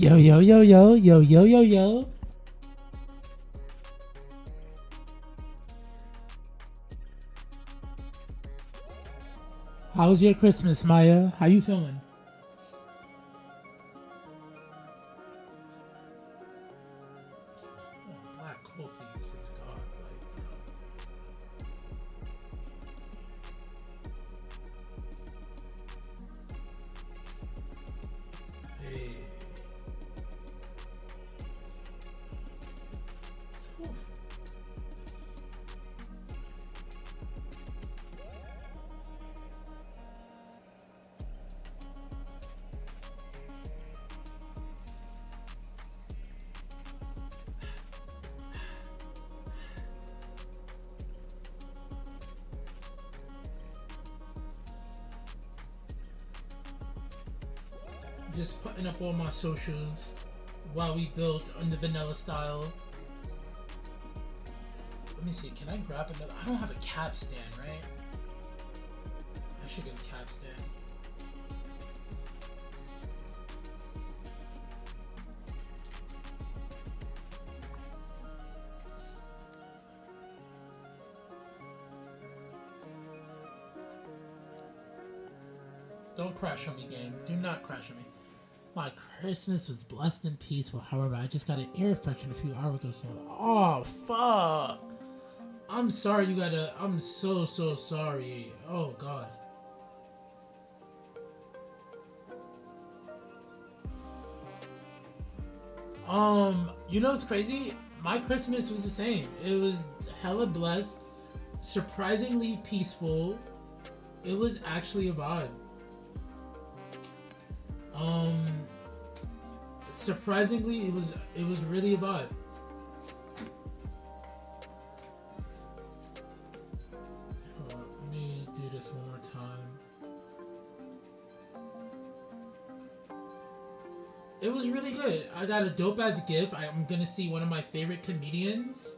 Yo, yo, yo, yo, yo, yo, yo, yo. How's your Christmas, Maya? How you feeling? Black coffee is just God. Hey. Just putting up all my socials while we built on the vanilla style. Let me see, can I grab another? I don't have a cap stand, right? I should get a cap stand. Don't crash on me, game. Do not crash on me. My Christmas was blessed and peaceful. However, I just got an ear infection a few hours ago. So, oh fuck! I'm sorry. You gotta. I'm so sorry. Oh god. You know what's crazy? My Christmas was the same. It was hella blessed, surprisingly peaceful. It was actually a vibe. Surprisingly, it was really a vibe. Let me do this one more time. It was really good. I got a dope ass gift. I'm gonna see one of my favorite comedians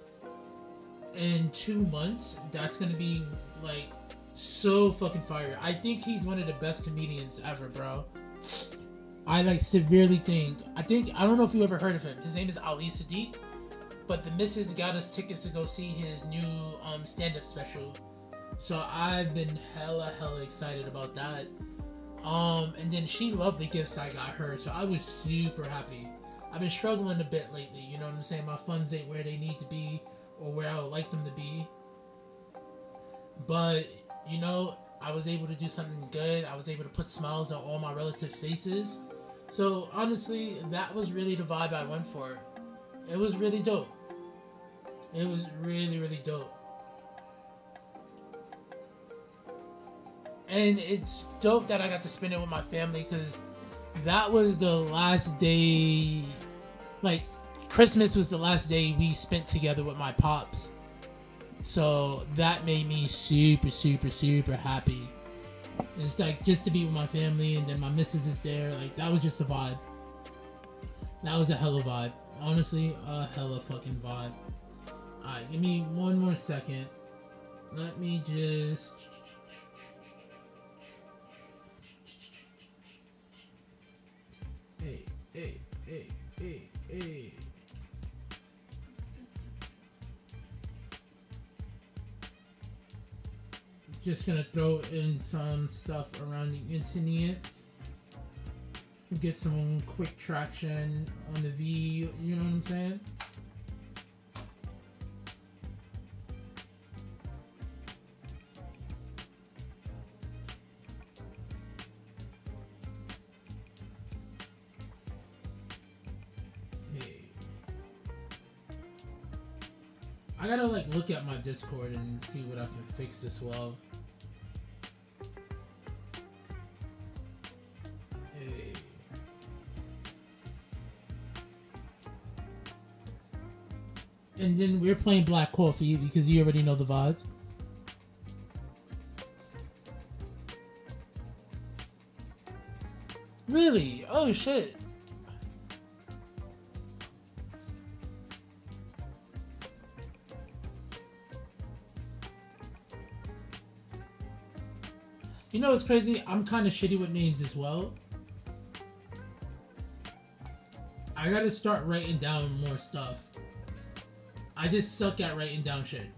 in 2 months. That's gonna be like so fucking fire. I think he's one of the best comedians ever, bro. I like severely think. I don't know if you ever heard of him. His name is Ali Sadiq, but the missus got us tickets to go see his new stand-up special. So I've been hella excited about that. And then she loved the gifts I got her, so I was super happy. I've been struggling a bit lately, you know what I'm saying? My funds ain't where they need to be or where I would like them to be. But, you know, I was able to do something good. I was able to put smiles on all my relative faces. So honestly, that was really the vibe I went for. It was really dope. It was really dope. And it's dope that I got to spend it with my family because that was the last day, like Christmas was the last day we spent together with my pops. So that made me super happy. It's like just to be with my family, and then my missus is there. Like that was just a vibe. That was a hella vibe. Honestly, a hella fucking vibe. Alright, give me one more second. Let me just... Hey. Just gonna throw in some stuff around the internet. Get some quick traction on the V, you know what I'm saying? Hey. I gotta like look at my Discord and see what I can fix as well. And then we're playing Black Coffee because you already know the vibe. Really? Oh shit. You know what's crazy? I'm kind of shitty with names as well. I gotta start writing down more stuff. I just suck at writing down shit.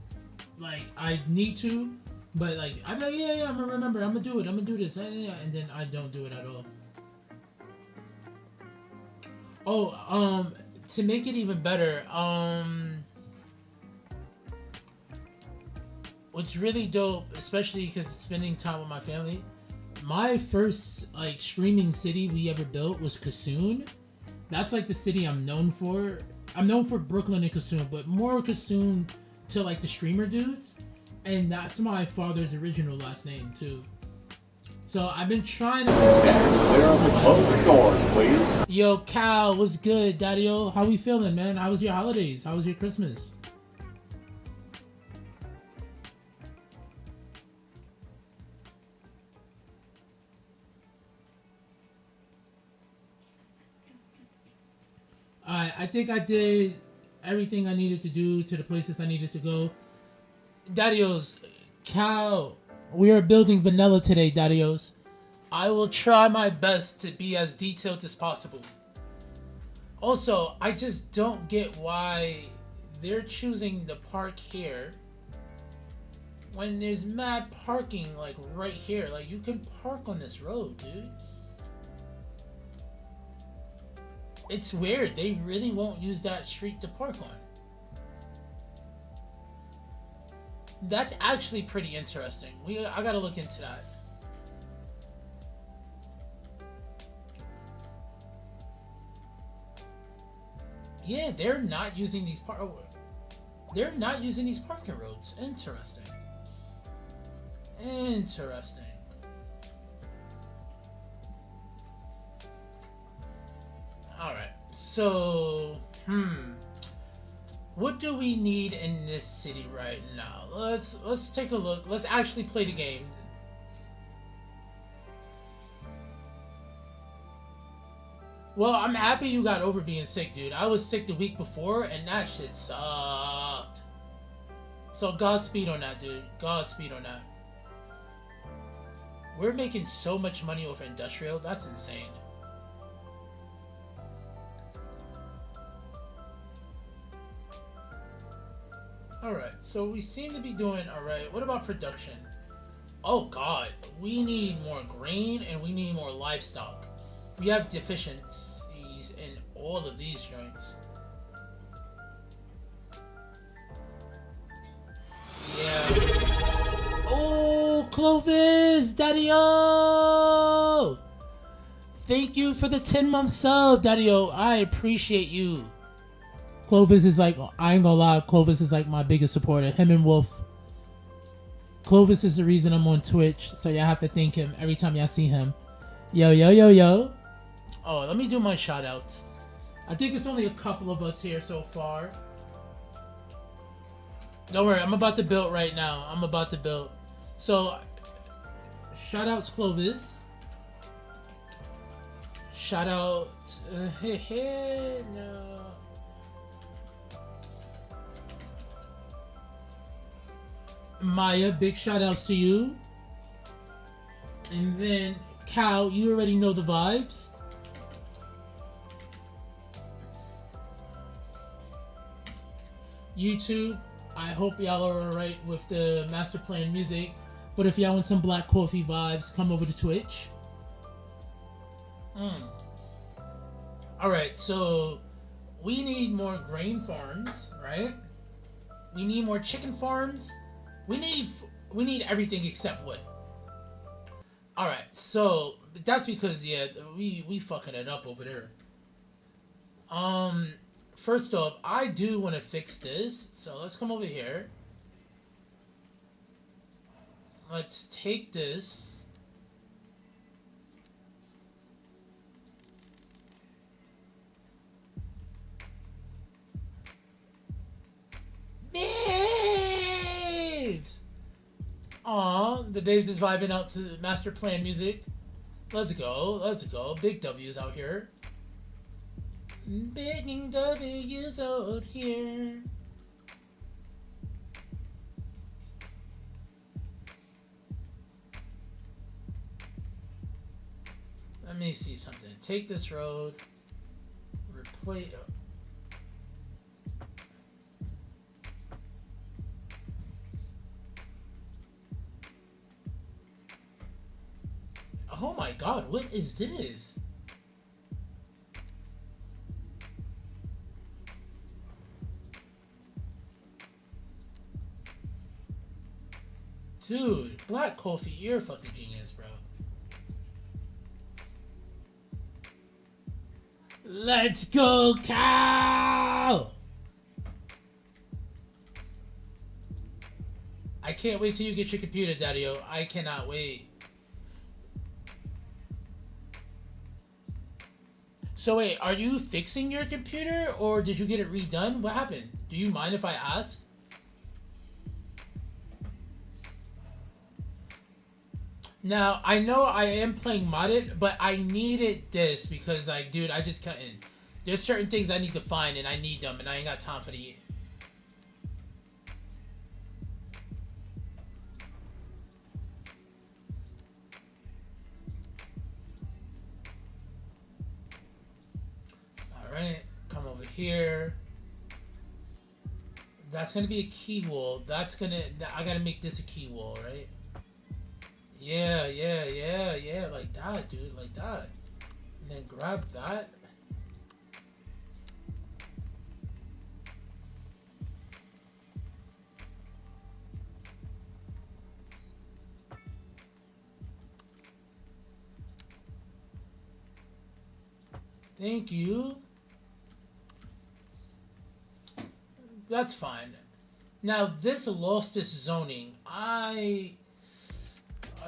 Like, I need to, but like, I'm like, yeah, I'm gonna remember, I'm gonna do it, I'm gonna do this, and then I don't do it at all. Oh, to make it even better, what's really dope, especially because spending time with my family, my first like streaming city we ever built was Kassoon. That's like the city I'm known for. I'm known for Brooklyn and Kassoon, but more Kassoon to like the streamer dudes, and that's my father's original last name too. So I've been trying to. Close the doors, please. Yo, Cal, what's good, Daddy-O? How we feeling, man? How was your holidays? How was your Christmas? I think I did everything I needed to do to the places I needed to go. Daddy-O's, Cal, we are building vanilla today, Daddy-O's. I will try my best to be as detailed as possible. Also, I just don't get why they're choosing to park here when there's mad parking like right here. Like, you can park on this road, dude. It's weird. They really won't use that street to park on. That's actually pretty interesting. I gotta look into that. Yeah, they're not using these parking roads. Interesting. Interesting. Alright, so, what do we need in this city right now? Let's take a look. Let's actually play the game. Well, I'm happy you got over being sick, dude. I was sick the week before, and that shit sucked. So Godspeed on that, dude. Godspeed on that. We're making so much money off industrial. That's insane. Alright, so we seem to be doing alright. What about production? Oh god, we need more grain and we need more livestock. We have deficiencies in all of these joints. Yeah. Oh, Clovis! Daddy-O! Thank you for the 10-month sub, Daddy-O. I appreciate you. Clovis is like, I ain't gonna lie, Clovis is like my biggest supporter. Him and Wolf. Clovis is the reason I'm on Twitch, so y'all have to thank him every time y'all see him. Yo, yo, yo, yo. Oh, let me do my shout outs. I think it's only a couple of us here so far. Don't worry, I'm about to build right now. I'm about to build. So, shout outs Clovis. Shout out, no. Maya, big shout outs to you. And then Cal, you already know the vibes. YouTube, I hope y'all are alright with the master plan music. But if y'all want some black coffee vibes, come over to Twitch. Alright, so we need more grain farms, right? We need more chicken farms. We need everything except wood. Alright, so that's because yeah, we fucking it up over there. First off, I do want to fix this. So let's come over here. Let's take this. Babes! Aw, the babes is vibing out to master plan music. Let's go, let's go. Big W's out here. Big W's out here. Let me see something. Take this road. Wait. Oh my god, what is this? Dude, Black Coffee, you're a fucking genius, bro. Let's go, Cal! I can't wait till you get your computer, Daddy-O. I cannot wait. So wait, are you fixing your computer or did you get it redone? What happened? Do you mind if I ask? Now, I know I am playing modded, but I needed this because, like, dude, I just couldn't. There's certain things I need to find and I need them and I ain't got time for the... Alright, come over here. That's gonna be a key wall. That's gonna... I gotta make this a key wall, right? Yeah, like that, dude, like that. And then grab that. Thank you. That's fine. Now, this lost its zoning.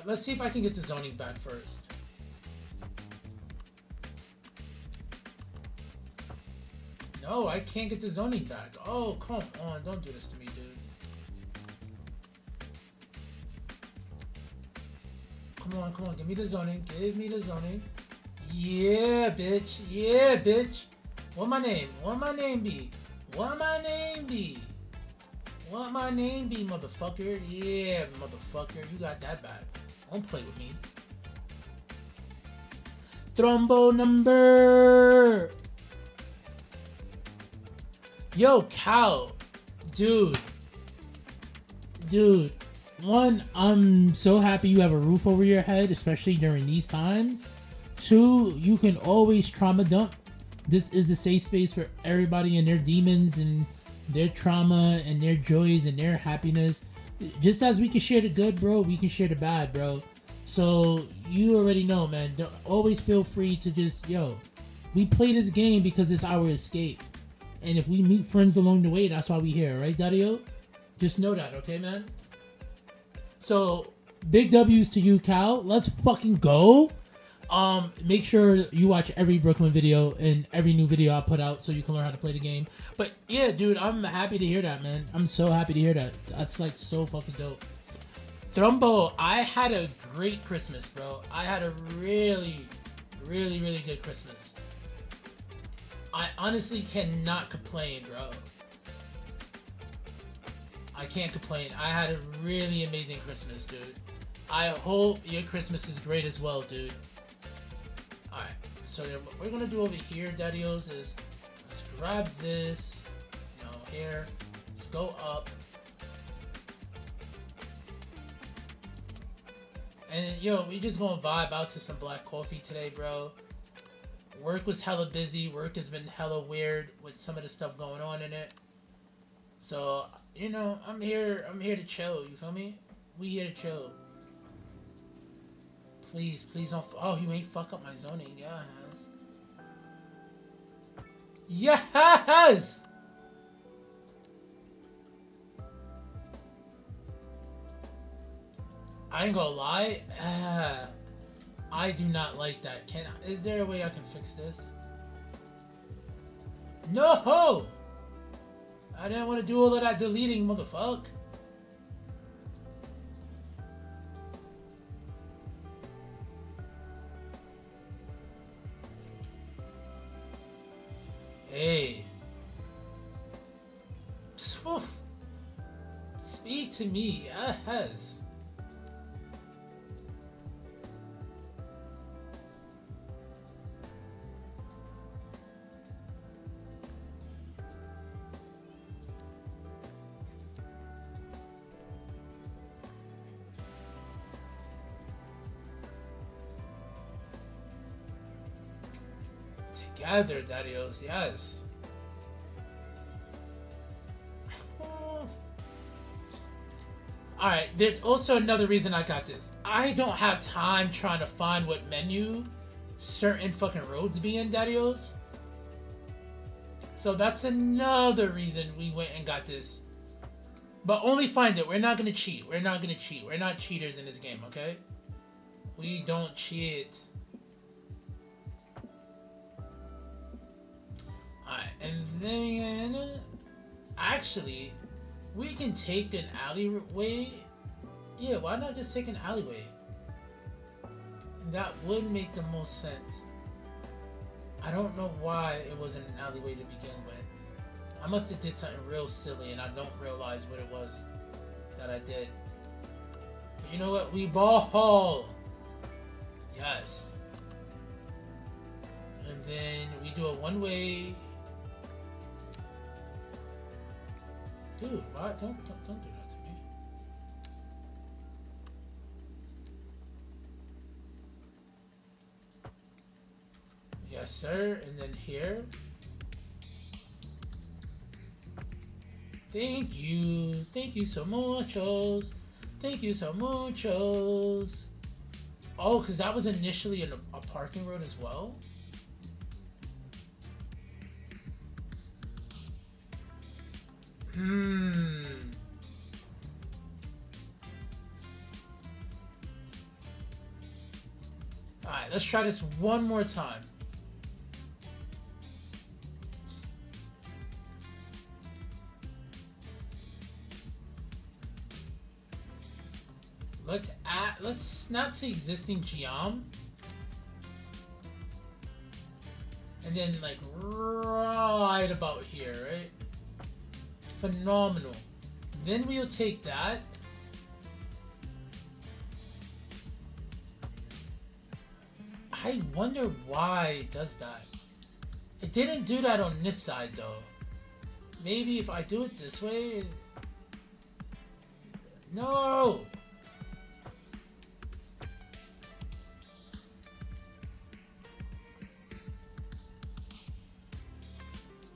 Let's see if I can get the zoning back first. No, I can't get the zoning back. Oh, come on. Don't do this to me, dude. Come on. Give me the zoning. Give me the zoning. Yeah, bitch. Yeah, bitch. What my name? What my name be? What my name be? What my name be, motherfucker? Yeah, motherfucker. You got that back. Don't play with me. Thrombo number. Yo, Cal. Dude. One, I'm so happy you have a roof over your head, especially during these times. Two, you can always trauma dump. This is a safe space for everybody and their demons and their trauma and their joys and their happiness. Just as we can share the good, bro, we can share the bad, bro. So you already know, man. Always feel free to just, we play this game because it's our escape. And if we meet friends along the way, that's why we here, right, Daddy-O? Just know that, okay, man? So, big W's to you, Cal. Let's fucking go. Make sure you watch every Brooklyn video and every new video I put out so you can learn how to play the game. But yeah, dude, I'm happy to hear that, man. I'm so happy to hear that. That's like so fucking dope. Thrumbo, I had a great Christmas, bro. I had a really good Christmas. I honestly cannot complain, bro. I can't complain. I had a really amazing Christmas, dude. I hope your Christmas is great as well, dude. Alright, so what we're gonna do over here, Daddy-O's, is let's grab this, here. Let's go up. And we just gonna vibe out to some black coffee today, bro. Work was hella busy. Work has been hella weird with some of the stuff going on in it. So, I'm here to chill, you feel me? We here to chill. Please don't. Oh, you ain't fuck up my zoning. Yes! I ain't gonna lie. I do not like that. Is there a way I can fix this? No! I didn't want to do all of that deleting, motherfucker. Hey. Speak to me. Yes. together, Daddios. Yes. Alright, there's also another reason I got this. I don't have time trying to find what menu certain fucking roads be in, Daddios. So that's another reason we went and got this. But only find it. We're not gonna cheat. We're not gonna cheat. We're not cheaters in this game, okay? We don't cheat. Alright, and then... Actually, we can take an alleyway. Yeah, why not just take an alleyway? That would make the most sense. I don't know why it wasn't an alleyway to begin with. I must have did something real silly and I don't realize what it was that I did. But you know what? We ball. Yes. And then we do a one-way. Dude, why? Don't do that to me. Yes, sir. And then here. Thank you. Thank you so muchos. Thank you so muchos. Oh, because that was initially a parking road as well? Alright, let's try this one more time. Let's snap to existing geom. And then like right about here, right? Phenomenal. Then we'll take that. I wonder why it does that. It didn't do that on this side though. Maybe if I do it this way. No!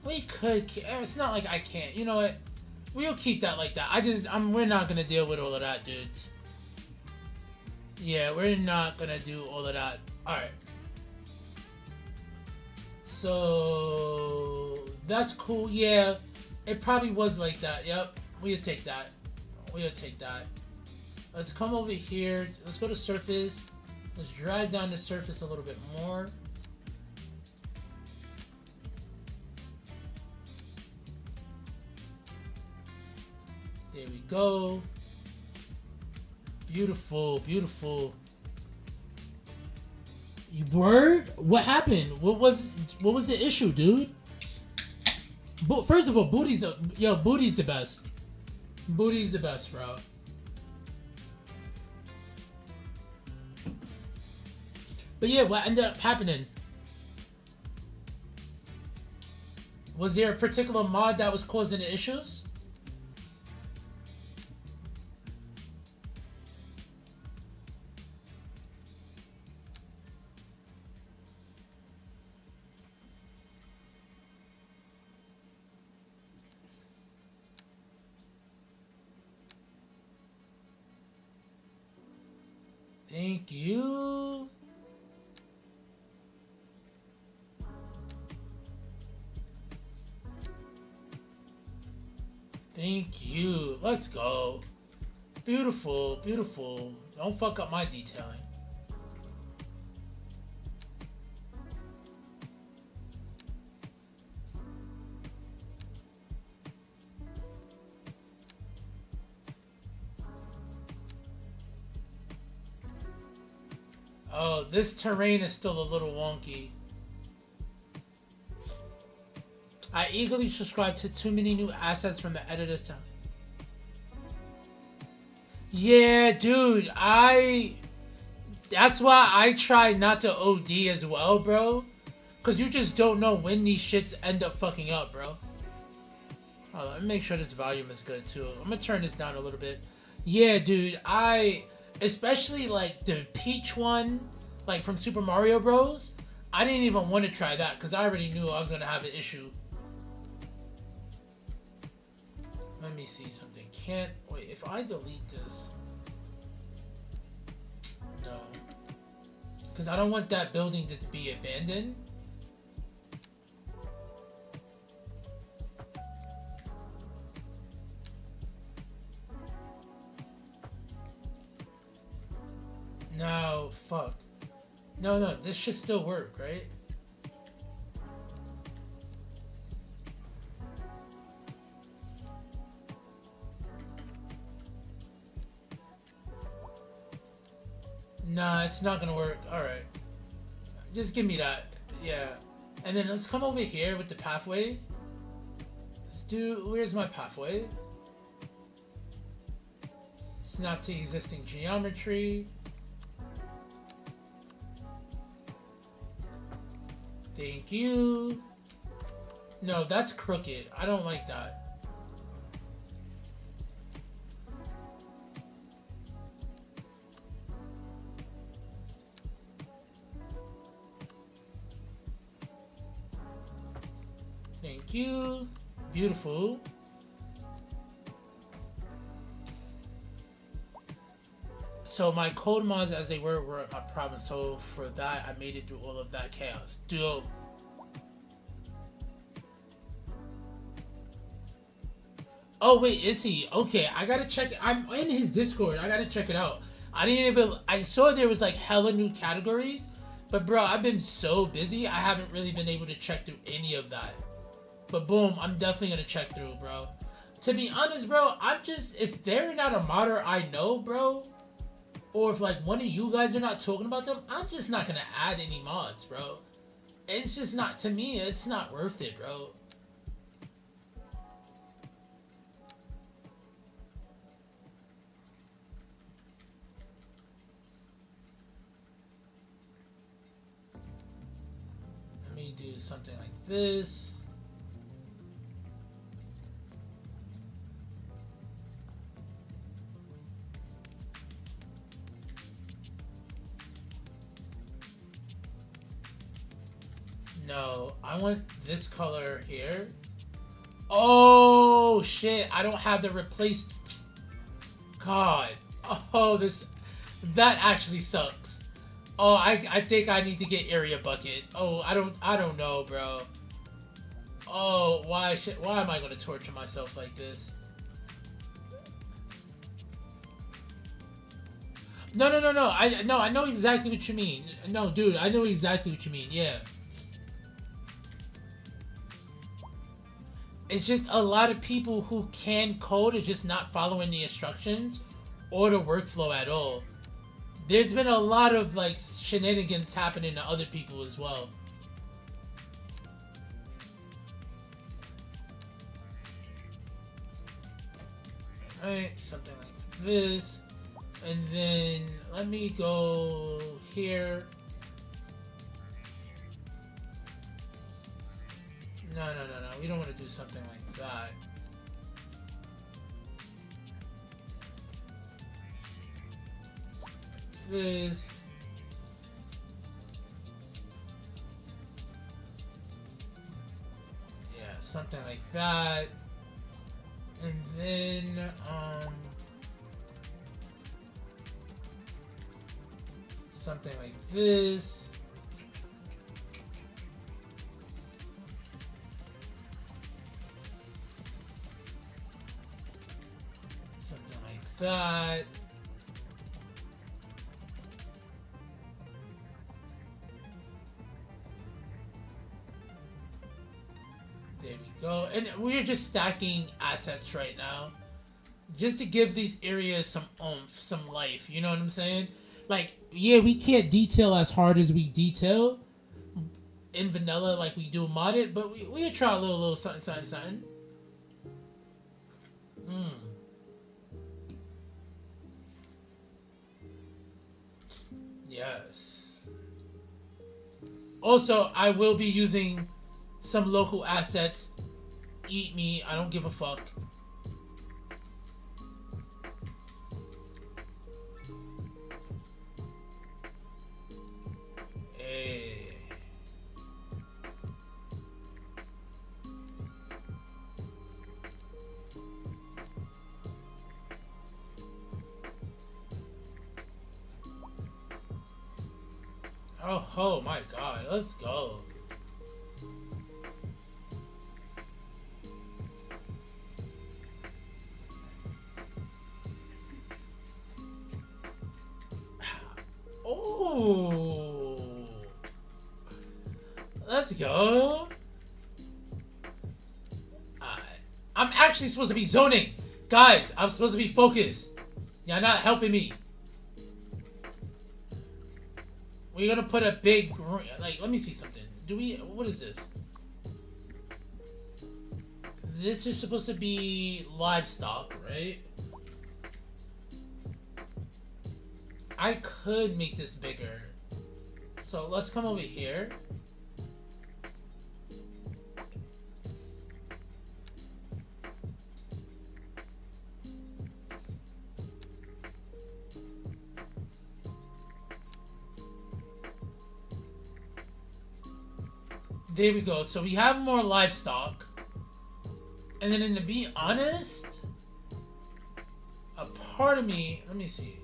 We could. It's not like I can't. You know what? We'll keep that like that. We're not gonna deal with all of that, dudes. Yeah, we're not gonna do all of that. All right. So that's cool. Yeah, it probably was like that. Yep. We'll take that. We'll take that. Let's come over here. Let's go to surface. Let's drag down the surface a little bit more. There we go. Beautiful, beautiful. You word? What happened? What was the issue, dude? First of all, booty's the best. Booty's the best, bro. But yeah, what ended up happening? Was there a particular mod that was causing the issues? Thank you. Thank you. Let's go. Beautiful, beautiful. Don't fuck up my detailing. Oh, this terrain is still a little wonky. I eagerly subscribe to too many new assets from the editor's side. Yeah, dude, that's why I try not to OD as well, bro. Cause you just don't know when these shits end up fucking up, bro. Hold on, let me make sure this volume is good too. I'm gonna turn this down a little bit. Yeah, dude, especially like the Peach one, like from Super Mario Bros. I didn't even want to try that because I already knew I was going to have an issue. Let me see something. Can't... Wait, if I delete this... No. Because I don't want that building to be abandoned. No, fuck. No, this should still work, right? Nah, it's not gonna work. Alright. Just give me that. Yeah. And then let's come over here with the pathway. Let's do... Where's my pathway? Snap to existing geometry. Thank you. No, that's crooked. I don't like that. Thank you. Beautiful. So my code mods as they were a problem. So for that, I made it through all of that chaos. Dope. Oh wait, is he? Okay, I gotta check. I'm in his Discord. I gotta check it out. I didn't even. I saw there was like hella new categories, but bro, I've been so busy. I haven't really been able to check through any of that. But boom, I'm definitely gonna check through, bro. To be honest, bro, I'm just, if they're not a modder I know, bro, or if like one of you guys are not talking about them, I'm just not gonna add any mods, bro. It's just not, to me, it's not worth it, bro. Let me do something like this. No, I want this color here. Oh shit, I don't have the replaced. God. Oh, that actually sucks. Oh, I think I need to get area bucket. Oh, I don't know, bro. Oh, why am I gonna torture myself like this? No. I know exactly what you mean. No, dude, I know exactly what you mean. Yeah. It's just a lot of people who can code is just not following the instructions or the workflow at all. There's been a lot of like shenanigans happening to other people as well. Alright, something like this. And then let me go here. No. We don't want to do something like that. This. Yeah, something like that. And then, something like this. That. There we go. And we're just stacking assets right now. Just to give these areas some oomph, some life. You know what I'm saying? Like, yeah, we can't detail as hard as we detail in vanilla like we do modded, but we try a little something. Yes. Also, I will be using some local assets. Eat me. I don't give a fuck. Hey. Oh my god, let's go. Oh, let's go. I'm actually supposed to be zoning. Guys, I'm supposed to be focused. You're not helping me. We're gonna put a big, like, let me see something. What is this? This is supposed to be livestock, right? I could make this bigger. So let's come over here. There we go. So we have more livestock. And then, to be honest, a part of me, let me see.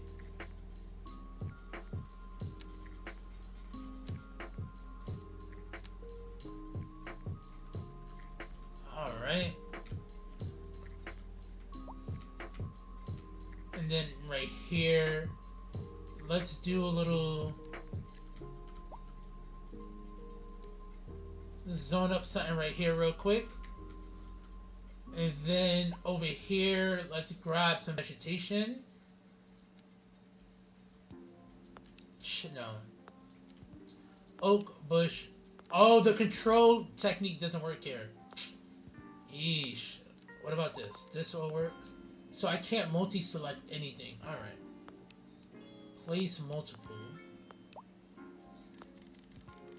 All right. And then right here, let's do a little zone up something right here real quick. And then over here, let's grab some vegetation. No. Oak, bush. Oh, the control technique doesn't work here. Yeesh. What about this? This all works? So I can't multi-select anything. Alright. Place multiple.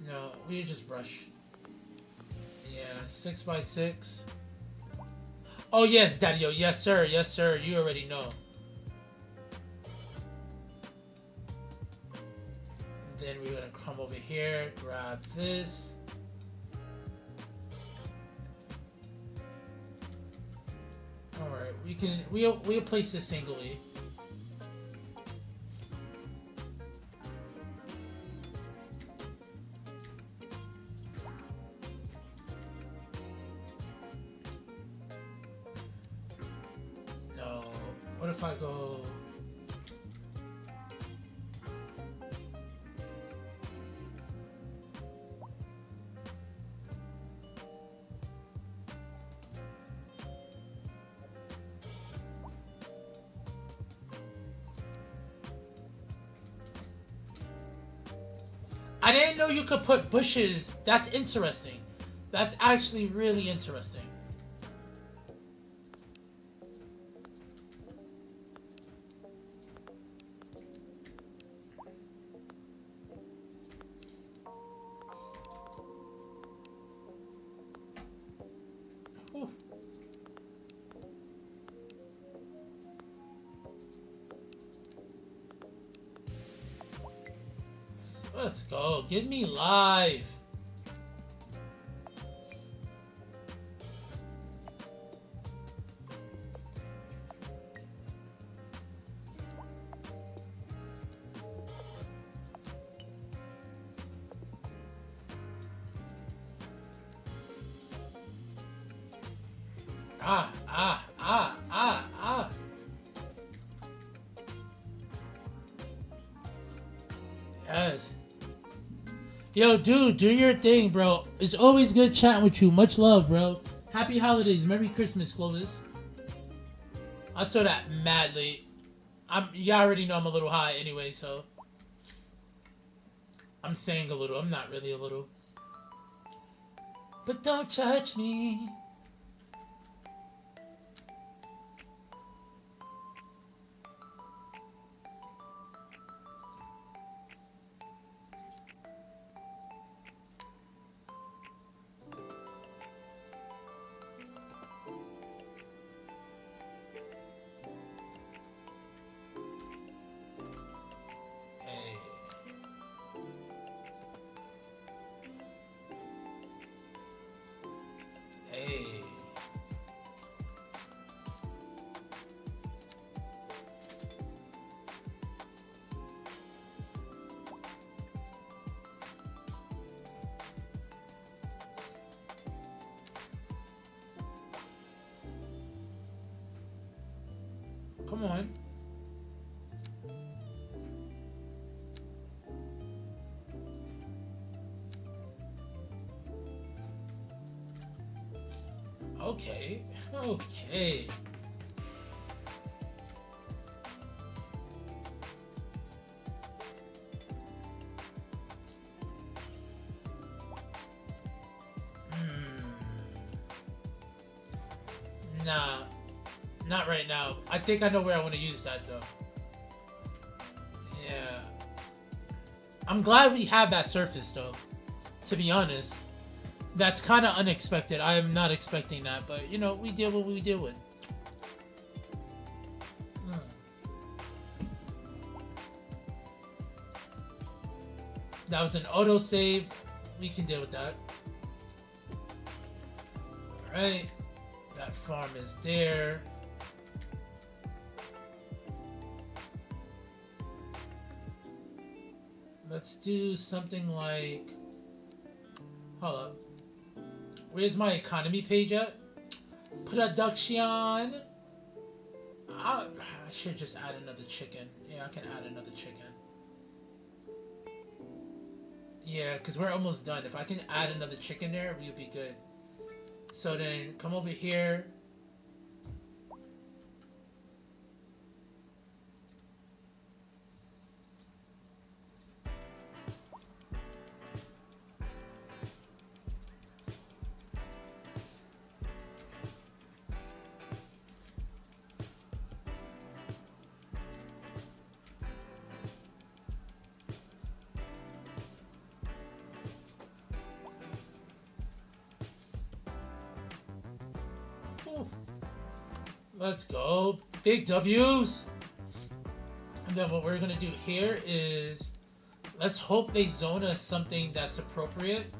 No, we just brush. Yeah, 6x6. Oh yes, Daddy-o. Yes, sir. Yes, sir. You already know. Then we're gonna come over here, grab this. All right, we'll place this singly. No, what if I go? I didn't know you could put bushes. That's interesting. That's actually really interesting. Whew. Let's go. Get me live. Ah. Yes. Yo, dude, do your thing, bro. It's always good chatting with you. Much love, bro. Happy holidays. Merry Christmas, Clovis. I saw that madly. You already know I'm a little high anyway, so. I'm saying a little. I'm not really a little. But don't touch me. Hey. Come on. Okay. Okay. Nah. Not right now. I think I know where I want to use that though. Yeah. I'm glad we have that surface though. To be honest. That's kind of unexpected. I am not expecting that, but you know, we deal with what we deal with. That was an autosave. We can deal with that. Alright. That farm is there. Let's do something like... Hold up. Where's my economy page at? Production. I should just add another chicken. Yeah, I can add another chicken. Yeah, because we're almost done. If I can add another chicken there, we'll be good. So then, come over here. Let's go. Big W's. And then what we're going to do here is... Let's hope they zone us something that's appropriate.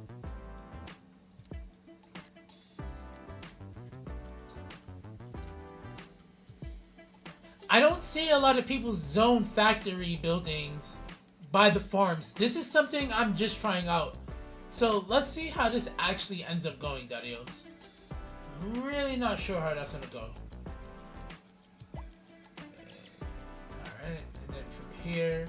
I don't see a lot of people zone factory buildings by the farms. This is something I'm just trying out. So let's see how this actually ends up going, Dadios. I'm really not sure how that's going to go. Alright, and then from here...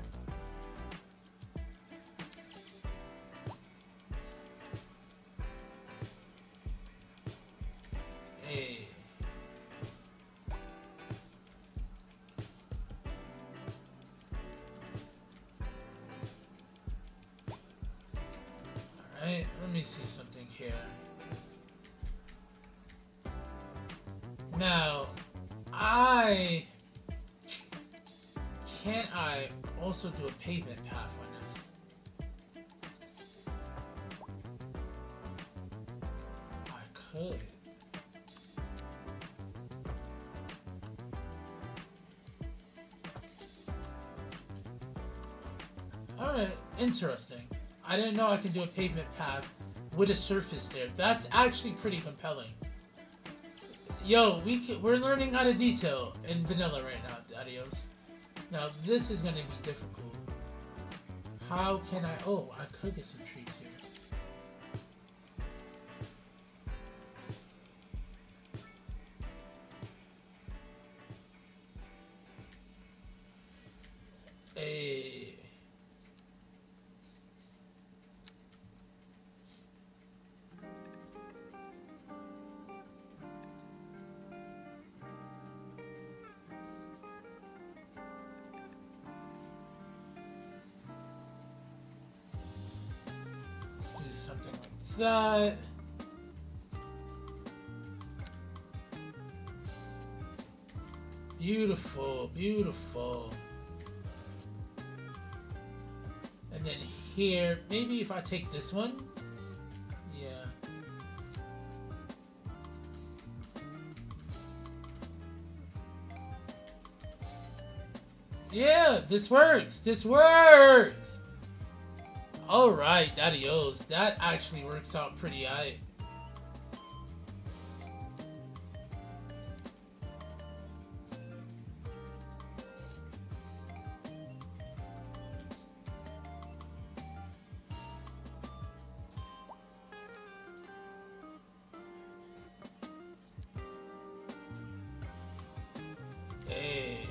Hey. Alright, let me see something here. Now, can't I also do a pavement path on this? I could. Alright, interesting. I didn't know I could do a pavement path with a surface there. That's actually pretty compelling. Yo, we're learning how to detail in vanilla right now, Adios. Now this is gonna be difficult. How can I... Oh, I could get some trees here. Hey. Something like that. Beautiful, beautiful. And then here, maybe if I take this one. Yeah. Yeah, this works. This works. Alright, Daddy-O's. That actually works out pretty aight. Hey.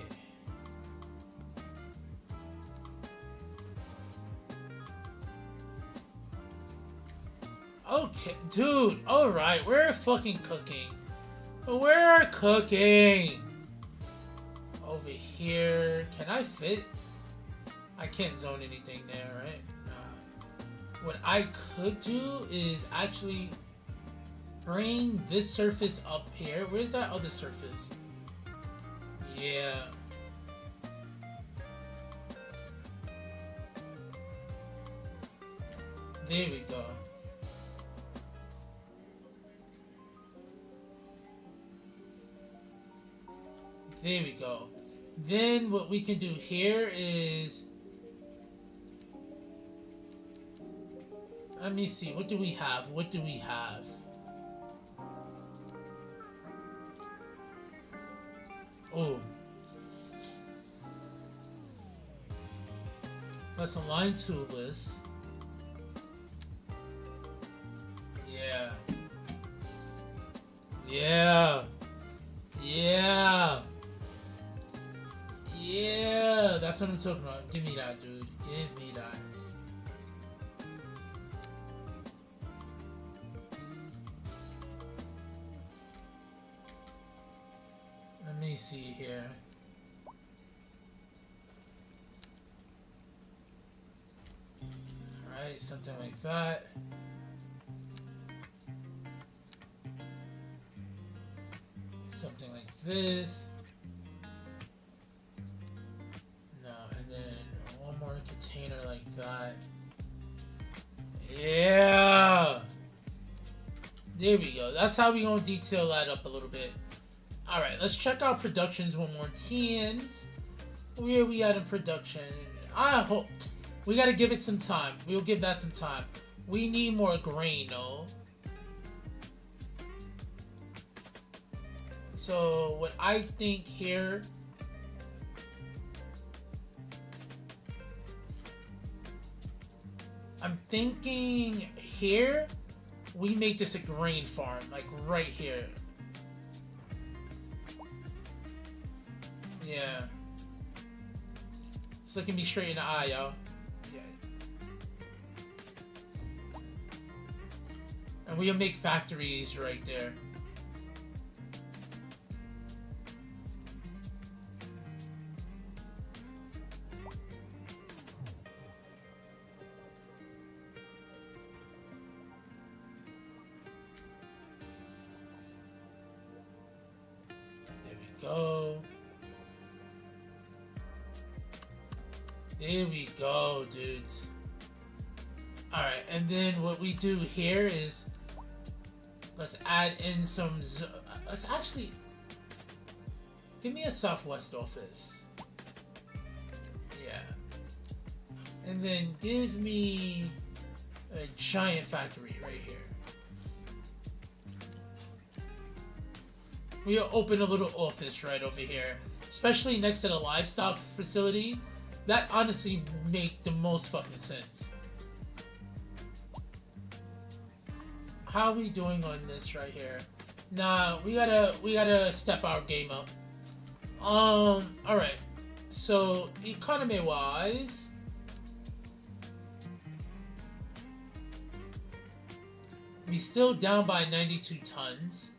Okay, dude. All right, we're fucking cooking. We're cooking. Over here, can I fit? I can't zone anything there, right? What I could do is actually bring this surface up here. Where's that other surface? Yeah. There we go. There we go. Then what we can do here is... Let me see. What do we have? What do we have? Oh. Let's align to list. Yeah. Yeah. Yeah. Yeah. That's what I'm talking about. Give me that, dude. Give me that. Let me see here. Alright, something like that. Something like this. No, and then one more container like that. Yeah! There we go. That's how we gonna detail that up a little bit. Alright, let's check out productions one more teens. Where are we at in production? I hope we gotta give it some time. We'll give that some time. We need more grain though. So what I think here, I'm thinking here we make this a grain farm, like right here. Yeah. It's looking me straight in the eye, y'all. Yeah. And we'll make factories right there. There we go. There we go, dudes. Alright, and then what we do here is let's add in some... Let's actually... Give me a Southwest office. Yeah. And then give me a giant factory right here. We'll open a little office right over here. Especially next to the livestock facility. That honestly make the most fucking sense. How are we doing on this right here? Nah, we gotta step our game up. Alright. So economy wise, we still down by 92 tons.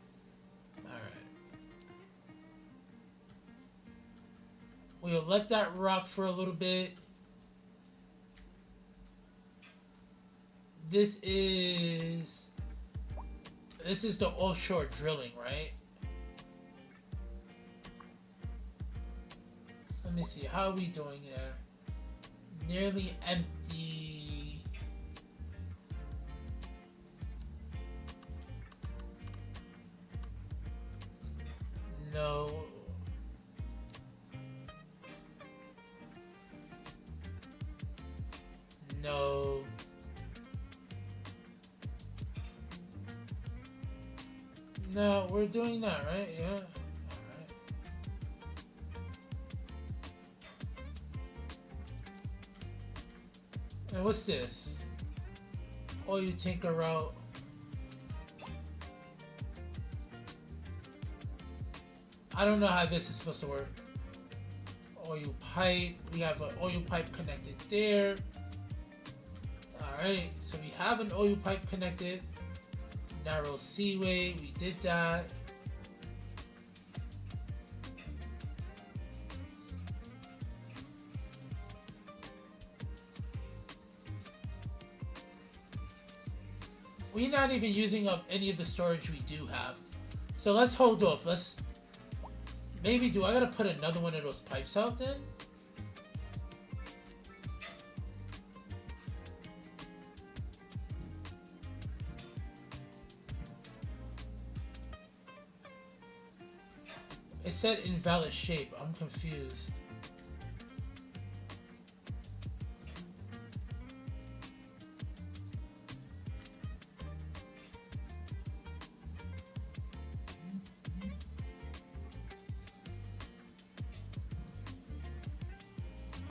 We'll let that rock for a little bit. This is the offshore drilling, right? Let me see, how are we doing there? Nearly empty. No. No. No, we're doing that, right? Yeah. Alright. And what's this? Oil tanker route. I don't know how this is supposed to work. Oil pipe. We have an oil pipe connected there. Alright, so we have an oil pipe connected. Narrow seaway, we did that. We're not even using up any of the storage we do have. So let's hold off. Let's... Maybe, do I gotta put another one of those pipes out then? It said invalid shape. I'm confused.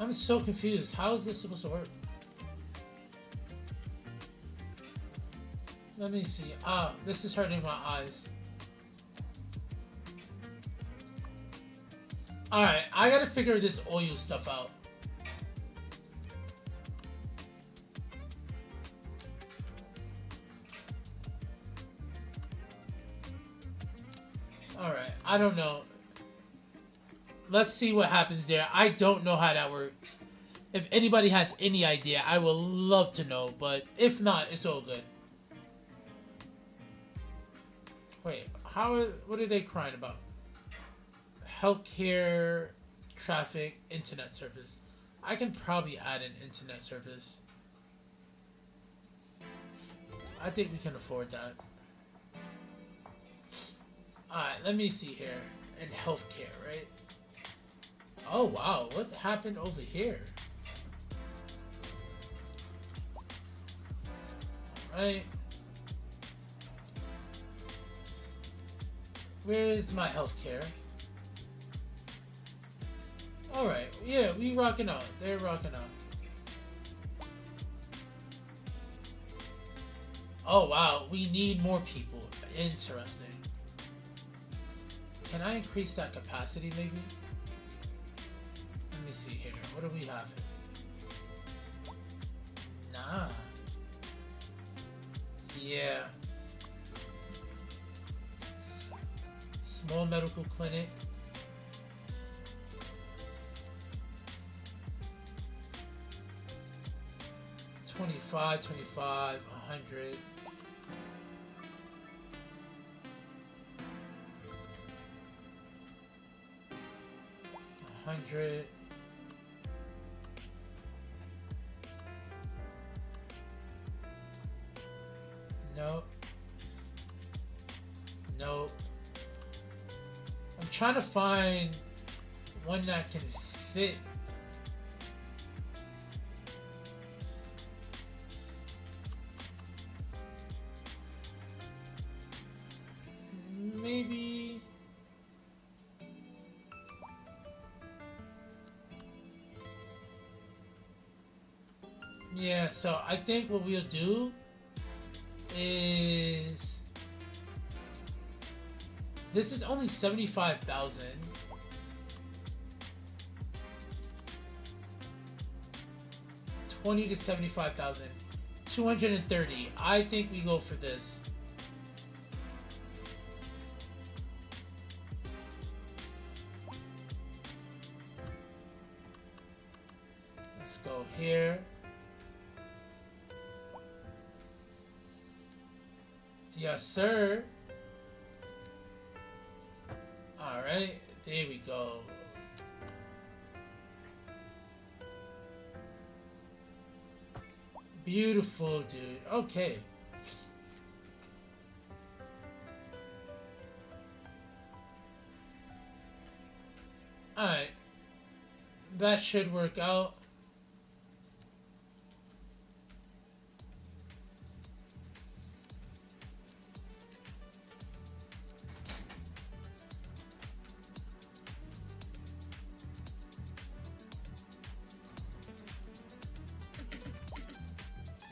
I'm so confused. How is this supposed to work? Let me see. Ah, this is hurting my eyes. Alright, I gotta figure this oil stuff out. Alright, I don't know. Let's see what happens there. I don't know how that works. If anybody has any idea, I would love to know. But if not, it's all good. Wait, what are they crying about? Healthcare, traffic, internet service. I can probably add an internet service. I think we can afford that. Alright, let me see here. And healthcare, right? Oh wow, what happened over here? Alright. Where is my healthcare? Alright, yeah, we rocking out. They're rocking out. Oh wow, we need more people. Interesting. Can I increase that capacity maybe? Let me see here. What do we have? Nah. Yeah. Small medical clinic. $25, $25, $100. $100. Nope. Nope. I'm trying to find one that can fit. Maybe. Yeah, so I think what we'll do is this is only 75,000. $20 to 75,000. 230. I think we go for this. Let's go here. Yes, sir. Alright, there we go. Beautiful, dude. Okay. Alright. That should work out.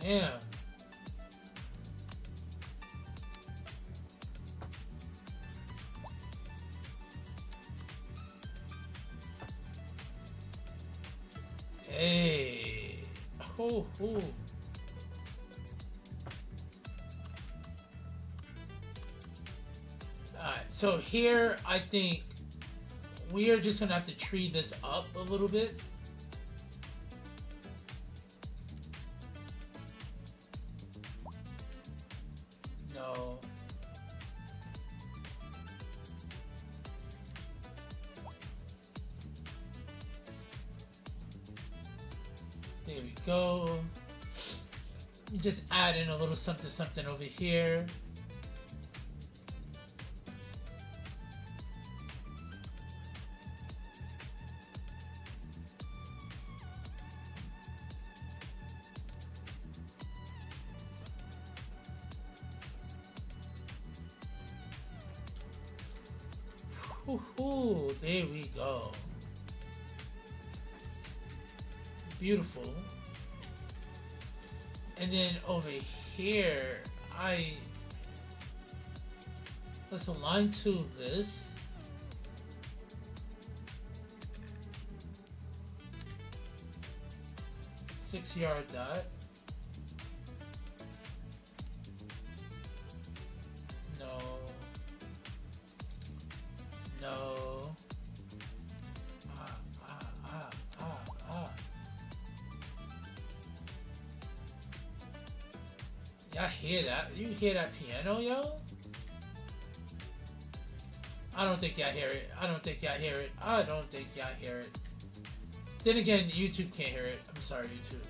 Yeah. Hey. Oh, oh. So here, I think we are just gonna have to tree this up a little bit. No. There we go. You just add in a little something something over here. Ooh, there we go. Beautiful. And then over here, let's align to this. Six-yard dot. No. No. Y'all hear that? You hear that piano, yo? I don't think y'all hear it. I don't think y'all hear it. I don't think y'all hear it. Then again, YouTube can't hear it. I'm sorry, YouTube.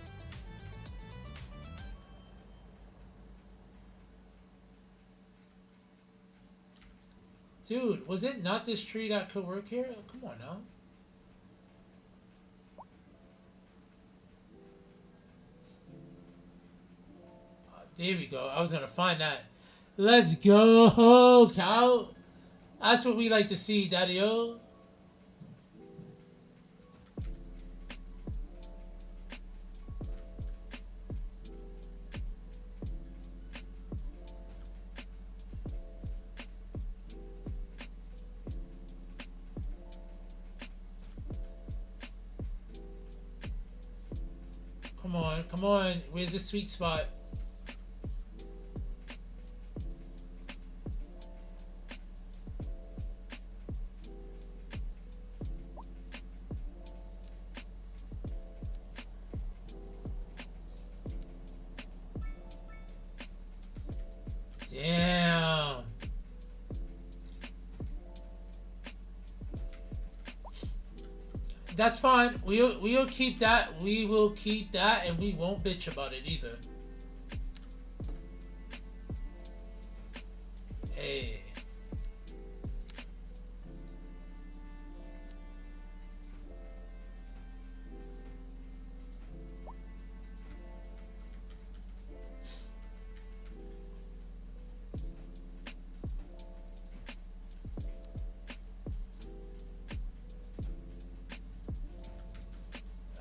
Dude, was it not this tree that could work here? Oh, come on now. There we go. I was gonna find that. Let's go, cow. That's what we like to see, daddy-o. Come on, come on. Where's the sweet spot? Damn. That's fine. We'll keep that. We will keep that, and we won't bitch about it either. Hey.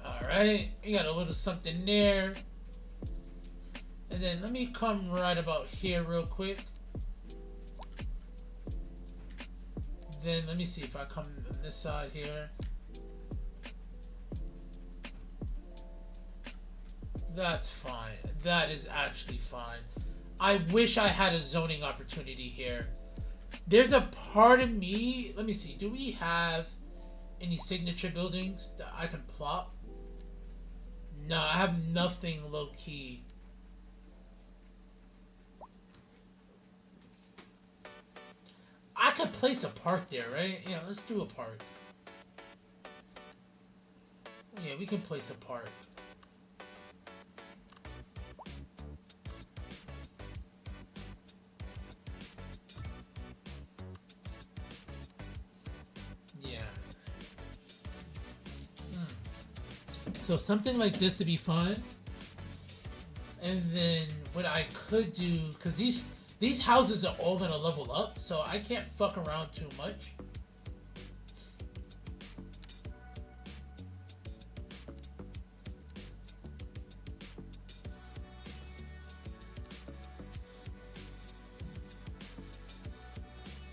Alright, we got a little something there. And then let me come right about here real quick. Then let me see if I come on this side here. That's fine. That is actually fine. I wish I had a zoning opportunity here. There's a part of me, let me see, do we have any signature buildings that I can plop? No, I have nothing low key. I could place a park there, right? Yeah, let's do a park. Yeah, we can place a park. Yeah. So something like this to be fun. And then what I could do, because these houses are all gonna level up, so I can't fuck around too much.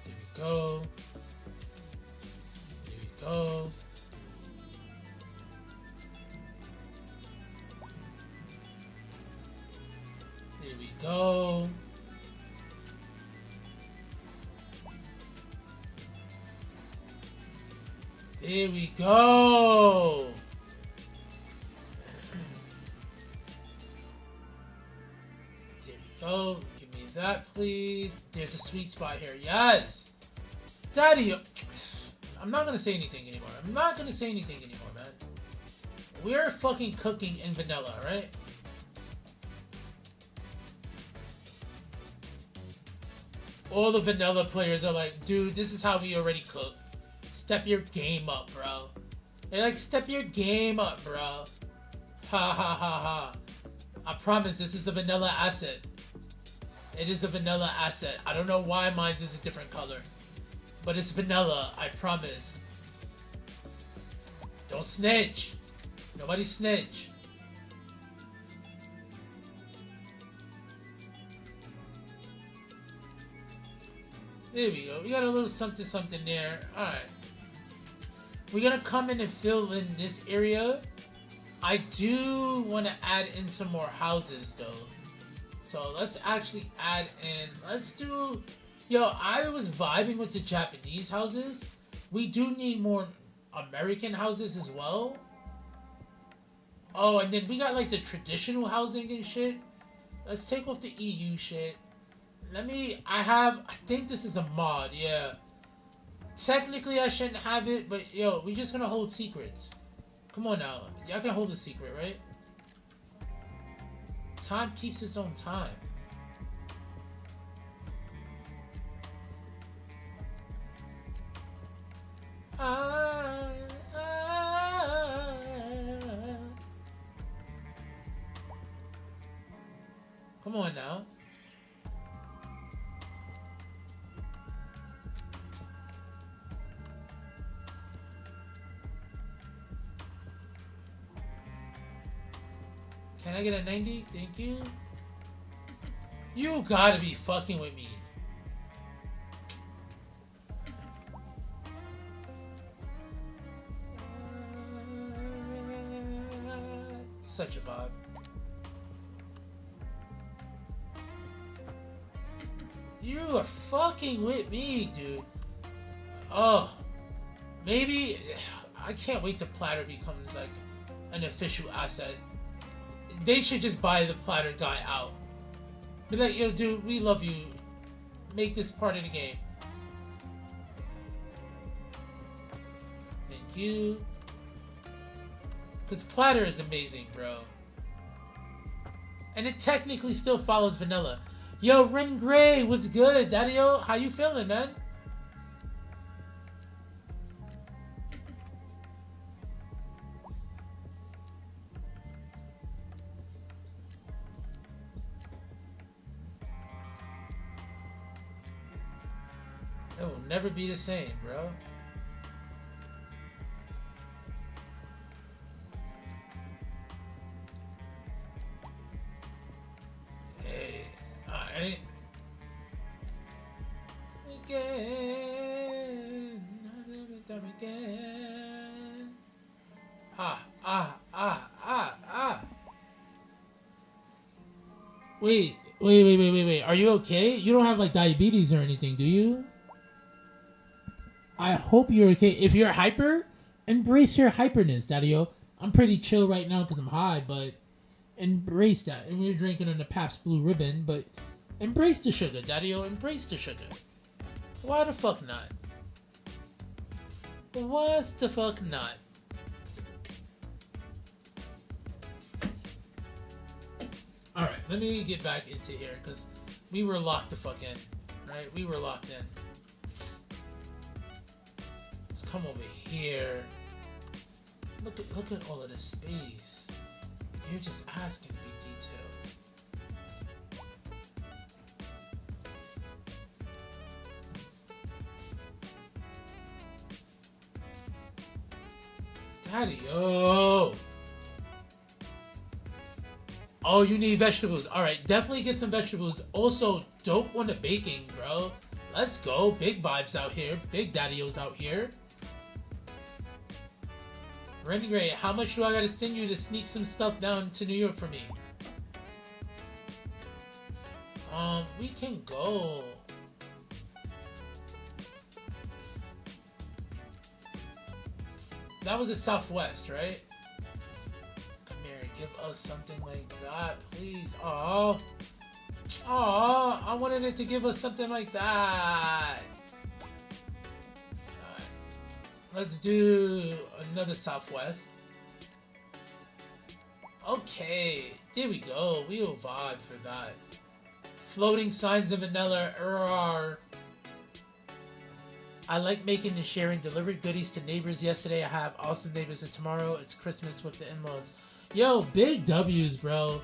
There we go. There we go. There we go. Here we go. Here we go. Give me that, please. There's a sweet spot here. Yes. Daddy. I'm not going to say anything anymore. I'm not going to say anything anymore, man. We're fucking cooking in vanilla, right? All the vanilla players are like, dude, this is how we already cook. Step your game up, bro. They're like, step your game up, bro. Ha ha ha ha. I promise this is a vanilla asset. It is a vanilla asset. I don't know why mine is a different color. But it's vanilla, I promise. Don't snitch. Nobody snitch. There we go. We got a little something something there. Alright. We're gonna come in and fill in this area. I do want to add in some more houses though. So let's actually add in. Let's do. Yo, I was vibing with the Japanese houses. We do need more American houses as well. Oh, and then we got like the traditional housing and shit. Let's take off the EU shit. I think this is a mod, yeah. Technically I shouldn't have it, but yo, we just gonna hold secrets. Come on now. Y'all can hold a secret, right? Time keeps its own time. Come on now. Can I get a 90? Thank you. You gotta be fucking with me. Such a vibe. You are fucking with me, dude. Oh. Maybe. I can't wait till Platter becomes like an official asset. They should just buy the Platter guy out. Be like, yo, dude, we love you. Make this part of the game. Thank you. Because Platter is amazing, bro. And it technically still follows vanilla. Yo, Ren Gray, what's good? Daddy-o, how you feeling, man? It will never be the same, bro. Hey, alright. Again. Wait. Are you okay? You don't have like diabetes or anything, do you? I hope you're okay. If you're hyper, embrace your hyperness, Daddy-o. I'm pretty chill right now because I'm high, but embrace that. And we're drinking on the Pabst Blue Ribbon, but embrace the sugar, Daddy-o. Embrace the sugar. Why the fuck not? What's the fuck not? Alright, let me get back into here because we were locked the fuck in. Right? We were locked in. Come over here. Look at all of this space. You're just asking to be detailed. Daddy-o. Oh, you need vegetables. Alright, definitely get some vegetables. Also, dope on the baking, bro. Let's go. Big vibes out here. Big daddy-os out here. Renegade, how much do I gotta send you to sneak some stuff down to New York for me? We can go. That was a southwest, right? Come here, give us something like that, please. Oh, I wanted it to give us something like that. Alright. Let's do another southwest. Okay, there we go. We will vibe for that. Floating signs of vanilla. I like making and sharing. Delivered goodies to neighbors yesterday. I have awesome neighbors, and tomorrow it's Christmas with the in-laws. Yo, big W's, bro.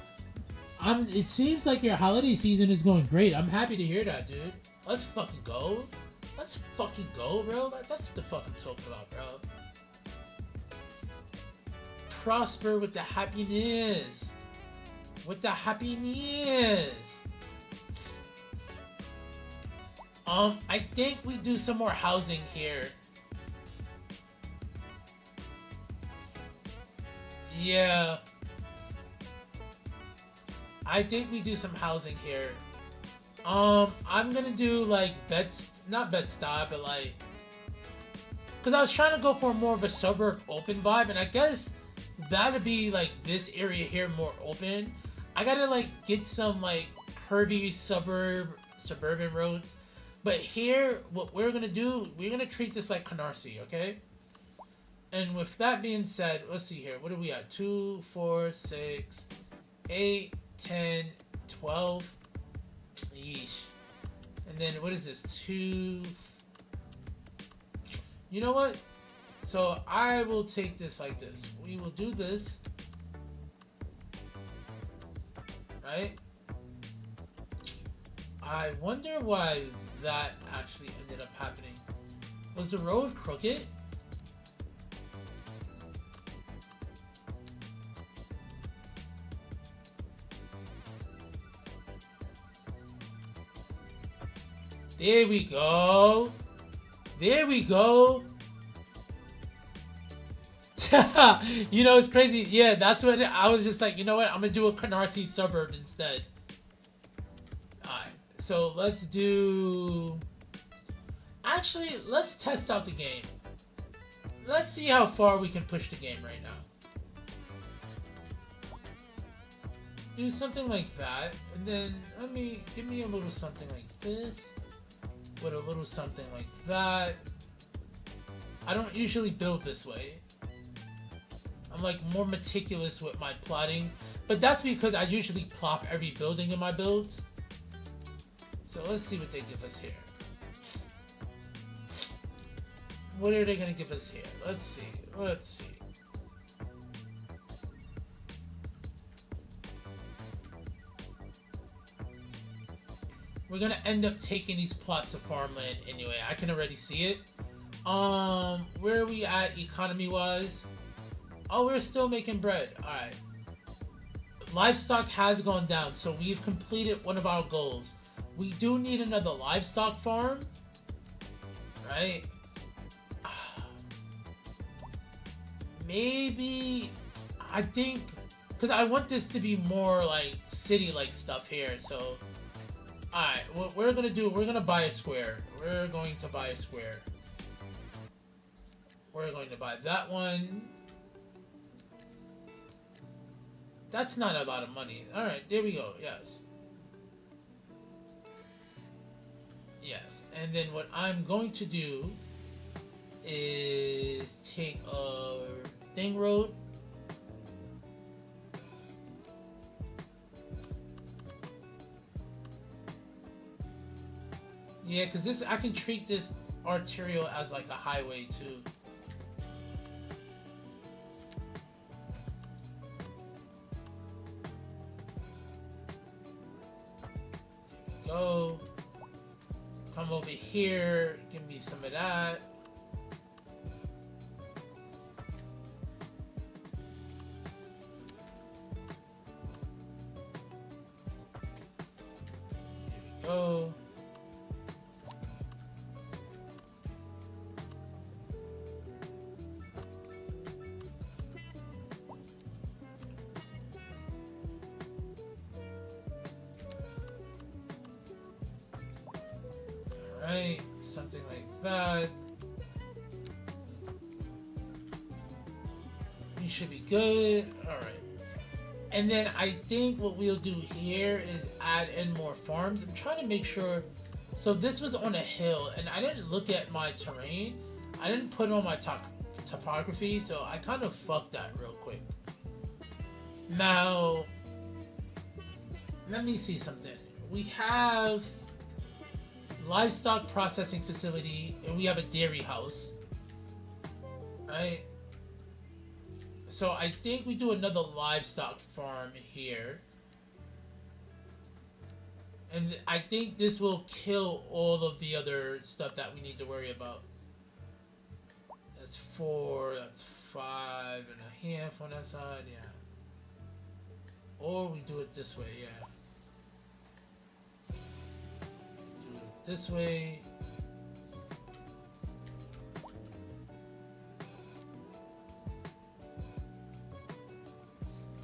It seems like your holiday season is going great. I'm happy to hear that, dude. Let's fucking go. Let's fucking go, bro. That's what the fuck I'm talking about, bro. Prosper with the happiness. With the happiness. I think we do some more housing here. Yeah. I think we do some housing here. I'm gonna do like not Bed-Stuy, but like, cause I was trying to go for more of a suburb open vibe, and I guess that'd be like this area here more open. I gotta like get some like curvy suburban roads. But here, what we're gonna do, we're gonna treat this like Canarsie, okay? And with that being said, let's see here. What are we at? 2, 4, 6, 8, 10, 12. Yeesh. And then what is this? 2. You know what? So I will take this like this. We will do this. Right? I wonder why that actually ended up happening. Was the road crooked? There we go. There we go. You know, it's crazy. Yeah, that's what I was just like, you know what? I'm gonna do a Canarsie suburb instead. Alright, so let's do... Actually, let's test out the game. Let's see how far we can push the game right now. Do something like that, and then give me a little something like this, with a little something like that. I don't usually build this way. I'm like more meticulous with my plotting, but that's because I usually plop every building in my builds. So let's see what they give us here. What are they gonna give us here? Let's see. Let's see. We're gonna end up taking these plots of farmland anyway. I can already see it. Where are we at economy-wise? Oh, we're still making bread. Alright. Livestock has gone down, so we've completed one of our goals. We do need another livestock farm. Right? Maybe... I think... Because I want this to be more like city-like stuff here, so... Alright, what we're gonna do, we're gonna buy a square. We're going to buy a square. We're going to buy that one. That's not a lot of money. Alright, there we go, yes. Yes, and then what I'm going to do is take a thing road. Yeah, because this, I can treat this arterial as like a highway too. Go. Come over here. Give me some of that. Here we go. Right, something like that. should be good. Alright. And then I think what we'll do here is add in more farms. I'm trying to make sure. So this was on a hill, and I didn't look at my terrain. I didn't put on my topography, so I kind of fucked that real quick. Now, let me see something. We have livestock processing facility, and we have a dairy house. Right? So I think we do another livestock farm here. And I think this will kill all of the other stuff that we need to worry about. That's 4, that's 5.5 on that side, yeah. Or we do it this way, yeah. Do it this way.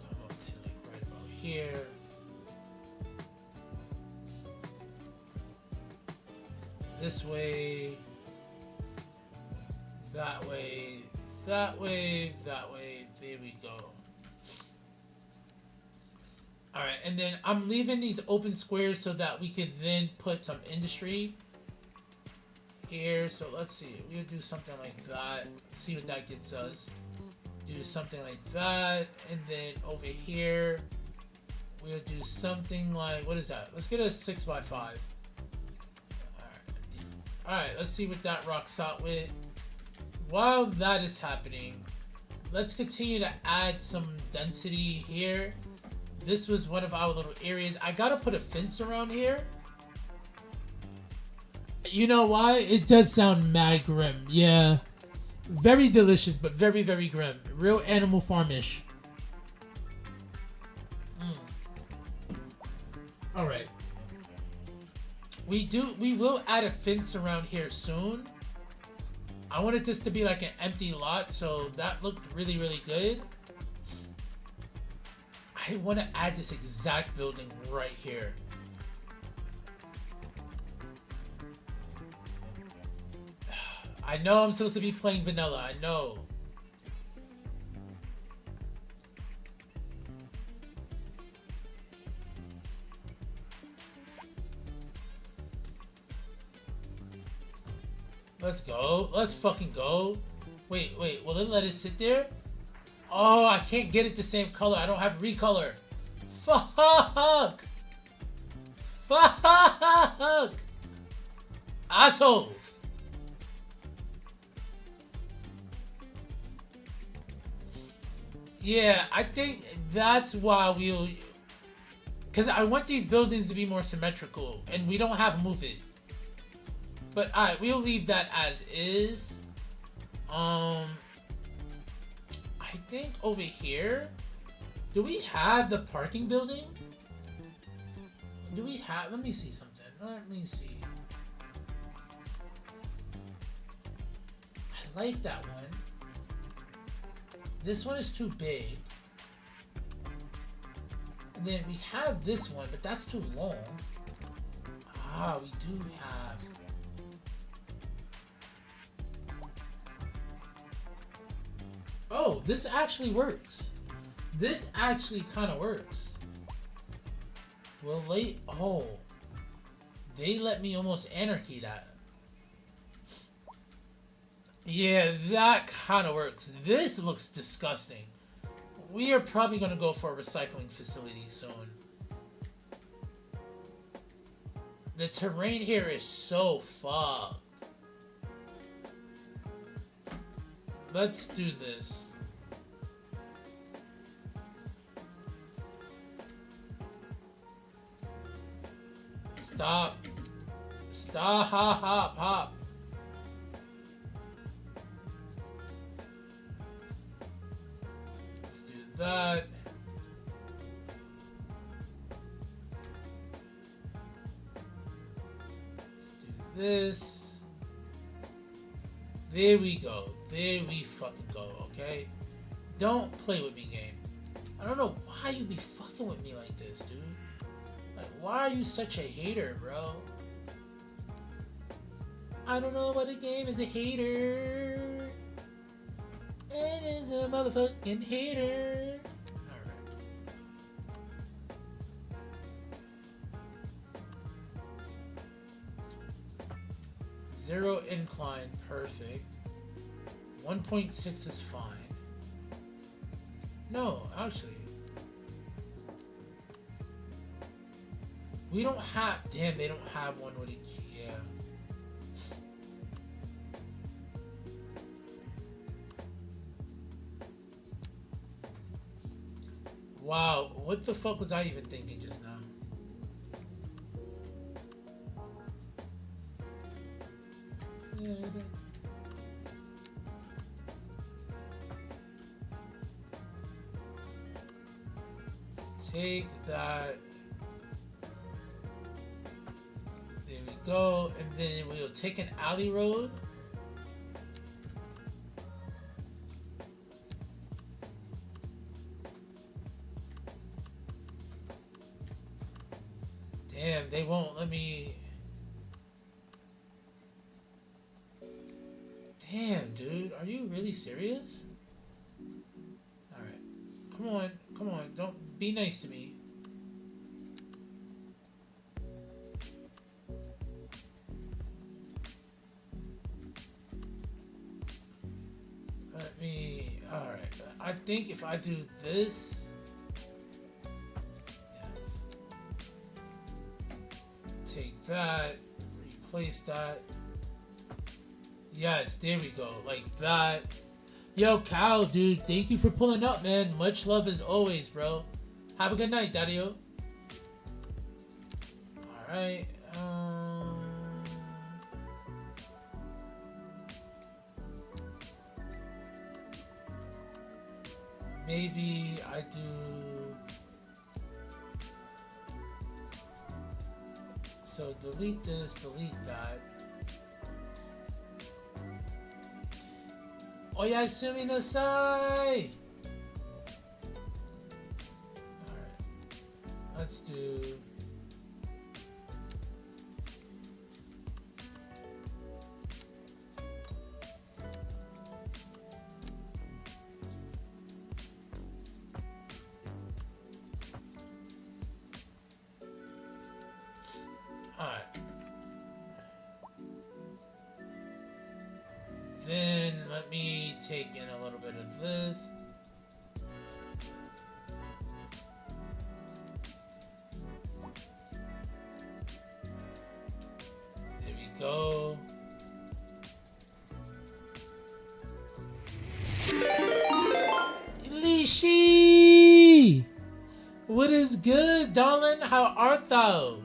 Come up to like right about here. This way, that way, that way, that way. There we go. Alright, and then I'm leaving these open squares so that we can then put some industry here. So let's see, we'll do something like that. See what that gets us. Do something like that, and then over here, we'll do something like, what is that? Let's get a 6x5. Alright, let's see what that rocks out with. While that is happening, let's continue to add some density here. This was one of our little areas. I gotta put a fence around here. You know why? It does sound mad grim. Yeah. Very delicious, but very, very grim. Real Animal Farm-ish. Alright. We will add a fence around here soon. I wanted this to be like an empty lot, so that looked really, really good. I want to add this exact building right here. I know I'm supposed to be playing vanilla, I know. Let's go. Let's fucking go. Wait, will it let it sit there? Oh, I can't get it the same color. I don't have recolor. Fuck! Fuck! Assholes! Yeah, I think that's why we'll... Because I want these buildings to be more symmetrical, and we don't have move it. But alright, we'll leave that as is. I think over here, do we have the parking building? Do we have? Let me see something. Let me see. I like that one. This one is too big. And then we have this one, but that's too long. Ah, we do have. Oh, this actually works. This actually kind of works. Well, they let me almost anarchy that. Yeah, that kind of works. This looks disgusting. We are probably going to go for a recycling facility soon. The terrain here is so fucked. Let's do this. Stop. Stop. Hop, hop. Let's do that. Let's do this. There we go. There we fucking go, okay? Don't play with me, game. I don't know why you be fucking with me like this, dude. Like, why are you such a hater, bro? I don't know why the game is a hater. It is a motherfucking hater. Alright. Zero incline, perfect. 1.6 is fine. No, actually. We don't have... Damn, they don't have one with a key. Yeah. Wow, what the fuck was I even thinking just now? Let's take that. There we go. And then we'll take an alley road. Damn, they won't let me... Damn, dude. Are you really serious? Alright. Come on. Come on. Don't... Be nice to me. Let me... Alright. I think if I do this... Take that, replace that. Yes, there we go, like that. Yo, Cal, dude, thank you for pulling up, man. Much love as always, bro. Have a good night, Daddy-o. Alright, maybe I do... So delete this, delete that. Oyasumi nasai! Alright. Let's do... Alright. Then let me take in a little bit of this. There we go. Lishi! What is good, darling? How art thou?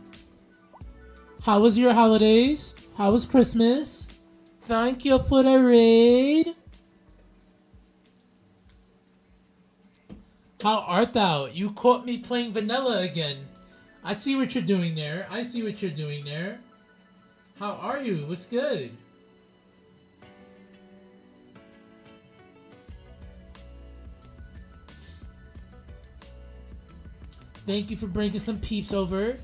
How was your holidays? How was Christmas? Thank you for the raid. How art thou? You caught me playing vanilla again. I see what you're doing there. I see what you're doing there. How are you? What's good? Thank you for bringing some peeps over.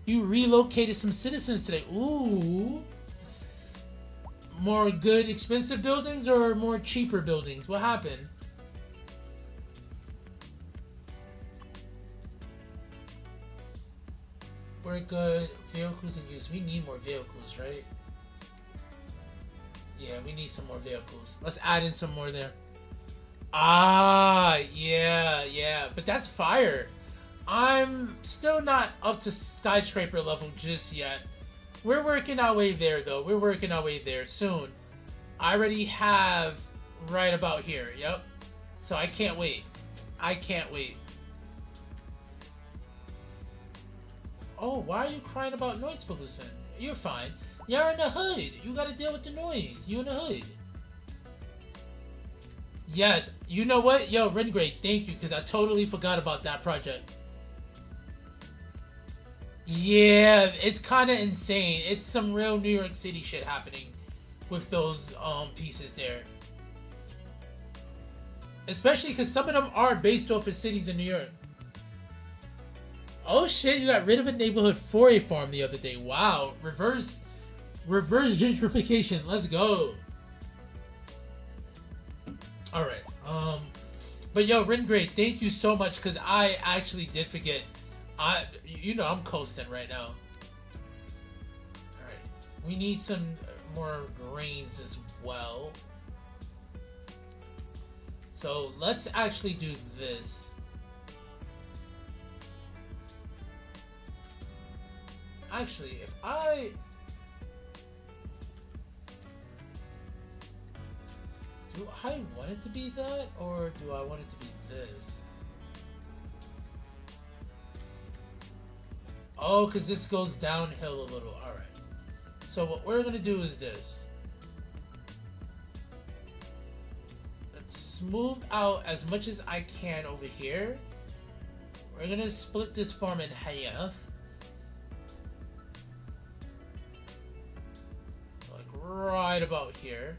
You relocated some citizens today. Ooh. More good, expensive buildings or more cheaper buildings? What happened? We're good. Vehicles in use. We need more vehicles, right? Yeah, we need some more vehicles. Let's add in some more there. Ah, yeah. But that's fire. I'm still not up to skyscraper level just yet. We're working our way there, though. We're working our way there soon. I already have right about here. Yep. So I can't wait. I can't wait. Oh, why are you crying about noise pollution? You're fine. You're in the hood. You gotta deal with the noise. You in the hood. Yes. You know what? Yo, Rengrade, thank you, because I totally forgot about that project. Yeah, it's kind of insane. It's some real New York City shit happening with those pieces there. Especially because some of them are based off of cities in New York. Oh shit, you got rid of a neighborhood for a farm the other day. Wow, reverse gentrification. Let's go. All right. But yo, Ringray, thank you so much because I actually did forget. I'm coasting right now. All right. We need some more grains as well. So let's actually do this. Actually, if I... Do I want it to be that, or do I want it to be this? Oh, because this goes downhill a little. Alright. So what we're going to do is this. Let's smooth out as much as I can over here. We're going to split this farm in half. Like right about here.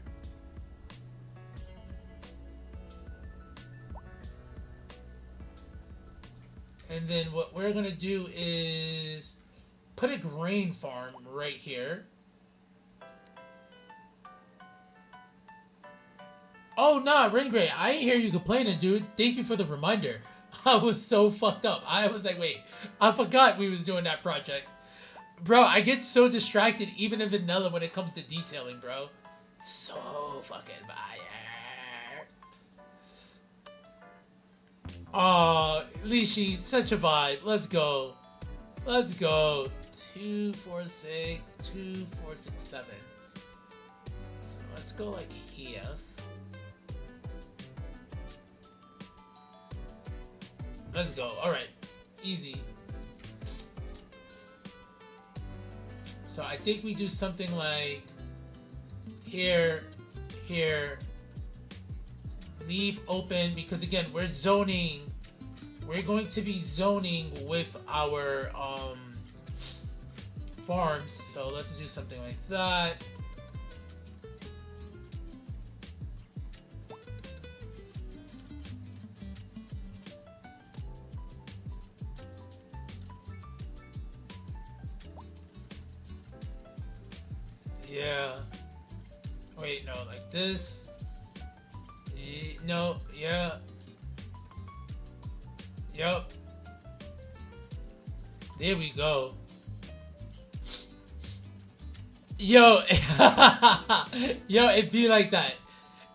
And then what we're going to do is put a grain farm right here. Oh, nah, Ringray, I ain't hear you complaining, dude. Thank you for the reminder. I was so fucked up. I was like, wait, I forgot we was doing that project. Bro, I get so distracted even in vanilla when it comes to detailing, bro. So fucking fire. Oh, Lishi, such a vibe. Let's go. Let's go. 2, 4, 6, 2, 4, 6, 7. So let's go like here. Let's go. Alright. Easy. So I think we do something like here, here. Leave open because again we're zoning. We're going to be zoning with our farms. So let's do something like that. Yeah. Wait, no, like this. No, yeah. Yup. There we go. Yo. Yo, it be like that.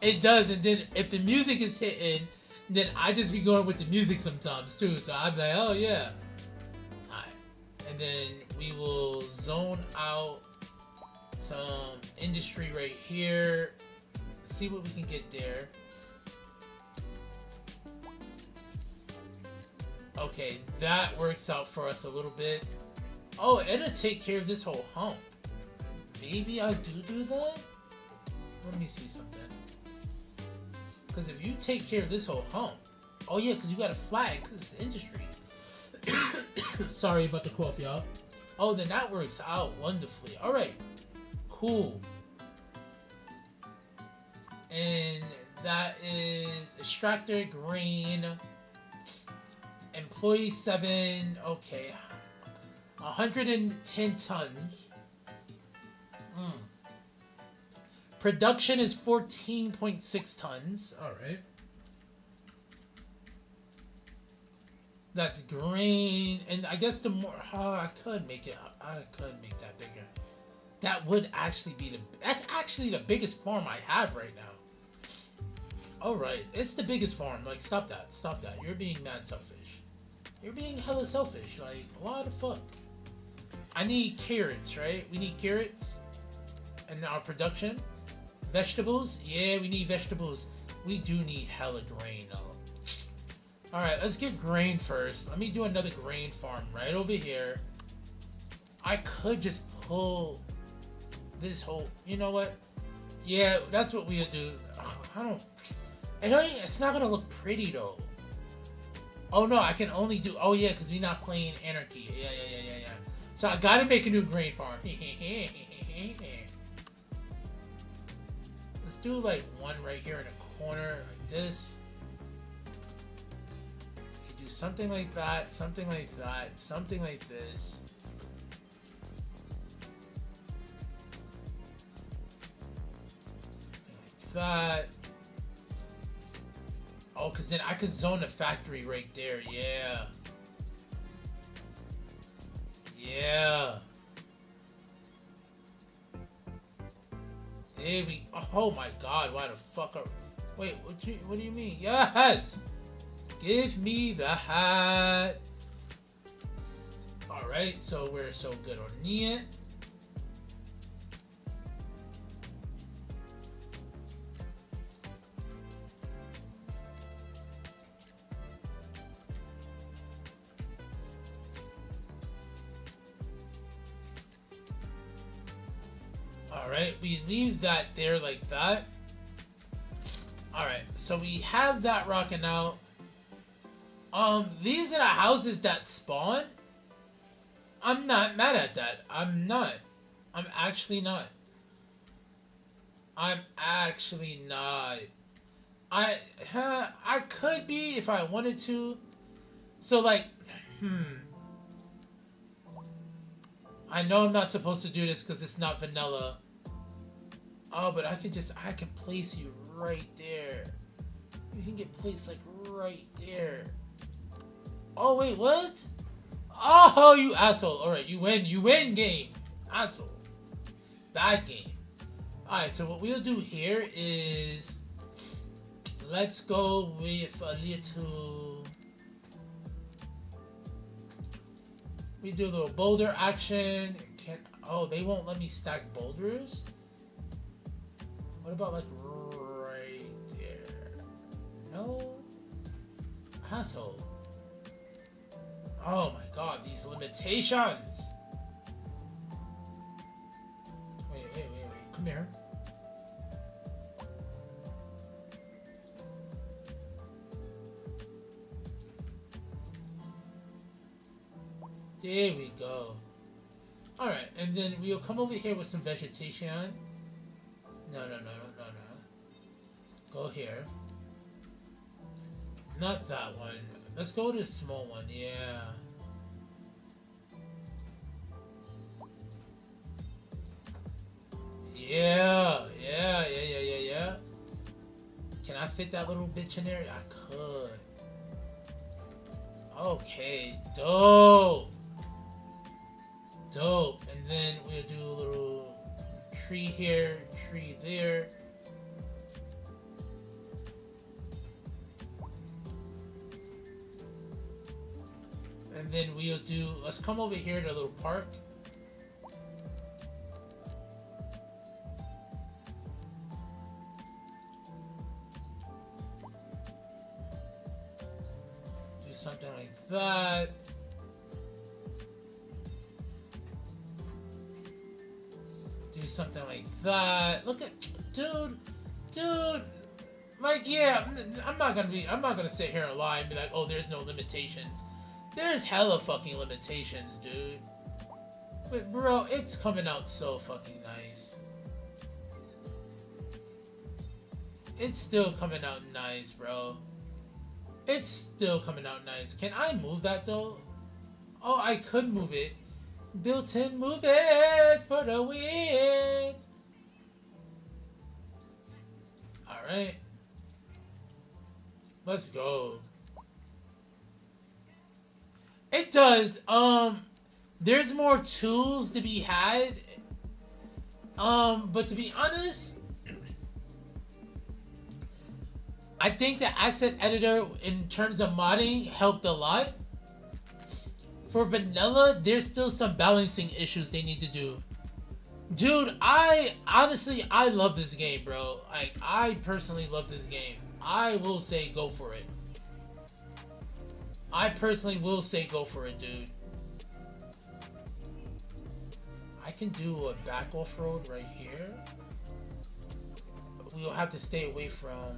It does, and then if the music is hitting, then I just be going with the music sometimes too. So I'm like, oh yeah. Alright. And then we will zone out some industry right here. See what we can get there. Okay, that works out for us a little bit. Oh, it'll take care of this whole hump. Maybe I do that? Let me see something. Because if you take care of this whole hump... Oh yeah, because you got a flag, because it's industry. Sorry about the cough, y'all. Oh, then that works out wonderfully. Alright, cool. And that is extractor, grain... Employee 7, okay. 110 tons. Production is 14.6 tons. Alright. That's grain. And I guess the more... I could make that bigger. That would actually be the... That's actually the biggest farm I have right now. Alright. It's the biggest farm. Like, stop that. Stop that. You're being mad selfish. You're being hella selfish. Like, what the fuck? I need carrots, right? We need carrots in our production. Vegetables? Yeah, we need vegetables. We do need hella grain, though. Alright, let's get grain first. Let me do another grain farm right over here. I could just pull this whole... You know what? Yeah, that's what we'll do. It's not gonna look pretty, though. Oh no, I can only do... Oh yeah, because we're not playing Anarchy. Yeah. So I gotta make a new grain farm. Let's do like one right here in the corner, like this. You do something like that, something like that, something like this. Something like that. Oh, because then I could zone a factory right there. Yeah. Yeah. There we... Oh my god, why the fuck are... Wait, what do you mean? Yes! Give me the hat! Alright, so we're so good on it. Alright, we leave that there like that. Alright, so we have that rocking out. These are the houses that spawn. I'm not mad at that. I'm not. I'm actually not. I'm actually not. I could be if I wanted to. So like, I know I'm not supposed to do this because it's not vanilla. Oh, but I can place you right there. You can get placed like right there. Oh wait, what? Oh, you asshole. Alright, you win game. Asshole. Bad game. Alright, so what we'll do here is let's go with a little... We do a little boulder action. Oh, they won't let me stack boulders? What about like right there? No? Asshole. Oh my god, these limitations! Wait. Come here. There we go. Alright, and then we'll come over here with some vegetation. No. Go here. Not that one. Let's go to the small one, yeah. Yeah. Can I fit that little bitch in there? I could. Okay, dope. And then we'll do a little tree here, tree there. And then we'll do, let's come over here to a little park. Do something like that. Do something like that. Look at, dude. Like, yeah, I'm not gonna sit here and lie and be like, oh, there's no limitations. There's hella fucking limitations, dude. But bro, it's coming out so fucking nice. It's still coming out nice, bro. It's still coming out nice. Can I move that though? Oh, I could move it. Built-in move it for the win. Alright. Let's go. It does. There's more tools to be had. But to be honest, I think the asset editor in terms of modding helped a lot. For vanilla, there's still some balancing issues they need to do. Dude, I love this game, bro. I personally love this game. I will say go for it. I personally will say go for it, dude. I can do a back off-road right here. But we'll have to stay away from...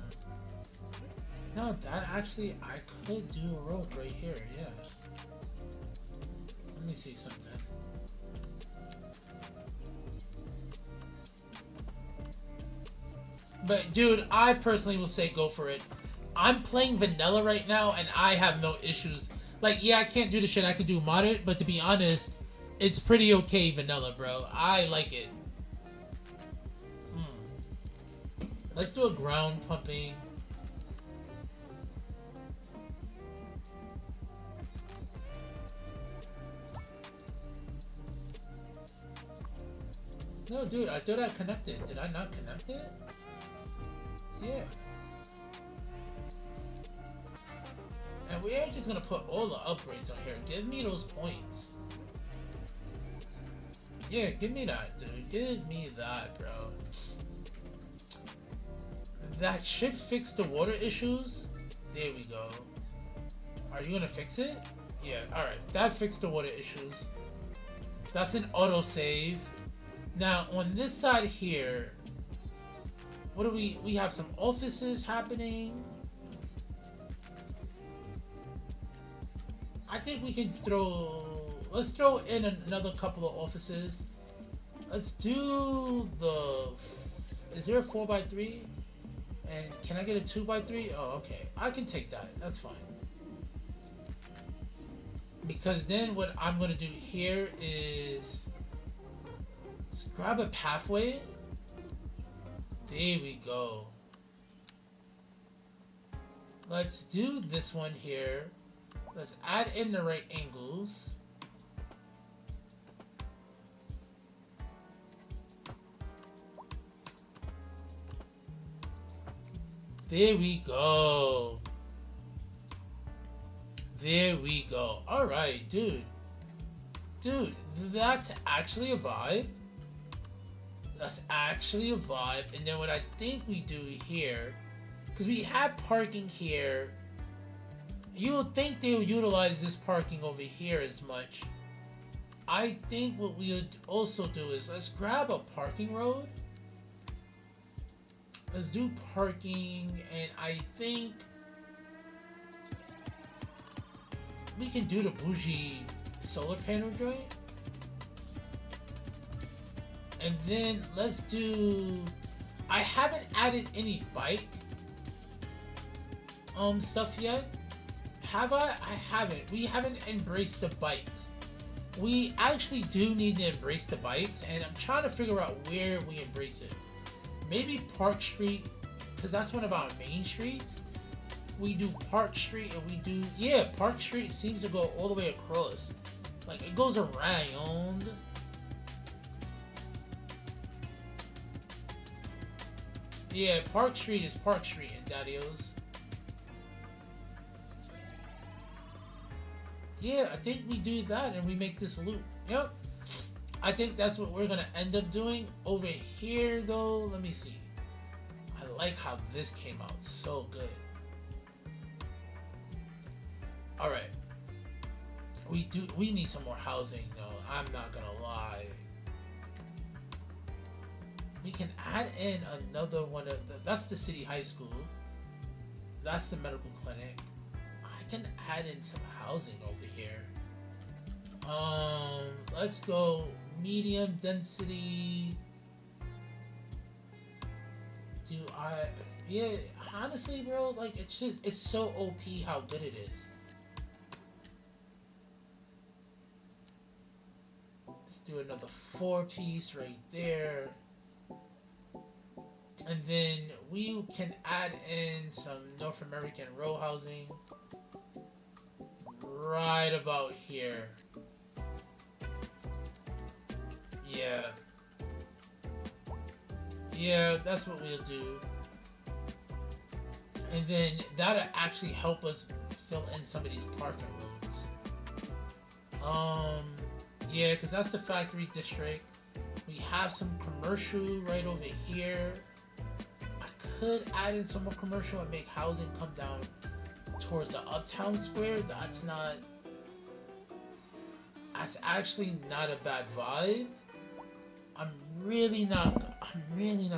No, that actually, I could do a road right here, yeah. Let me see something. But dude, I personally will say go for it. I'm playing vanilla right now and I have no issues. Like, yeah, I can't do the shit I can do modded, but to be honest, it's pretty okay vanilla, bro. I like it. Let's do a ground pumping. No, dude, I thought I connected. Did I not connect it? Yeah. And we are just gonna put all the upgrades on here. Give me those points. Yeah, give me that, dude. Give me that, bro. That should fix the water issues. There we go. Are you gonna fix it? Yeah, alright. That fixed the water issues. That's an autosave. Now, on this side here, what do we have some offices happening. I think we can let's throw in another couple of offices. Let's do is there a 4x3? And can I get a 2x3? Oh, okay. I can take that. That's fine. Because then what I'm going to do here is let's grab a pathway. There we go. Let's do this one here. Let's add in the right angles. There we go. There we go. Alright, dude. Dude, that's actually a vibe. That's actually a vibe. And then what I think we do here, because we have parking here, you would think they'll utilize this parking over here as much. I think what we would also do is let's grab a parking road. Let's do parking, and I think we can do the bougie solar panel joint. And then let's do, I haven't added any bike stuff yet. Have I? I haven't. We haven't embraced the bikes. We actually do need to embrace the bikes, and I'm trying to figure out where we embrace it. Maybe Park Street, because that's one of our main streets. We do Park Street, and we do, yeah, Park Street seems to go all the way across. Like, it goes around. Yeah, Park Street is Park Street in Daddios. Yeah, I think we do that and we make this loop. Yep. I think that's what we're gonna end up doing. Over here though, let me see. I like how this came out so good. Alright. We need some more housing though, I'm not gonna lie. We can add in another one of that's the city high school. That's the medical clinic. I can add in some housing over here. Let's go medium density. Yeah, honestly, bro, like it's so OP how good it is. Let's do another 4-piece right there. And then we can add in some North American row housing right about here. Yeah. Yeah, that's what we'll do. And then that'll actually help us fill in some of these parking roads. Yeah, because that's the factory district. We have some commercial right over here. I could add in some more commercial and make housing come down towards the uptown square. That's actually not a bad vibe. I'm really not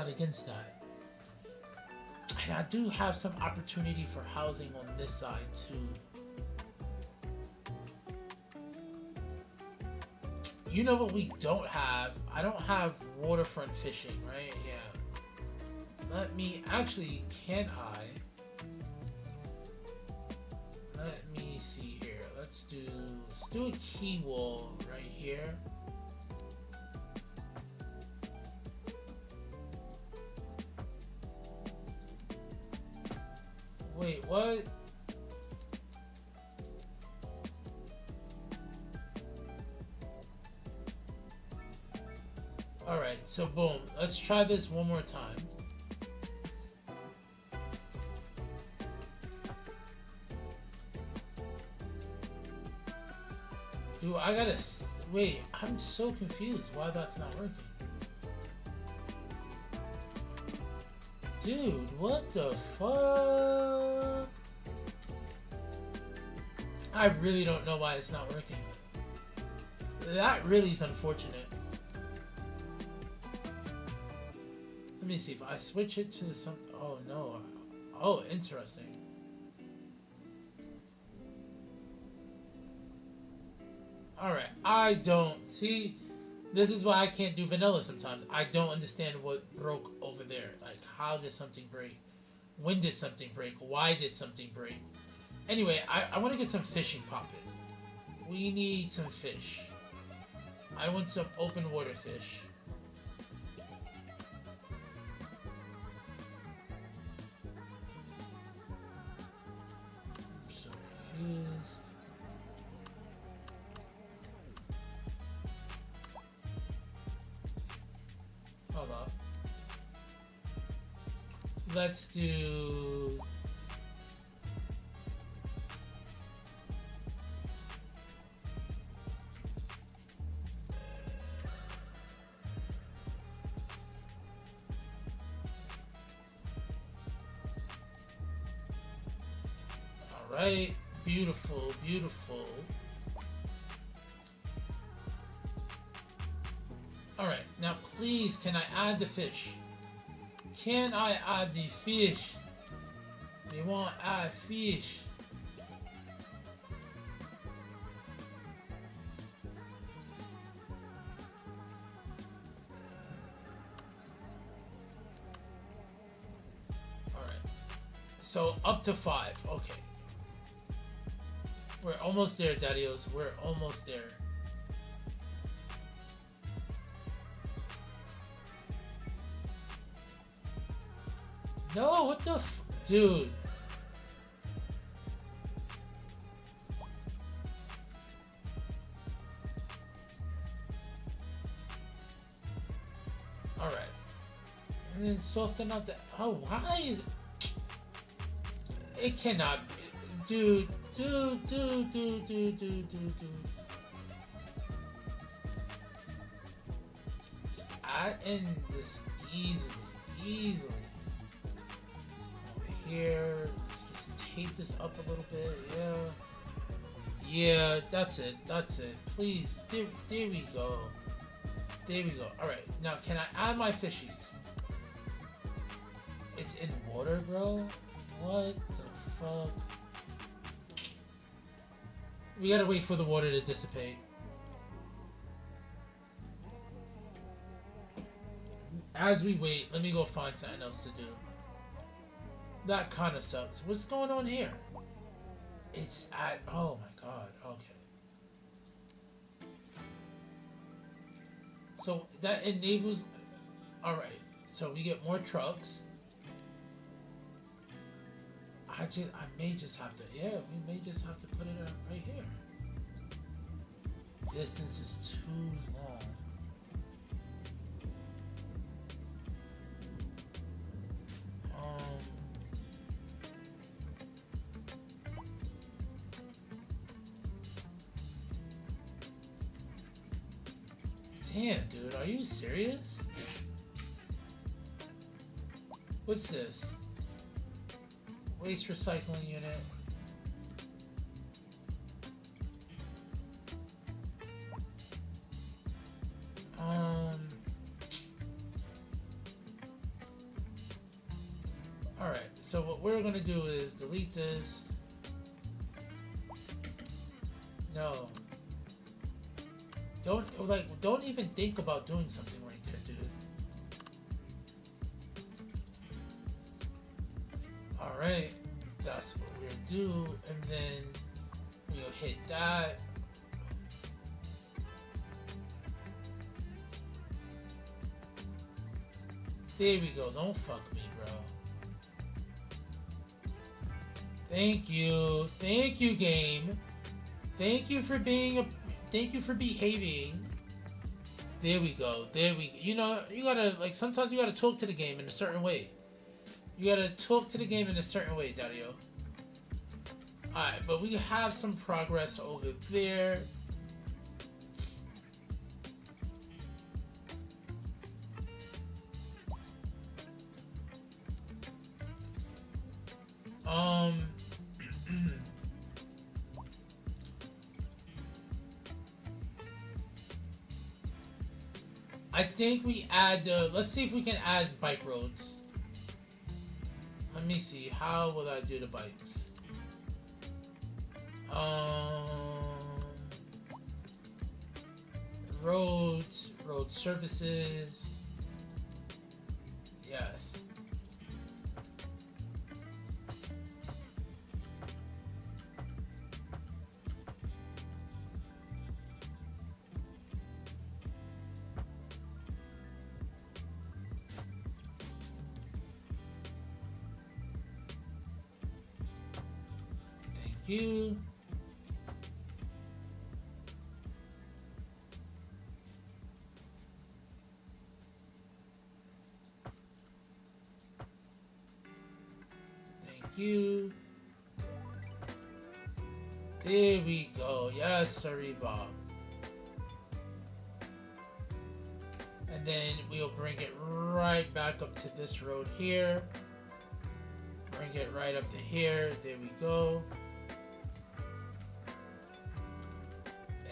against that. And I do have some opportunity for housing on this side too. You know what we don't have? I don't have waterfront fishing, right? Yeah. Let me actually, can I? Let me see here. Let's do a key wall right here. Wait, what? Alright, so boom. Let's try this one more time. Dude, I gotta... Wait, I'm so confused why that's not working. Dude, what the fuck? I really don't know why it's not working. That really is unfortunate. Let me see if I switch it to some... Oh, no. Oh, interesting. Alright, I don't... See, this is why I can't do vanilla sometimes. I don't understand what broke over there. Like, how did something break? When did something break? Why did something break? Anyway, I want to get some fishing popping. We need some fish. I want some open water fish. I'm so confused. Hold up. Let's do... Alright, beautiful, beautiful. Alright, now please, can I add the fish? Can I add the fish? They want to add fish. Alright, so up to 5, okay. We're almost there, Daddios. We're almost there. No, what the dude? Alright. And then soften up the... Oh, why is it... It cannot be... Dude. I end this easily. Over here, let's just tape this up a little bit. Yeah, that's it. Please, there we go. All right, now can I add my fishies? It's in water, bro. What the fuck? We gotta wait for the water to dissipate. As we wait, let me go find something else to do. That kind of sucks. What's going on here? It's at... Oh my god, okay. So that enables... Alright, so we get more trucks. I may just have to, yeah, we may just have to put it right here. Distance is too long. Damn, dude, are you serious? What's this? Waste recycling unit. Alright, so what we're gonna do is delete this. No. Don't even think about doing something right there, dude. Alright, that's what we'll do, and then we'll hit that. There we go, don't fuck me, bro. Thank you, game. Thank you for behaving. There we go. There we. You know, you gotta like sometimes you gotta talk to the game in a certain way. You gotta talk to the game in a certain way, Dario. All right, but we have some progress over there. I think we add, let's see if we can add bike roads. Let me see, how will I do the bikes? Roads, road services. Yes. Thank you. Thank you. There we go. Yes, sorry, Bob. And then we'll bring it right back up to this road here. Bring it right up to here. There we go.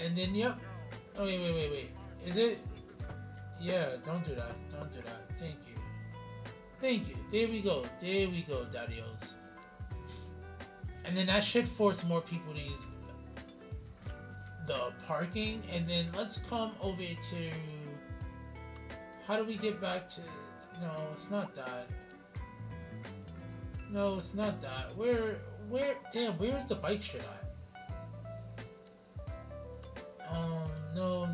And then, yep. Oh, wait. Is it? Yeah, don't do that. Don't do that. Thank you. Thank you. There we go. There we go, Dadios. And then that should force more people to use the parking. And then let's come over to... How do we get back to... No, it's not that. No, it's not that. Where... Damn, where's the bike shit at? No.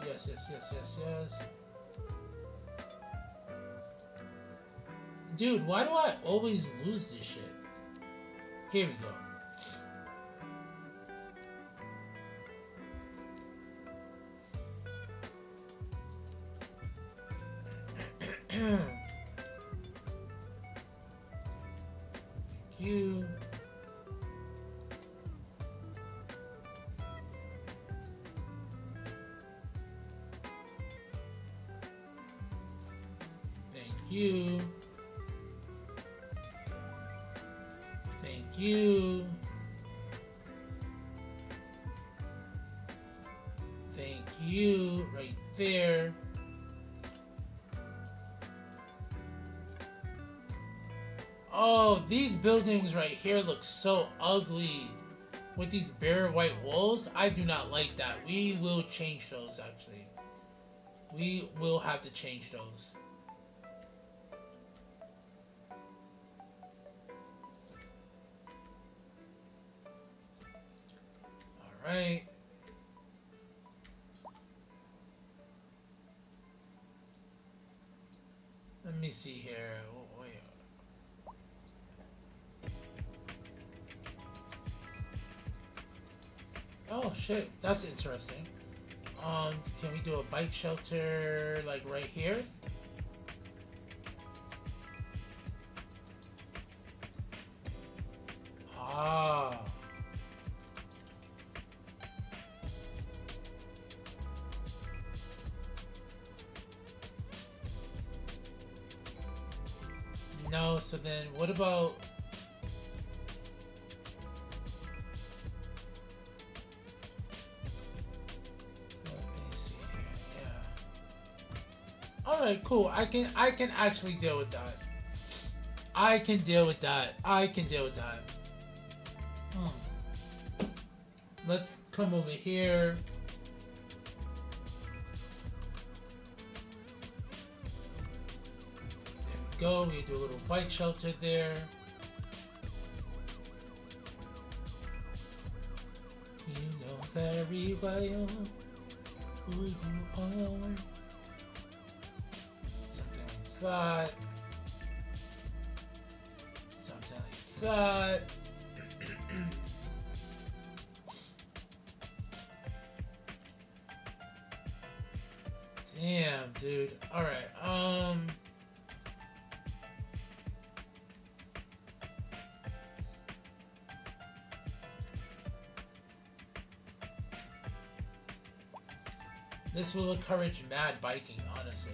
Yes. Dude, why do I always lose this shit? Here we go. Thank you. Thank you. Thank you. Thank you. Right there. Oh, these buildings right here look so ugly. With these bare white walls, I do not like that. We will change those, actually. We will have to change those. Alright. Let me see here. Oh, wait. Oh shit, that's interesting. Can we do a bike shelter like right here? Ah. No, so then what about... Let me see here, yeah. Alright, cool. I can actually deal with that. I can deal with that. Let's come over here. Go, we do a little bike shelter there. You know very well who you are. Something like that. Something like that. Damn, dude. Alright, this will encourage mad biking, honestly.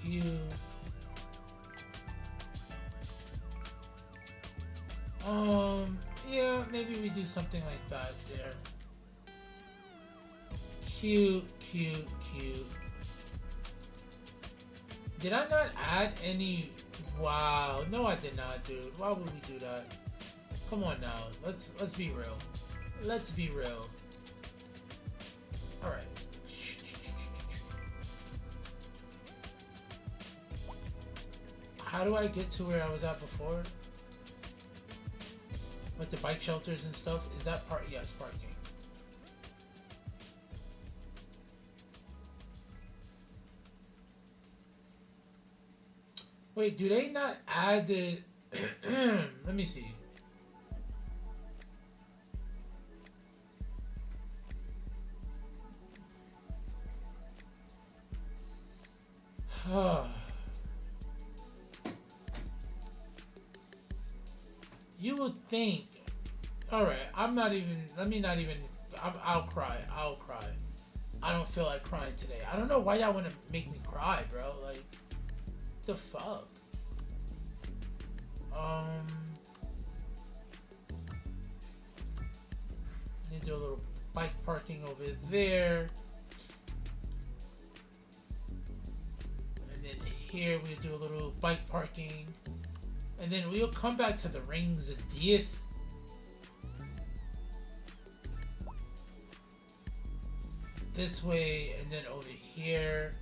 You... yeah, maybe we do something like that there. Cute, cute, cute. Did I not add any? Wow, no I did not, dude. Why would we do that? Come on now, let's be real. Let's be real. Alright. How do I get to where I was at before? With the bike shelters and stuff? Is that part? Yes, parking. Wait, do they not add the... Let me see. You would think... Alright, I'm not even... Let me not even... I'll cry. I'll cry. I don't feel like crying today. I don't know why y'all want to make me cry, bro. Like... the fuck? Need to do a little bike parking over there. And then here we'll do a little bike parking. And then we'll come back to the rings of death. This way, and then over here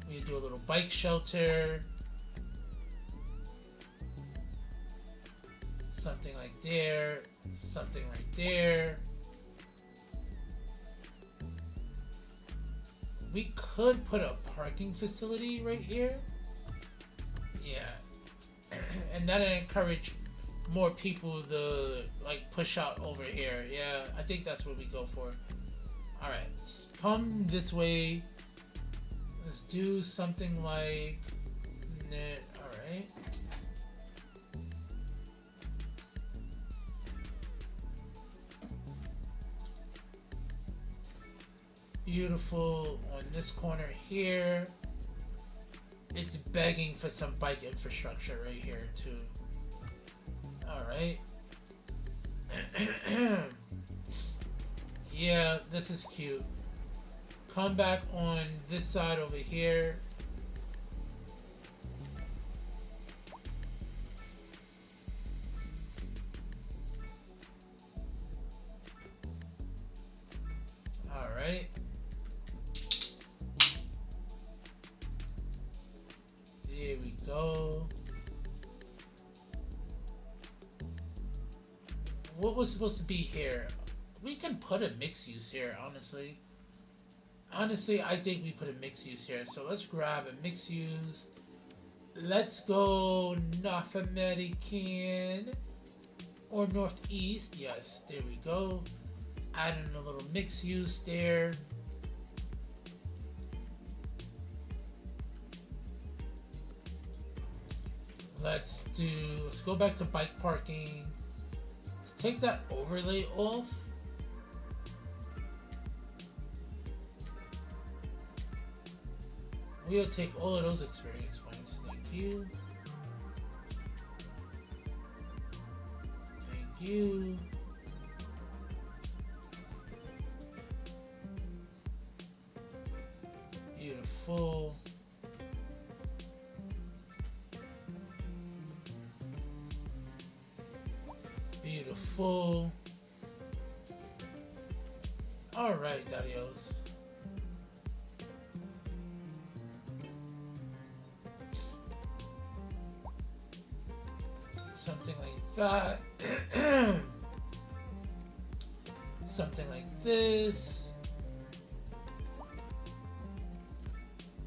we do a little bike shelter. Something like there. Something right there. We could put a parking facility right here. Yeah. And that'll encourage more people to like push out over here. Yeah, I think that's what we go for. Alright, come this way. Let's do something like... Alright. Beautiful on this corner here. It's begging for some bike infrastructure right here too. Alright. Yeah, this is cute. Come back on this side over here. Alright. There we go. What was supposed to be here? We can put a mixed use here, honestly. Honestly, I think we put a mixed use here. So let's grab a mixed use. Let's go North American or Northeast. Yes, there we go. Add in a little mixed use there. Let's go back to bike parking. Let's take that overlay off. We'll take all of those experience points. Thank you. Thank you. Beautiful. Beautiful. All right, Darios. Something like that. Something like this.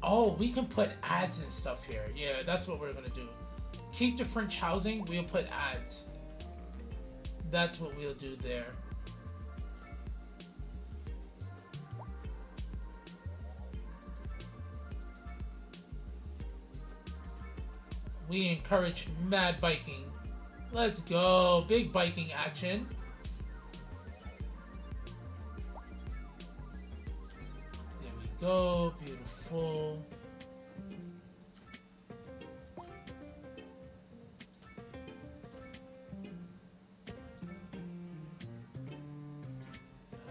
Oh, we can put ads and stuff here. Yeah, that's what we're gonna do. Keep the French housing, we'll put ads. That's what we'll do there. We encourage mad biking. Let's go. Big biking action. There we go. Beautiful.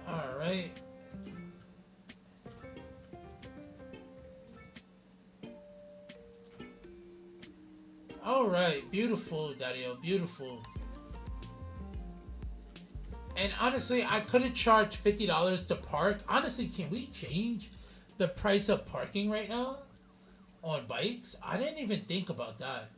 All right. All right, beautiful, Dario, beautiful. And honestly, I could have charged $50 to park. Honestly, can we change the price of parking right now on bikes? I didn't even think about that.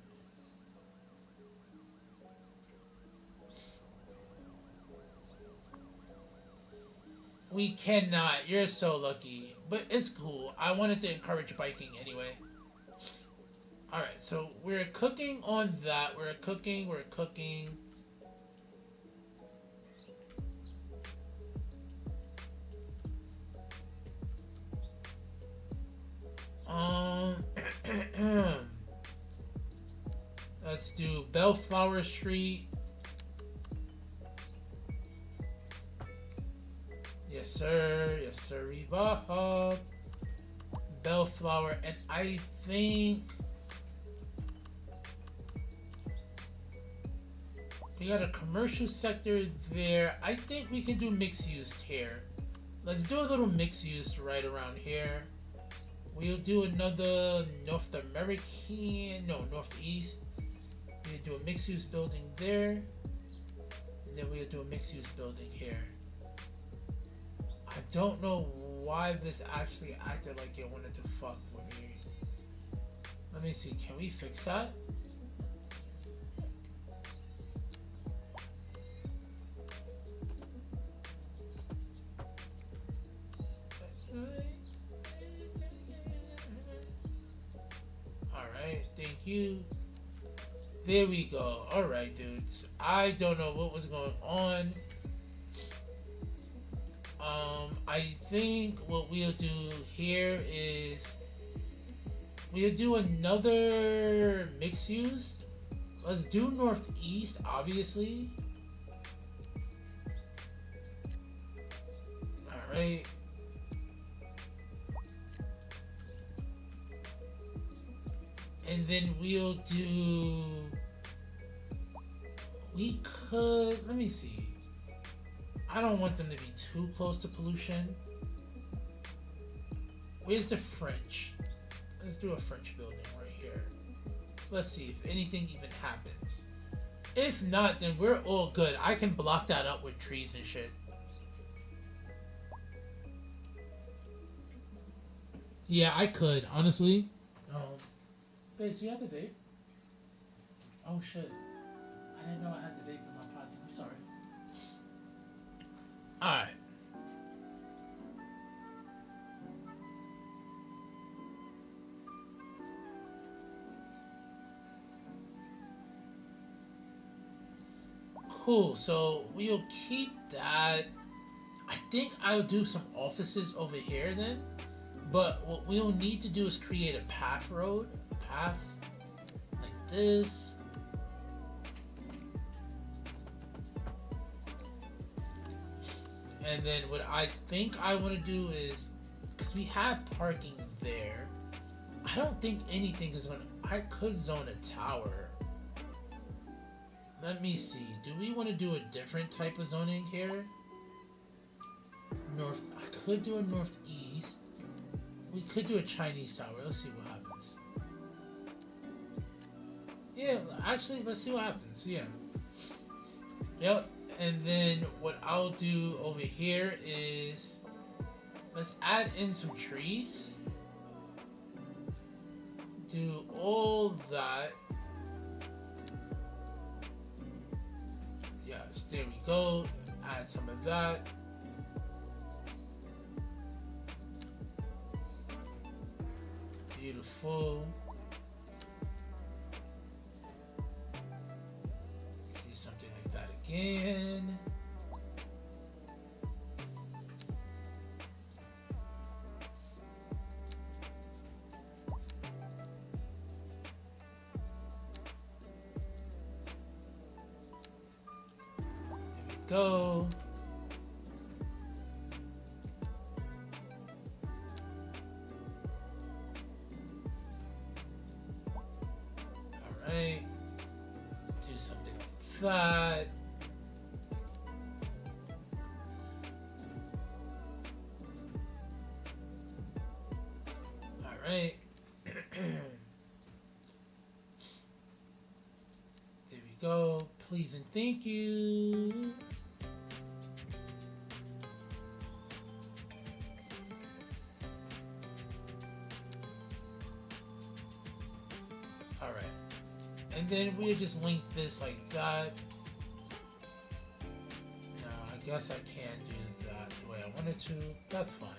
We cannot. You're so lucky. But it's cool. I wanted to encourage biking anyway. Alright, so we're cooking on that. We're cooking. Let's do Bellflower Street. Yes, sir. Yes, sir. Reba. Bellflower. And I think we got a commercial sector there. I think we can do mixed use here. Let's do a little mixed use right around here. We'll do another Northeast. We'll do a mixed use building there. And then we'll do a mixed use building here. I don't know why this actually acted like it wanted to fuck with me. Let me see, can we fix that? Alright, thank you. There we go. Alright, dudes. I don't know what was going on. I think what we'll do here is we'll do another mixed use. Let's do Northeast, obviously. Alright. And then we'll do... We could... Let me see. I don't want them to be too close to pollution. Where's the French? Let's do a French building right here. Let's see if anything even happens. If not, then we're all good. I can block that up with trees and shit. Yeah, I could, honestly. Babe, do you have the vape? Oh shit. I didn't know I had the vape in my pocket. I'm sorry. Alright. Cool, so we'll keep that. I think I'll do some offices over here then. But what we'll need to do is create a path road. Path like this. And then what I think I want to do is, because we have parking there, I don't think anything is going to, I could zone a tower. Let me see. Do we want to do a different type of zoning here? North, I could do a northeast. We could do a Chinese tower. Let's see what happens. Yeah, actually, let's see what happens. Yeah. Yep. And then what I'll do over here is let's add in some trees. Do all that. Yes, there we go. Add some of that. Beautiful. Do something like that again. go. Alright. Do something like that. Alright. There we go. Please and thank you. Alright. And then we'll just link this like that. No, I guess I can't do that the way I wanted to. That's fine.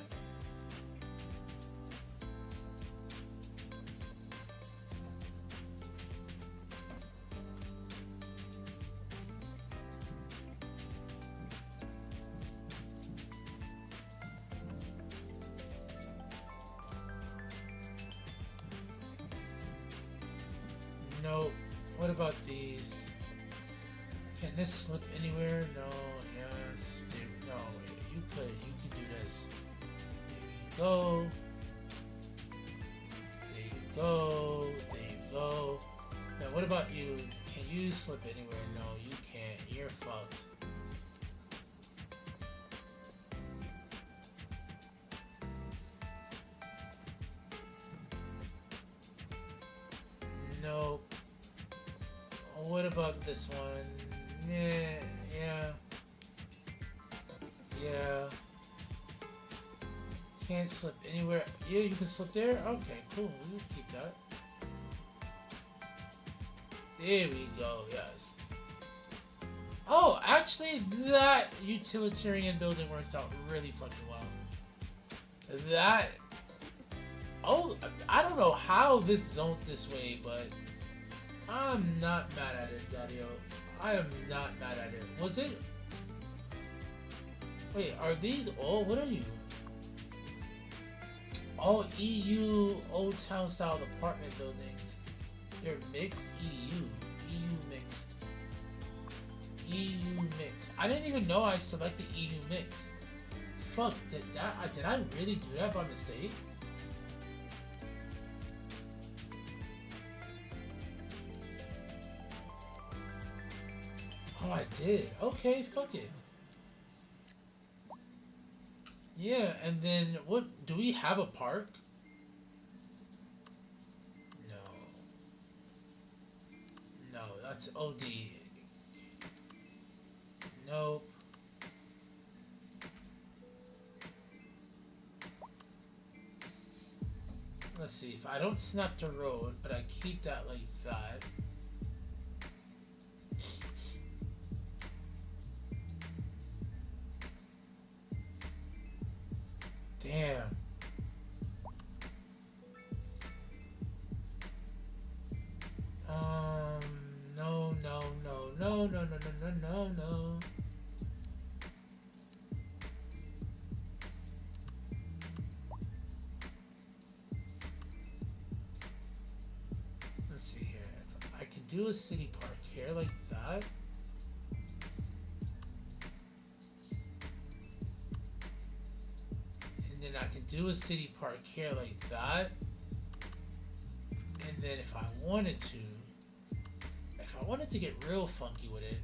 No. What about these? Can this slip anywhere? No. Yes. No. Wait. You can do this. There you go. There you go. There you go. Now, what about you? Can you slip anywhere? No, you can't. You're fucked. Nope. What about this one? Yeah. Can't slip anywhere. Yeah, you can slip there? Okay, cool. We'll keep that. There we go, yes. Oh, actually, that utilitarian building works out really fucking well. That... Oh, I don't know how this zoned this way, but... I'm not mad at it, Daddy-O. I am not mad at it. Was it? Wait, are these all? What are you? All EU Old Town style apartment buildings. They're mixed EU. EU mixed. EU mixed. I didn't even know I selected EU mixed. Fuck, did I really do that by mistake? Oh, I did. Okay, fuck it. Yeah, and then what? Do we have a park? No. No, that's OD. Nope. Let's see. If I don't snap the road, but I keep that like that. Damn. No. Let's see here. I can do a city park here like that. And then I can do a city park here like that. And then if I wanted to get real funky with it,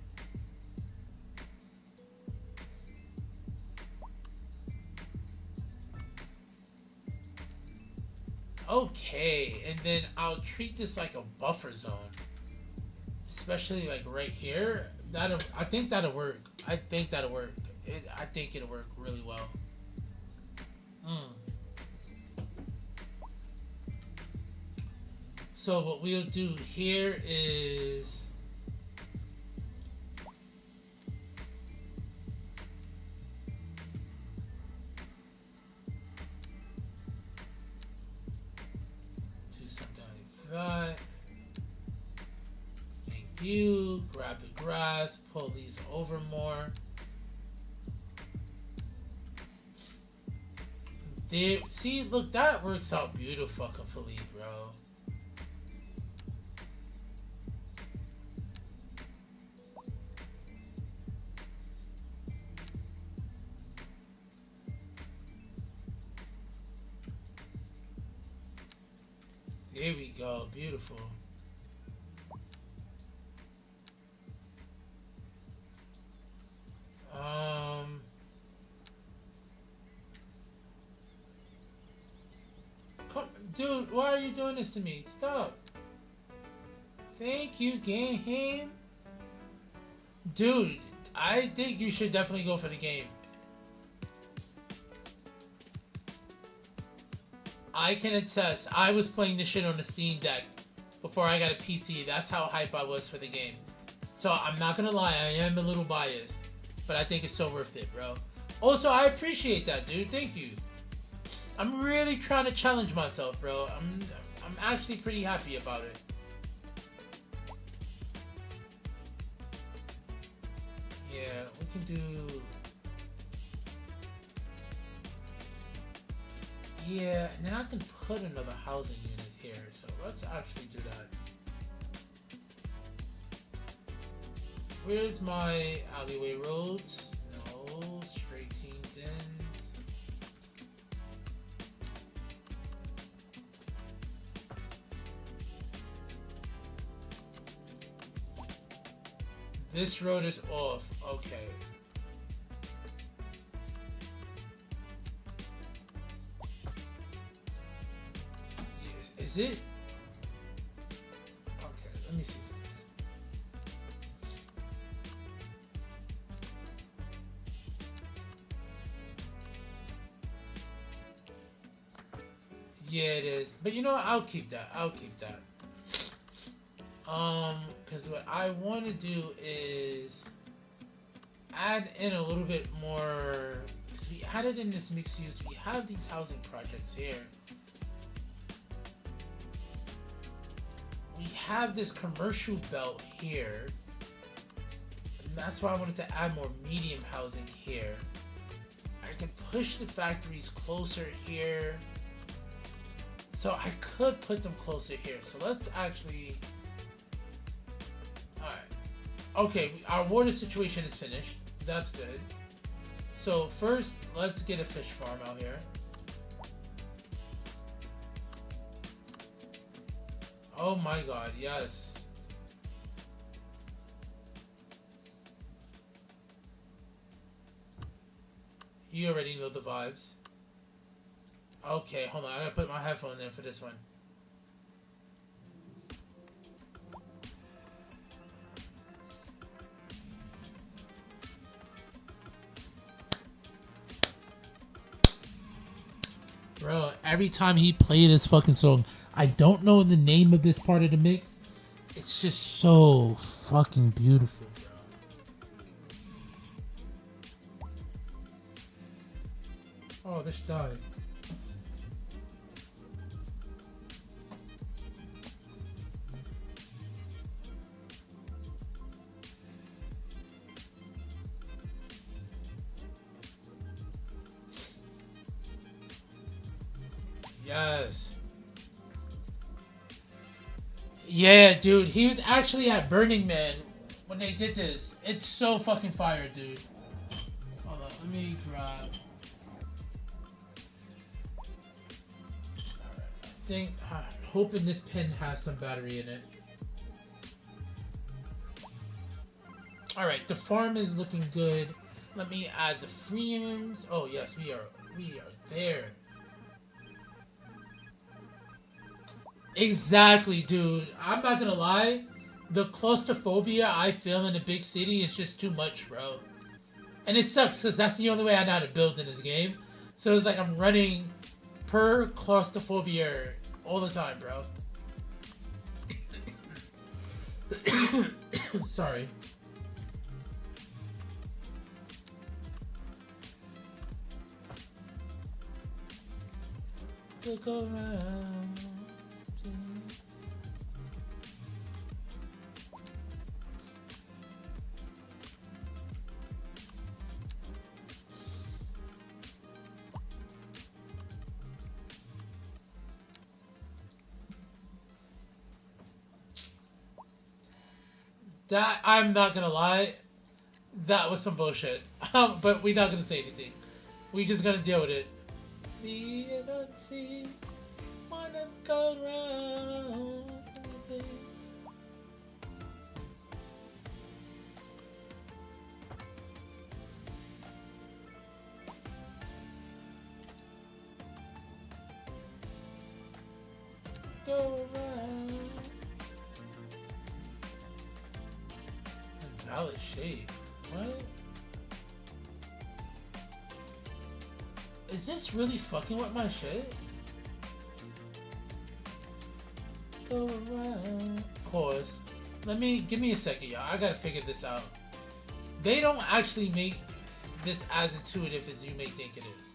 okay, and then I'll treat this like a buffer zone, especially like right here. I think that'll work. I think it'll work really well. So what we'll do here is do something like that. Thank you. Grab the grass, pull these over more. There, see, look, that works out beautifully, bro. There we go. Beautiful. Come, dude, why are you doing this to me? Stop. Thank you, game. Dude, I think you should definitely go for the game. I can attest, I was playing this shit on the Steam Deck before I got a PC. That's how hype I was for the game. So I'm not gonna lie, I am a little biased, but I think it's so worth it, bro. Also, I appreciate that, dude. Thank you. I'm really trying to challenge myself, bro. I'm actually pretty happy about it. Yeah, we can do... Yeah, and then I can put another housing unit here, so let's actually do that. Where's my alleyway roads? No, straight teamed in. This road is off. Okay. Is it? Okay, let me see something. Yeah, it is. But you know what? I'll keep that. Because what I want to do is add in a little bit more. Because we added in this mixed use. We have these housing projects here. We have this commercial belt here. And that's why I wanted to add more medium housing here. I can push the factories closer here. So I could put them closer here. So let's actually... Alright. Okay, our water situation is finished. That's good. So first, let's get a fish farm out here. Oh my god, yes. You already know the vibes. Okay, hold on. I gotta put my headphone in for this one. Bro, every time he played this fucking song, I don't know the name of this part of the mix. It's just so fucking beautiful, bro. Oh, this died. Yes. Yeah, dude. He was actually at Burning Man when they did this. It's so fucking fire, dude. Hold on. Let me grab... Alright. Hoping this pen has some battery in it. Alright. The farm is looking good. Let me add the frames. Oh, yes. We are there. Exactly, dude. I'm not gonna lie. The claustrophobia I feel in a big city is just too much, bro. And it sucks because that's the only way I know how to build in this game. So it's like I'm running per claustrophobia all the time, bro. Sorry. Look around. That, I'm not gonna lie, that was some bullshit. But we're not gonna say anything. We just gonna deal with it. wanna go round. Go around. Valid shade. What? Is this really fucking with my shit? Go around. Pause. Give me a second, y'all. I gotta figure this out. They don't actually make this as intuitive as you may think it is.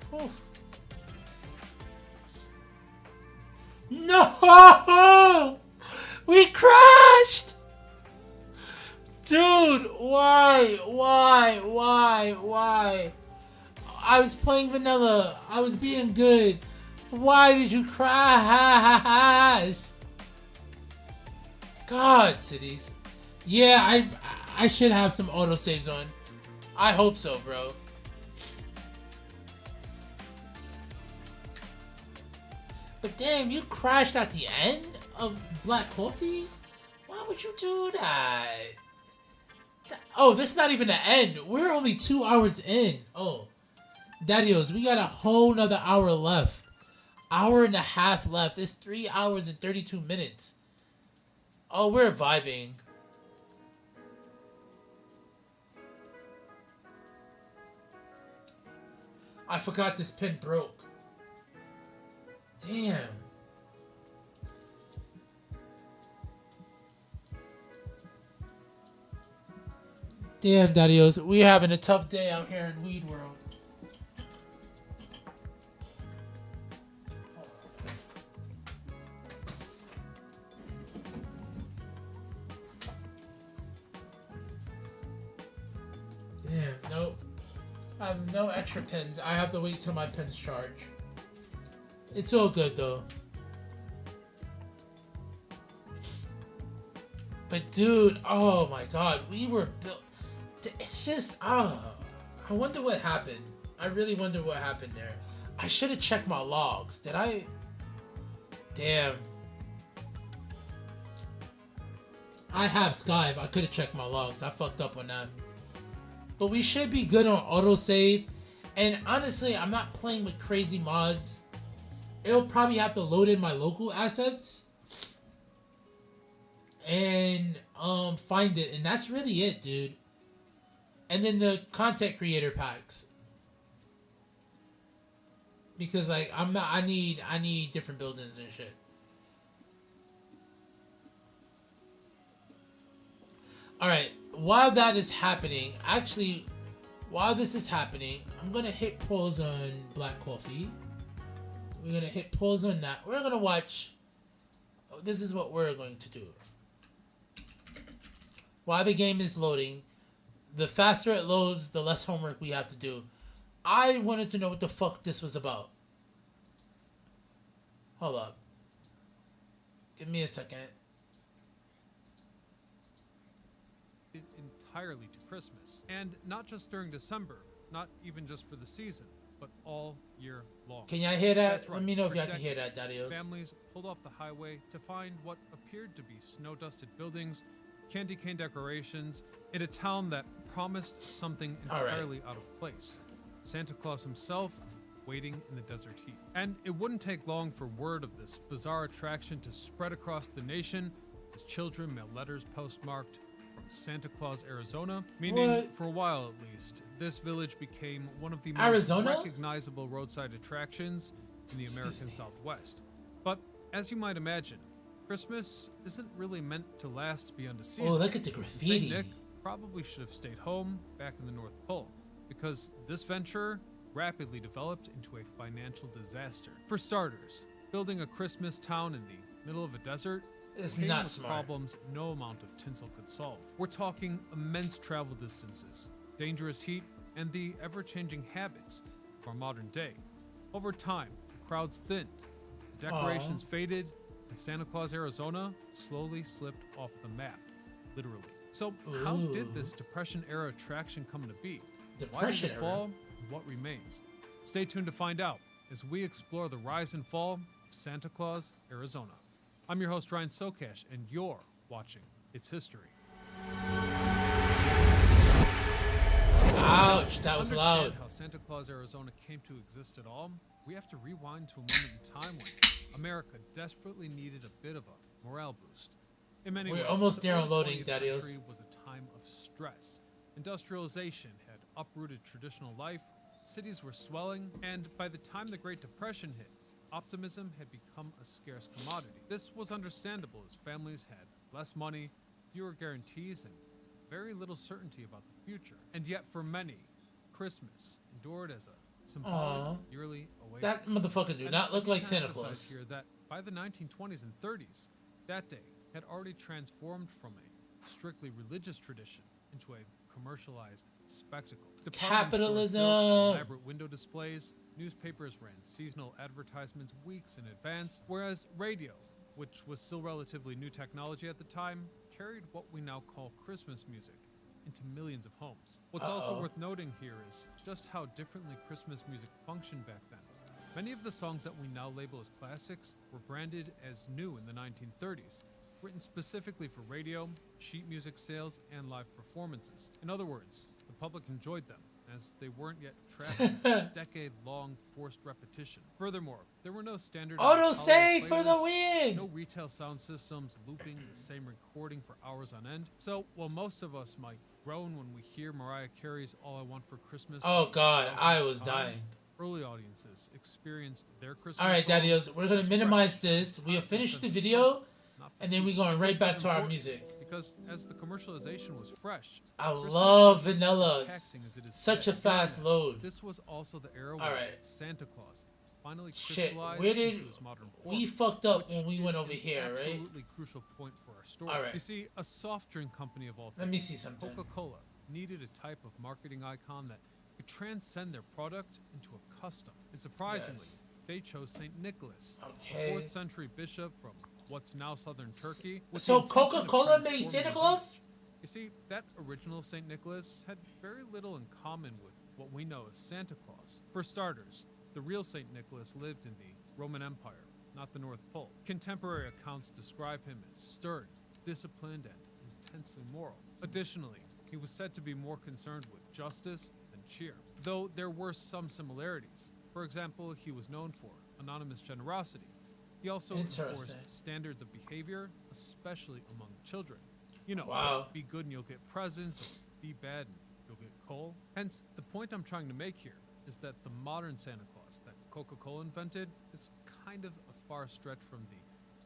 Whew. No! We crashed! Dude, why? I was playing vanilla. I was being good. Why did you crash? God, Cities. Yeah, I should have some autosaves on. I hope so, bro. But damn, you crashed at the end of Black Coffee? Why would you do that? Oh, this is not even the end. We're only 2 hours in. Oh. Daddios, we got a whole nother hour left. Hour and a half left. It's 3 hours and 32 minutes. Oh, we're vibing. I forgot this pin broke. Damn. Damn, Daddios. We having a tough day out here in Weed World. Damn, nope. I have no extra pins. I have to wait till my pins charge. It's all good though. But dude, oh my god, we were built. It's just, I wonder what happened. I really wonder what happened there. I should have checked my logs. Did I? Damn. I have Skype. I could have checked my logs. I fucked up on that. But we should be good on autosave. And honestly, I'm not playing with crazy mods. It'll probably have to load in my local assets. And find it. And that's really it, dude. And then the content creator packs. Because like I need different buildings and shit. Alright, while that is happening, actually, while this is happening, I'm gonna hit pause on Black Coffee. We're gonna hit pause on that. We're gonna watch. This is what we're going to do. While the game is loading, the faster it loads, the less homework we have to do. I wanted to know what the fuck this was about. Hold up. Give me a second. Entirely to Christmas. And not just during December, not even just for the season, but all year long. Can y'all hear that? That's right. Let me know if For y'all can hear that, decades, Daddios. Families pulled off the highway to find what appeared to be snow-dusted buildings, candy cane decorations, in a town that promised something entirely out of place. Santa Claus himself waiting in the desert heat. And it wouldn't take long for word of this bizarre attraction to spread across the nation as children mailed letters postmarked from Santa Claus, Arizona, meaning What? for a while at least, this village became one of the most Arizona? recognizable roadside attractions in the American me. Southwest. But as you might imagine, Christmas isn't really meant to last beyond a season. Oh, look at the Saint graffiti. Nick probably should have stayed home back in the North Pole, because this venture rapidly developed into a financial disaster. For starters, building a Christmas town in the middle of a desert It's came not with smart. problems no amount of tinsel could solve. We're talking immense travel distances, dangerous heat, and the ever-changing habits of our modern day. Over time, the crowds thinned, the decorations faded, and Santa Claus, Arizona slowly slipped off the map, literally. So how did this Depression-era attraction come to be? Why did it fall, and what remains? Stay tuned to find out as we explore the rise and fall of Santa Claus, Arizona. I'm your host, Ryan Sokash, and you're watching It's History. Ouch, that was To loud. understand how Santa Claus, Arizona came to exist at all, we have to rewind to a moment in time when America desperately needed a bit of a morale boost. In many ways, almost the near early unloading, 20th Daddios. century was a time of stress. Industrialization had uprooted traditional life, cities were swelling, and by the time the Great Depression hit, optimism had become a scarce commodity. This was understandable as families had less money, fewer guarantees, and very little certainty about the future. And yet for many, Christmas endured as a symbolic yearly oasis. That motherfucker do And not look we like can Santa emphasize Claus. Here that by the 1920s and 30s, that day had already transformed from a strictly religious tradition into a commercialized spectacle. Department stores Capitalism. built elaborate window displays, newspapers ran seasonal advertisements weeks in advance, whereas radio, which was still relatively new technology at the time, carried what we now call Christmas music into millions of homes. What's also worth noting here is just how differently Christmas music functioned back then. Many of the songs that we now label as classics were branded as new in the 1930s, written specifically for radio, sheet music sales, and live performances. In other words, the public enjoyed them, as they weren't yet trapped in decade-long forced repetition. Furthermore, there were no standard Auto-save for the win! no retail sound systems looping the same recording for hours on end. So, while most of us might groan when we hear Mariah Carey's All I Want for Christmas, Oh god, for I the was time, dying. early audiences experienced their Christmas Alright, songs Daddios, we're gonna as minimize fresh, this. We have not finished the sense of video, comfort, not and then we're fatigue. going right This back was to our important music. because as the commercialization was fresh, I Christmas love wasn't vanilla. as taxing as it is Such a today. fast load. This was also the era where Alright. Santa Claus finally Shit, crystallized where did into his modern form. we fucked up which when we is went over an here, right? absolutely crucial point for our story. Alright. You see, a soft drink company of all things, Let me see something. Coca-Cola, needed a type of marketing icon that could transcend their product into a custom. And surprisingly, Yes. they chose Saint Nicholas, Okay. a 4th century bishop from what's now southern Turkey. with the So intention of Coca-Cola made transforming Santa his Claus? image. You see, that original Saint Nicholas had very little in common with what we know as Santa Claus. For starters, the real Saint Nicholas lived in the Roman Empire, not the North Pole. Contemporary accounts describe him as stern, disciplined, and intensely moral. Additionally, he was said to be more concerned with justice than cheer, though there were some similarities. For example, he was known for anonymous generosity. He also Interesting. enforced standards of behavior, especially among children. You know, Wow. be good and you'll get presents, or be bad and you'll get coal. Hence, the point I'm trying to make here is that the modern Santa Claus that Coca-Cola invented is kind of a far stretch from the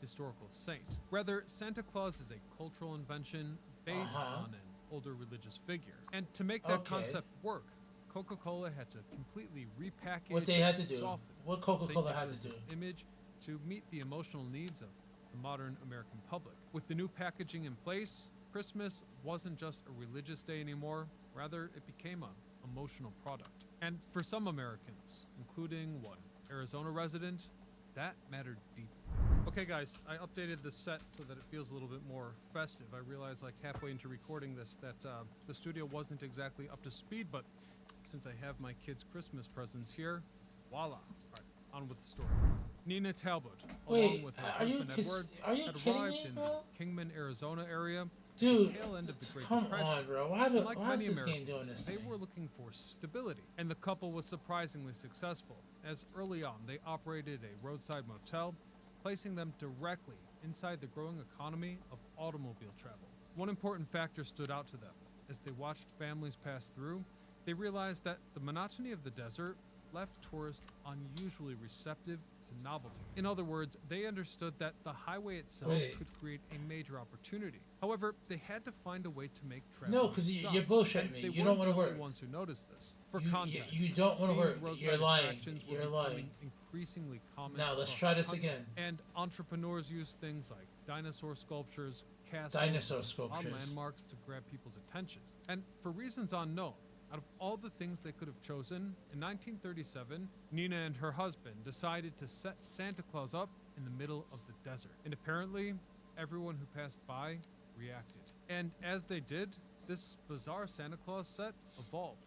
historical saint. Rather, Santa Claus is a cultural invention based on an older religious figure. And to make that Okay. concept work, Coca-Cola had to completely repackage What they had to and do? soften What Coca-Cola Saint had to do? Nicholas's image to meet the emotional needs of the modern American public. With the new packaging in place, Christmas wasn't just a religious day anymore, rather it became an emotional product. And for some Americans, including one Arizona resident, that mattered deeply. Okay guys, I updated the set so that it feels a little bit more festive. I realized like halfway into recording this that the studio wasn't exactly up to speed, but since I have my kids' Christmas presents here, voila. All right, on with the story. Nina Talbot, along Wait, with her are you husband Edward, are you had kidding arrived me, in bro? the Kingman, Arizona area Dude, at the tail end of the Great come Depression. on, bro. Why Like is many this game doing Americans, this? they to me? were looking for stability, and the couple was surprisingly successful, as early on they operated a roadside motel, placing them directly inside the growing economy of automobile travel. One important factor stood out to them. As they watched families pass through, they realized that the monotony of the desert left tourists unusually receptive to novelty. In other words, they understood that the highway itself could create a major opportunity. However, they had to find a way to make travel. No, because you're bullshitting me. You don't want to work. The ones who noticed this. For you, context, you don't want to work. You're lying. You're You're lying. Increasingly common. Now let's try this again. And entrepreneurs use things like dinosaur sculptures, castles, on landmarks to grab people's attention. And for reasons unknown, out of all the things they could have chosen, in 1937, Nina and her husband decided to set Santa Claus up in the middle of the desert. And apparently, everyone who passed by reacted. And as they did, this bizarre Santa Claus set evolved.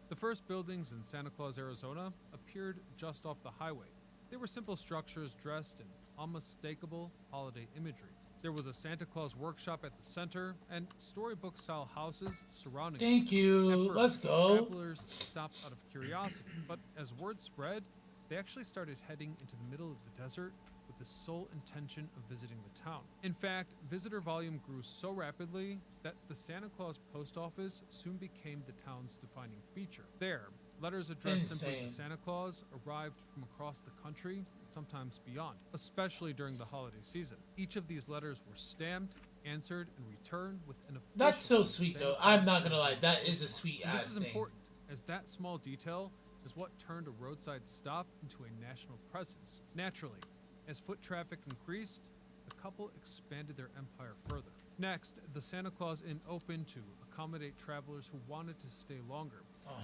The first buildings in Santa Claus, Arizona appeared just off the highway. They were simple structures dressed in unmistakable holiday imagery. There was a Santa Claus workshop at the center and storybook-style houses surrounding it. Thank you. Let's go. Travelers stopped out of curiosity, but as word spread, they actually started heading into the middle of the desert with the sole intention of visiting the town. In fact, visitor volume grew so rapidly that the Santa Claus post office soon became the town's defining feature. There, letters addressed simply to Santa Claus arrived from across the country, sometimes beyond, especially during the holiday season. Each of these letters were stamped, answered, and returned with an official. That's so sweet, though. I'm not gonna lie. That is a sweet ass thing. This is important, as that small detail is what turned a roadside stop into a national presence. Naturally, as foot traffic increased, the couple expanded their empire further. Next, the Santa Claus Inn opened to accommodate travelers who wanted to stay longer.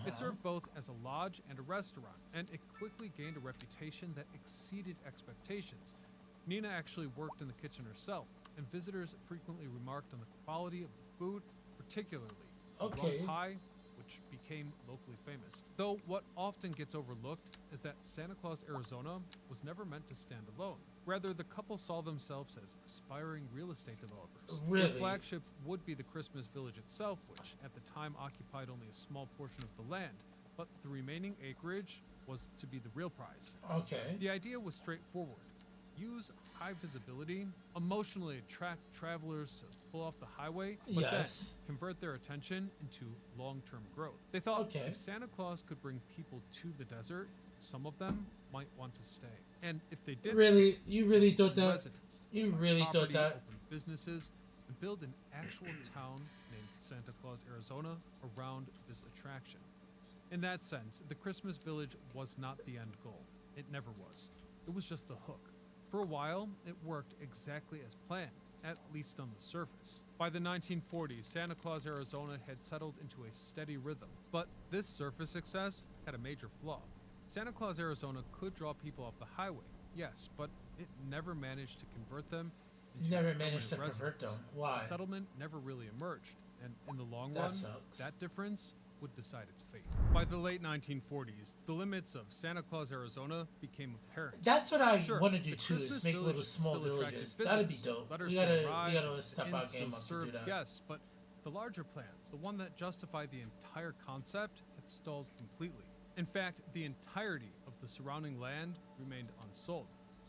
It served both as a lodge and a restaurant, and it quickly gained a reputation that exceeded expectations. Nina actually worked in the kitchen herself, and visitors frequently remarked on the quality of the food, particularly the rum pie, which became locally famous. Though what often gets overlooked is that Santa Claus, Arizona was never meant to stand alone. Rather, the couple saw themselves as aspiring real estate developers. Really? Their flagship would be the Christmas village itself, which at the time occupied only a small portion of the land, but the remaining acreage was to be the real prize. Okay. The idea was straightforward. Use high visibility, emotionally attract travelers to pull off the highway, but then convert their attention into long-term growth. They thought if Santa Claus could bring people to the desert, some of them might want to stay. And if they did, you really thought that? Residents, you really thought that? Open businesses and build an actual town named Santa Claus, Arizona, around this attraction. In that sense, the Christmas village was not the end goal. It never was. It was just the hook. For a while, it worked exactly as planned, at least on the surface. By the 1940s, Santa Claus, Arizona had settled into a steady rhythm. But this surface success had a major flaw. Santa Claus, Arizona could draw people off the highway, yes, but it never managed to convert them into residents. Why? The settlement never really emerged, and in the long run, that difference would decide its fate. By the late 1940s, the limits of Santa Claus, Arizona became apparent. That's what I want to do too, is make little small villages. That'd be dope. We gotta step our game up to do that. Yes, but the larger plan, the one that justified the entire concept, had stalled completely. In fact, the entirety of the surrounding land remained unsold.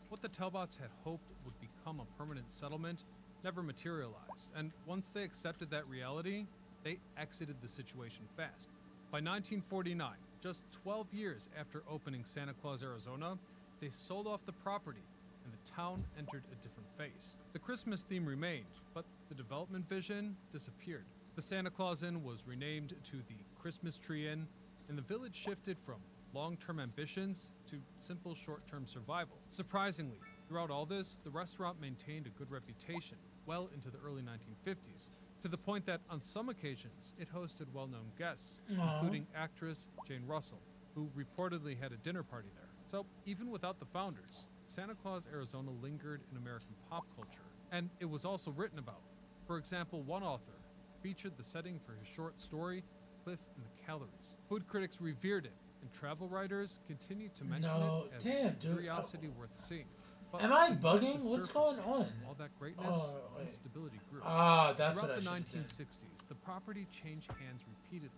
What the Talbots had hoped would become a permanent settlement never materialized, and once they accepted that reality, they exited the situation fast. By 1949, just 12 years after opening Santa Claus, Arizona, they sold off the property, and the town entered a different phase. The Christmas theme remained, but the development vision disappeared. The Santa Claus Inn was renamed to the Christmas Tree Inn, and the village shifted from long-term ambitions to simple short-term survival. Surprisingly, throughout all this, the restaurant maintained a good reputation well into the early 1950s, to the point that on some occasions it hosted well-known guests, including actress Jane Russell, who reportedly had a dinner party there. So even without the founders, Santa Claus, Arizona lingered in American pop culture, and it was also written about. For example, one author featured the setting for his short story, Cliff and the Calories. Food critics revered it, and travel writers continued to mention it as a curiosity worth seeing. But am I bugging? What's going on? All that greatness and stability grew. That's Throughout what the I should 1960s, the property changed hands repeatedly.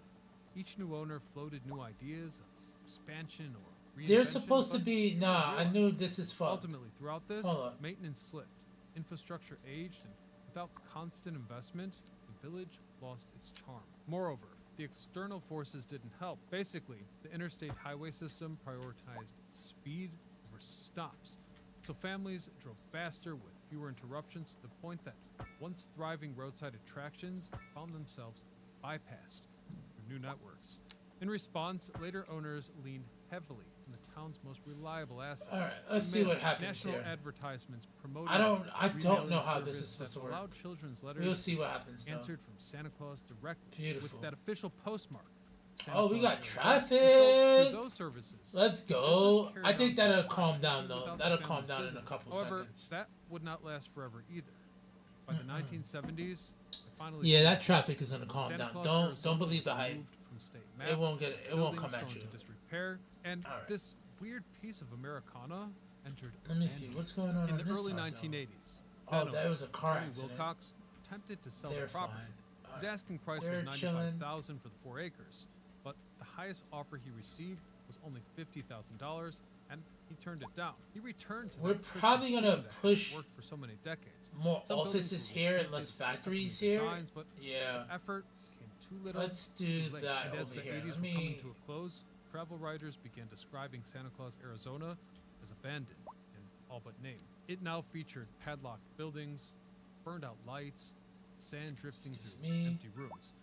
Each new owner floated new ideas of expansion or reinvention. There's supposed to be I knew this is fucked. Ultimately, throughout this, maintenance slipped, infrastructure aged, and without constant investment, the village lost its charm. Moreover, the external forces didn't help. Basically, the interstate highway system prioritized speed over stops. So families drove faster with fewer interruptions to the point that once thriving roadside attractions found themselves bypassed through new networks. In response, later owners leaned heavily on the town's most reliable asset. All right, let's see what happens National here. advertisements promoted I don't know how this service is supposed to that work. allowed children's letters We'll see what happens though. answered from Santa Claus directly Beautiful. with that official postmark. Oh, we got Arizona. traffic. And so, through those services, Let's go. business carried I think on that'll full calm time, down even though. without That'll the calm family's down in visit. a couple However, seconds. that would not last forever either. By the 1970s, it finally Yeah, that traffic is gonna calm Santa down. Claus, Don't Arizona believe the was hype. removed from state It won't maps, get. It won't come buildings at thrown you. into disrepair, and All right. this weird piece of Americana entered Let me see abandonment. what's going on In on the this early side, 1980s. though. Oh, Benno, that was a car Tony accident. Wilcox attempted to sell They're the property. fine. His asking price They're was chilling. $95,000 for the 4 acres, but the highest offer he received was only $50,000, and he turned it down. He returned to We're that Christmas probably gonna dream that had push worked for so many decades. More Some buildings offices were here and repainted less with factories Japanese here. designs, but Yeah. effort came too little. Let's too do late. that And as over the here. 80s Let were coming me. to a close, travel writers began describing Santa Claus, Arizona as abandoned in all but name. It now featured padlocked buildings, burned out lights, sand drifting Excuse through me. empty rooms.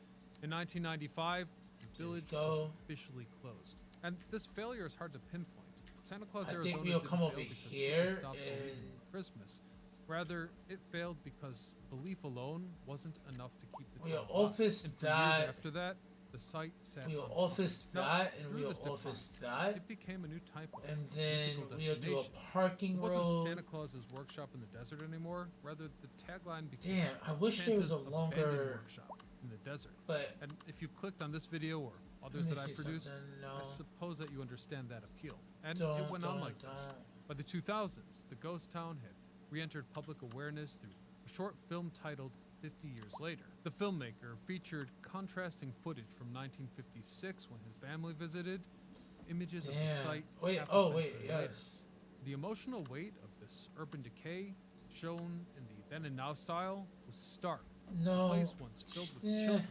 In 1995, the There we village go. was officially closed. And this failure is hard to pinpoint. Santa Claus, I think Arizona we'll didn't come fail over because here people stopped believing and- in Christmas. Rather, it failed because belief alone wasn't enough to keep the We'll town alive. office And for years that. after that, the site sat We'll on office Now, that, and through we'll this decline, office that, It became a new type of and then mythical we'll do a destination. parking It wasn't road. Santa Claus's workshop in the desert anymore. Rather, the tagline became Damn, I wish there was Santa's a abandoned longer. workshop in the desert. But And if you clicked on this video or let others me that I see produced, something. No, I suppose that you understand that appeal. And don't, it went on don't, like this. don't. By the 2000s, the ghost town had re-entered public awareness through a short film titled 50 Years Later. The filmmaker featured contrasting footage from 1956 when his family visited, images of the Damn. site Wait. half a Oh, wait. century later. Yes. The emotional weight of this urban decay, shown in the then and now style, was stark. The No. place once filled with Yeah. children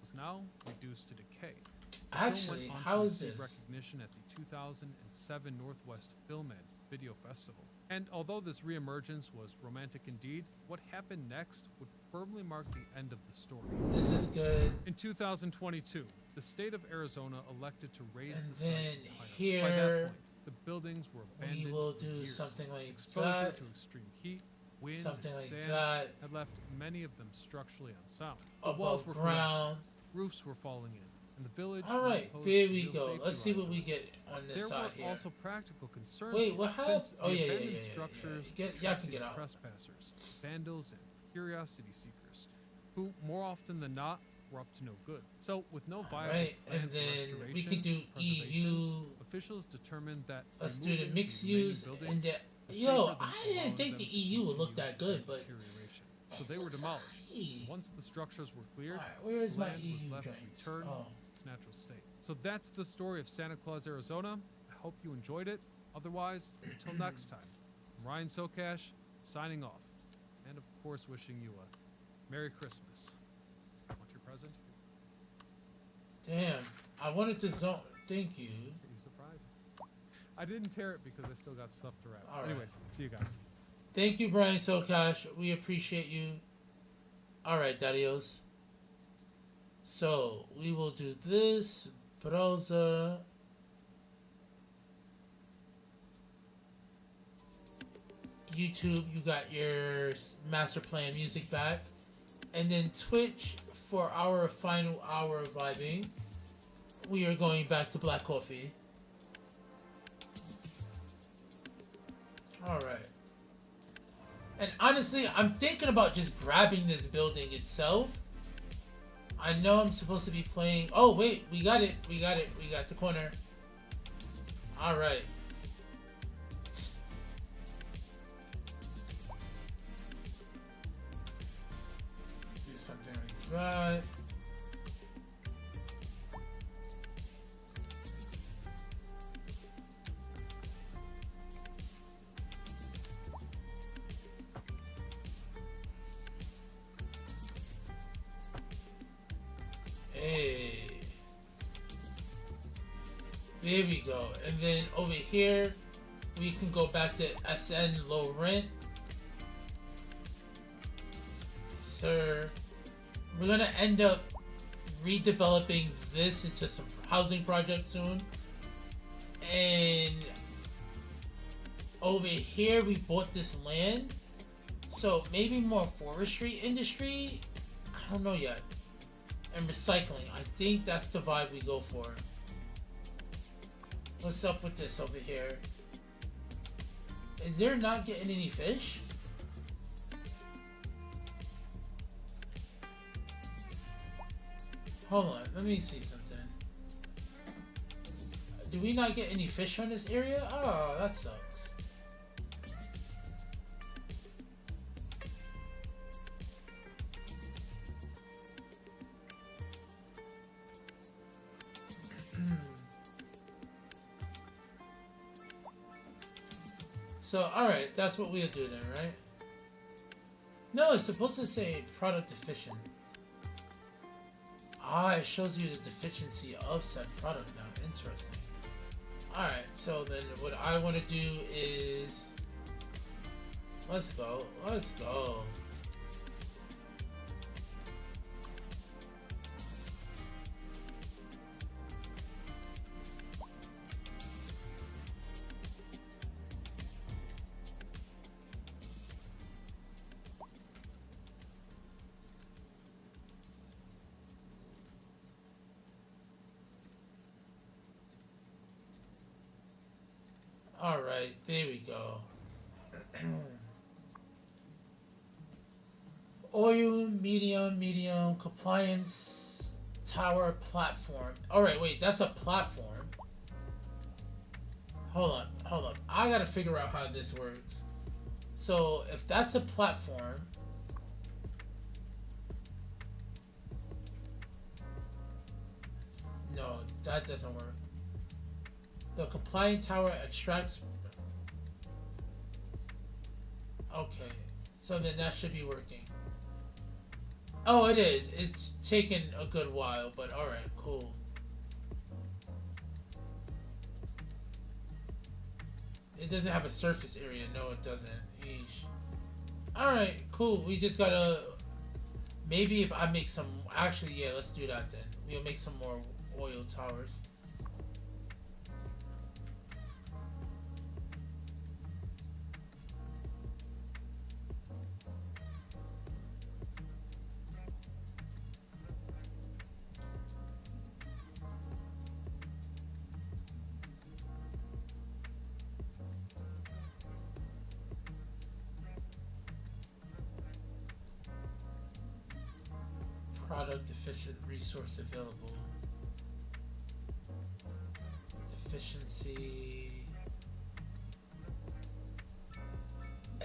was now reduced to decay. The Actually, film went on how to is receive this? recognition at the 2007 Northwest Film and Video Festival. And although this reemergence was romantic indeed, what happened next would firmly mark the end of the story. This is good. In 2022, the state of Arizona elected to raise And the site then higher. By that here, point, the buildings were abandoned. we will for do years. something like Exposure that. to extreme heat, wind, Something and like sand that. had left many of them structurally unsound. The walls Above were collapsing, ground. roofs were falling in, and the village All now right, posed there a we real go. safety Let's see what we liability. get on this There side were here. also practical concerns Wait, here, what since happened? Oh, the yeah, abandoned yeah. structures Y'all can attracted get out. trespassers, vandals, and curiosity seekers, who more often than not were up to no good. So, with no viable Right, plan and for then restoration, we can do preservation, EU. officials determined that Let's do the removing mixed remaining use and buildings the. was Yo, safer than I didn't allowing think the them to EU would look continue that good, their but deterioration. So they were looks demolished. alright. Once the structures were cleared, Alright, where is my land was EU left to joints? return Oh, to its natural state. So that's the story of Santa Claus, Arizona. I hope you enjoyed it. Otherwise, until next time, I'm Ryan Sokash, signing off. And of course, wishing you a Merry Christmas. Want your present? damn. I wanted to zone. Thank you. Are you surprised? I didn't tear it because I still got stuff to wrap. All right. Anyways, see you guys. Thank you, Brian Sokash. We appreciate you. Alright, Dadios. So, we will do this. Browser. YouTube, you got your master plan music back. And then Twitch, for our final hour of vibing, we are going back to Black Coffee. Alright. And honestly, I'm thinking about just grabbing this building itself. I know I'm supposed to be playing. Oh, wait, we got it. We got it. We got the corner. Alright. Do something like that. Hey. There we go. And then over here, we can go back to SN low rent. Sir, we're gonna end up redeveloping this into some housing project soon. And over here, we bought this land. So maybe more forestry industry? I don't know yet. And recycling. I think that's the vibe we go for. What's up with this over here? Is there not getting any fish? Hold on, let me see something. Do we not get any fish on this area? Oh, that sucks. So, alright, that's what we'll do then, right? No, it's supposed to say product deficient. Ah, it shows you the deficiency of said product now. Interesting. Alright, so then what I want to do is... Let's go. Let's go. Alright, there we go. Oil, medium, compliance, tower, platform. Alright, wait, that's a platform. Hold on. I gotta figure out how this works. So, if that's a platform... No, that doesn't work. The compliant tower extracts... Okay, so then that should be working. Oh, it is. It's taken a good while, but alright, cool. It doesn't have a surface area. No, it doesn't. Yeesh. Alright, cool. We just gotta... Maybe if I make some... Actually, yeah, let's do that then. We'll make some more oil towers. Product efficient resource available. Efficiency.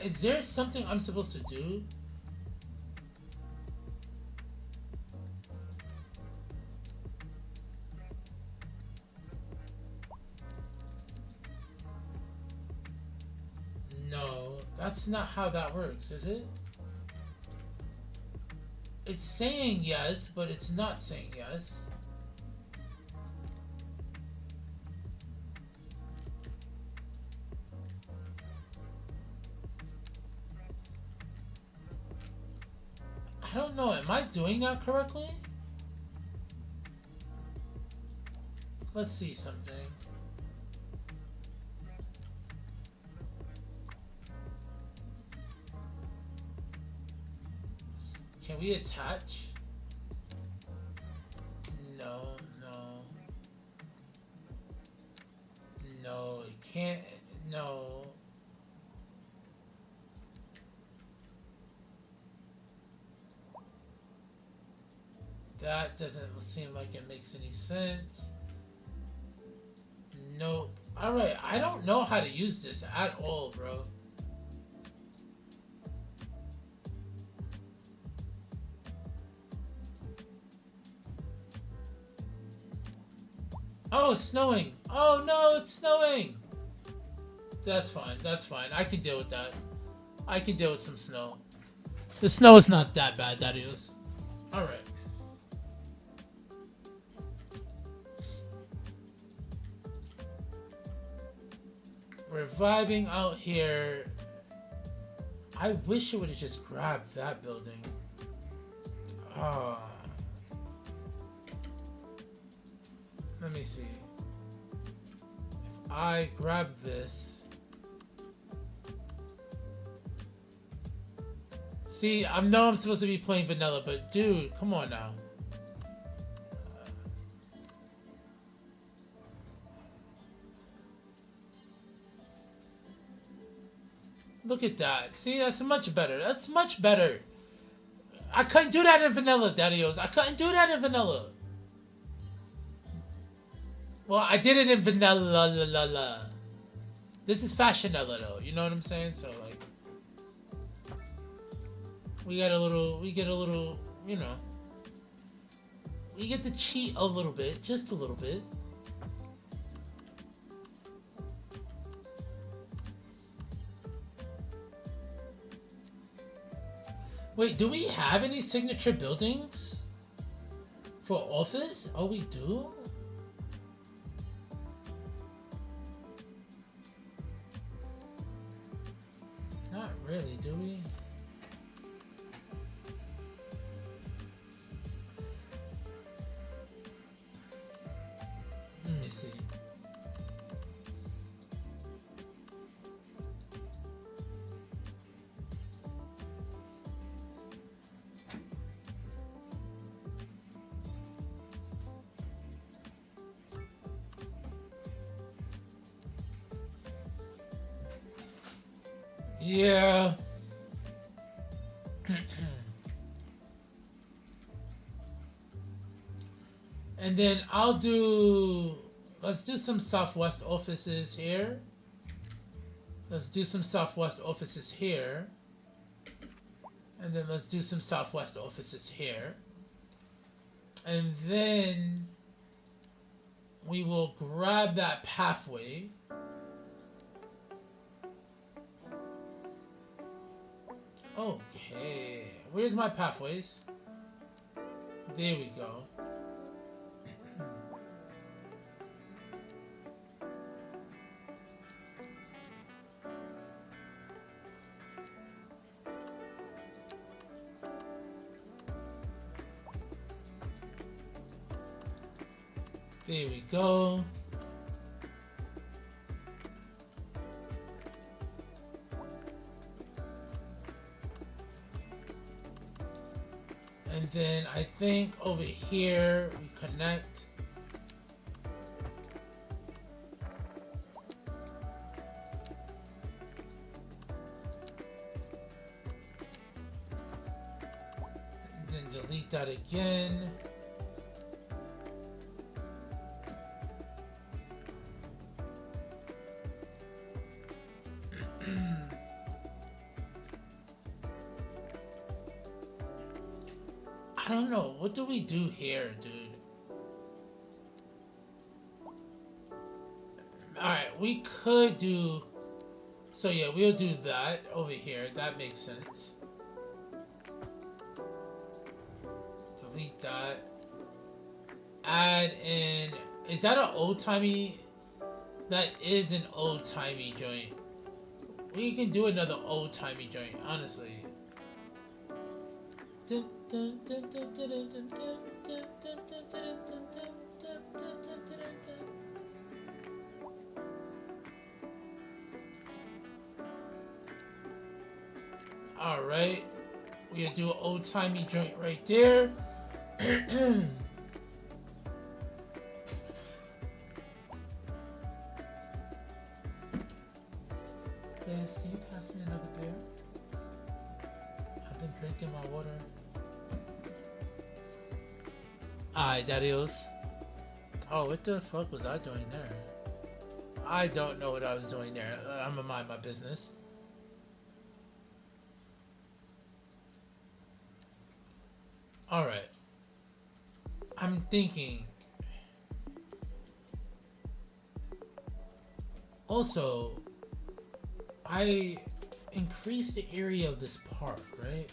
Is there something I'm supposed to do? No, that's not how that works, is it? It's saying yes, but it's not saying yes. I don't know, am I doing that correctly? Let's see something. Can we attach? No. No, it can't. No. That doesn't seem like it makes any sense. Nope. Alright, I don't know how to use this at all, bro. Oh, it's snowing. Oh no, it's snowing. That's fine. That's fine. I can deal with that. I can deal with some snow. The snow is not that bad, that is. Alright. vibing out here. I wish it would have just grabbed that building. Let me see. If I grab this. See, I know I'm supposed to be playing vanilla, but dude, come on now. Look at that. See, that's much better. That's much better. I couldn't do that in vanilla, Daddios. I couldn't do that in vanilla. Well, I did it in vanilla. This is fashionella though. You know what I'm saying? So like, we get a little, you know, we get to cheat a little bit, just a little bit. Wait, do we have any signature buildings for office? Oh, we do? Not really, do we? Let me see. Yeah. And then let's do some Southwest offices here. Let's do some Southwest offices here. And then let's do some Southwest offices here. And then we will grab that pathway. Okay, where's my pathways? There we go. There we go. And then I think over here we connect. And then delete that again. I don't know. What do we do here, dude? Alright, we could do... So yeah, we'll do that over here. That makes sense. Delete that. Add in... Is that an old-timey... That is an old-timey joint. We can do another old-timey joint, honestly. Alright, we'll do an old-timey joint right there. Bears, can you pass me another beer? I've been drinking my water. Alright, Daddios. Oh, what the fuck was I doing there? I don't know what I was doing there. I'm gonna mind my business. Alright. I'm thinking. Also, I increased the area of this park, right?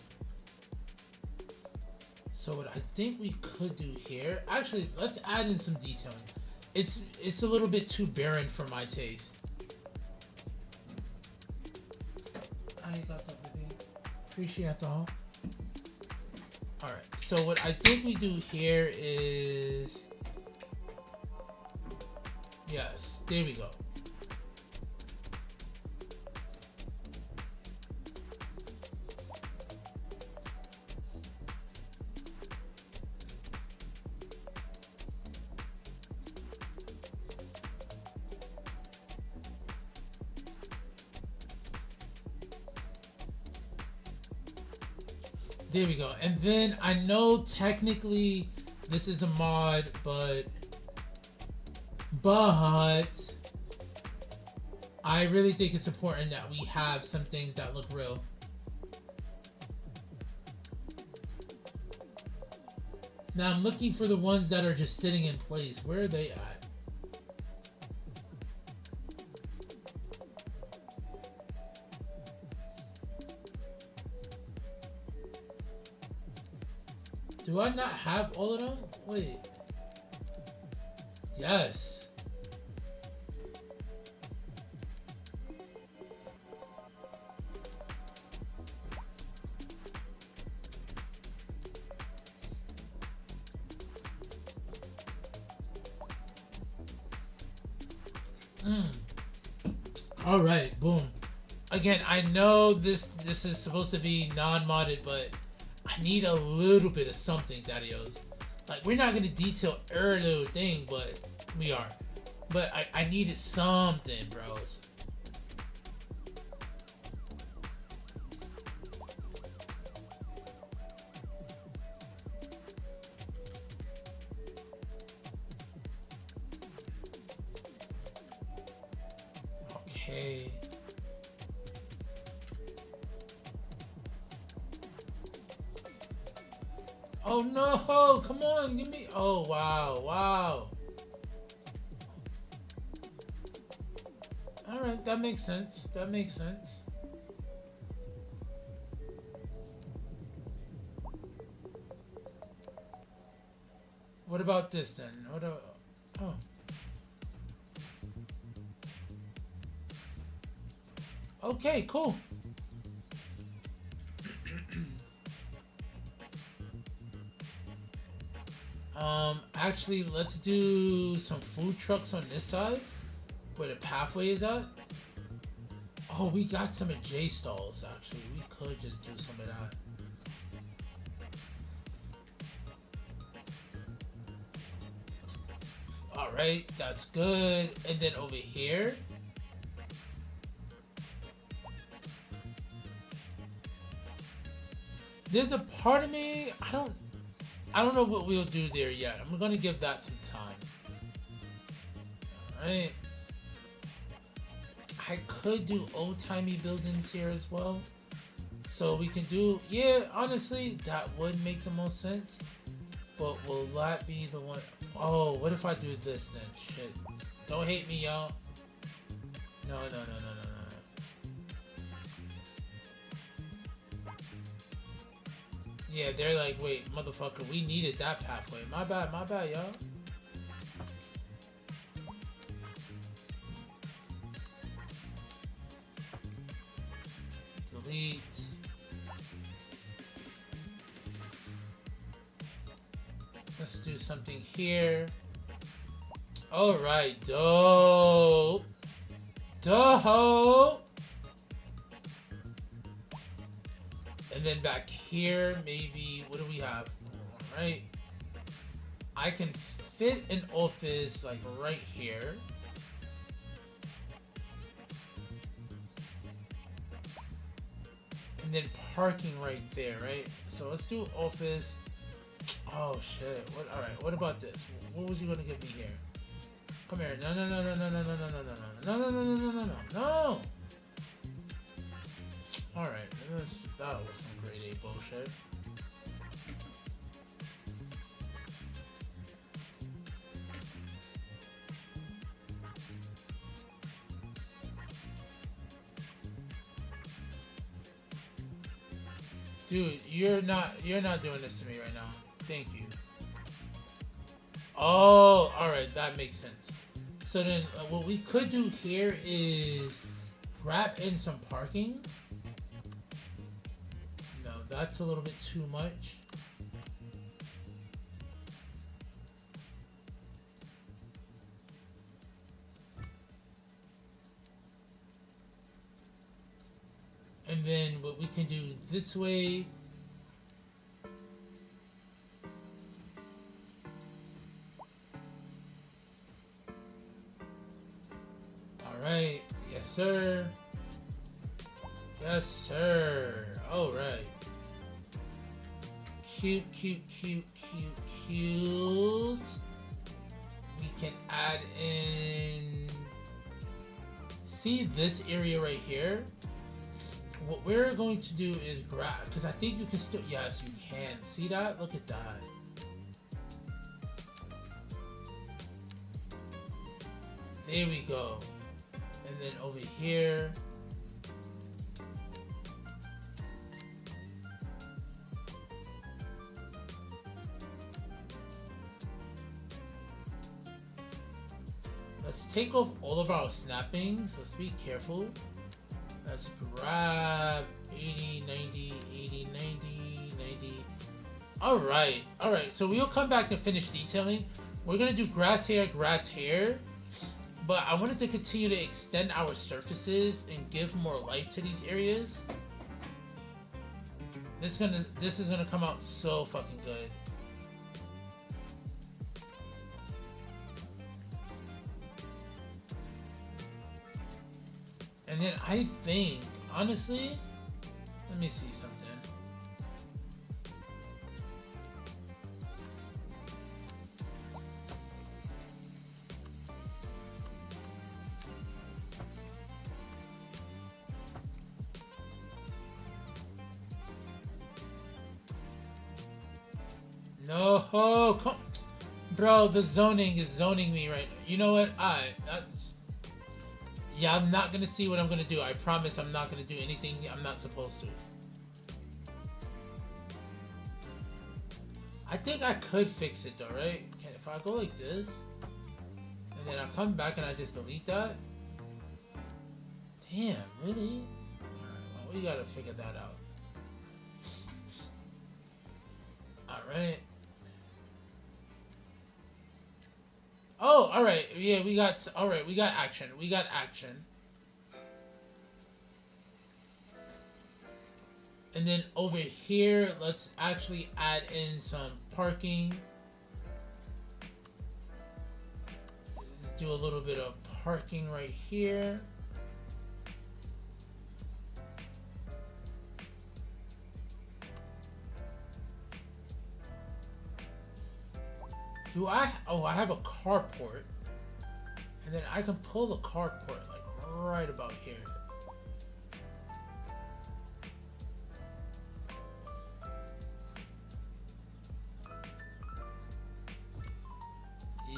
So what I think we could do here, actually, let's add in some detailing. It's a little bit too barren for my taste. baby. Appreciate all. Alright, so what I think we do here is... Yes, there we go. There we go. And then I know technically this is a mod, but I really think it's important that we have some things that look real. Now I'm looking for the ones that are just sitting in place. Where are they at? Do I not have all of them? Wait. Yes. All right, boom. Again, I know this is supposed to be non-modded, but I need a little bit of something, Daddios. Like, we're not gonna detail every little thing, but we are. But I needed something, bros. Okay. Oh no, come on, give me. Oh wow, wow. All right, that makes sense. That makes sense. What about this then? What about, oh. Okay, cool. Actually, let's do some food trucks on this side, where the pathway is at. Oh, we got some of J stalls. Actually, we could just do some of that. All right, that's good. And then over here, there's a part of me, I don't know what we'll do there yet. I'm gonna give that some time. Alright. I could do old-timey buildings here as well. So we can do, yeah, honestly, that would make the most sense. But will that be the one? Oh, what if I do this then? Shit. Don't hate me, y'all. No. Yeah, they're like, wait, motherfucker, we needed that pathway. My bad, y'all. Delete. Let's do something here. Alright, dope. Dope. And then back here, maybe, what do we have? Alright. I can fit an office like right here. And then parking right there, right? So let's do office. Oh shit. What, alright, what about this? What was he gonna give me here? Come here. No. Alright, that was some grade A bullshit. Dude, you're not doing this to me right now. Thank you. Oh, alright, that makes sense. So then what we could do here is wrap in some parking. that's a little bit too much. And then what we can do this way. Alright, yes sir. Yes sir. Alright. Cute, cute, cute, cute, cute. We can add in... See this area right here? What we're going to do is grab, because I think you can still, yes you can. See that? Look at that. There we go. And then over here. Let's take off all of our snappings. Let's be careful. Let's grab 80, 90, 80, 90, 90. Alright, alright. So we'll come back to finish detailing. We're going to do grass here. But I wanted to continue to extend our surfaces and give more life to these areas. This is gonna come out so fucking good. And then I think, honestly, let me see something. No, come, bro. The zoning is zoning me right now. You know what? Yeah, I'm not gonna see what I'm gonna do. I promise I'm not gonna do anything I'm not supposed to. I think I could fix it though, right? If I go like this, and then I come back and I just delete that. Damn, really? Alright, well, we gotta figure that out. Alright. Oh, alright. Yeah, we got... Alright, we got action. We got action. And then over here, let's actually add in some parking. Let's do a little bit of parking right here. Do I? Oh, I have a carport. And then I can pull the carport like right about here.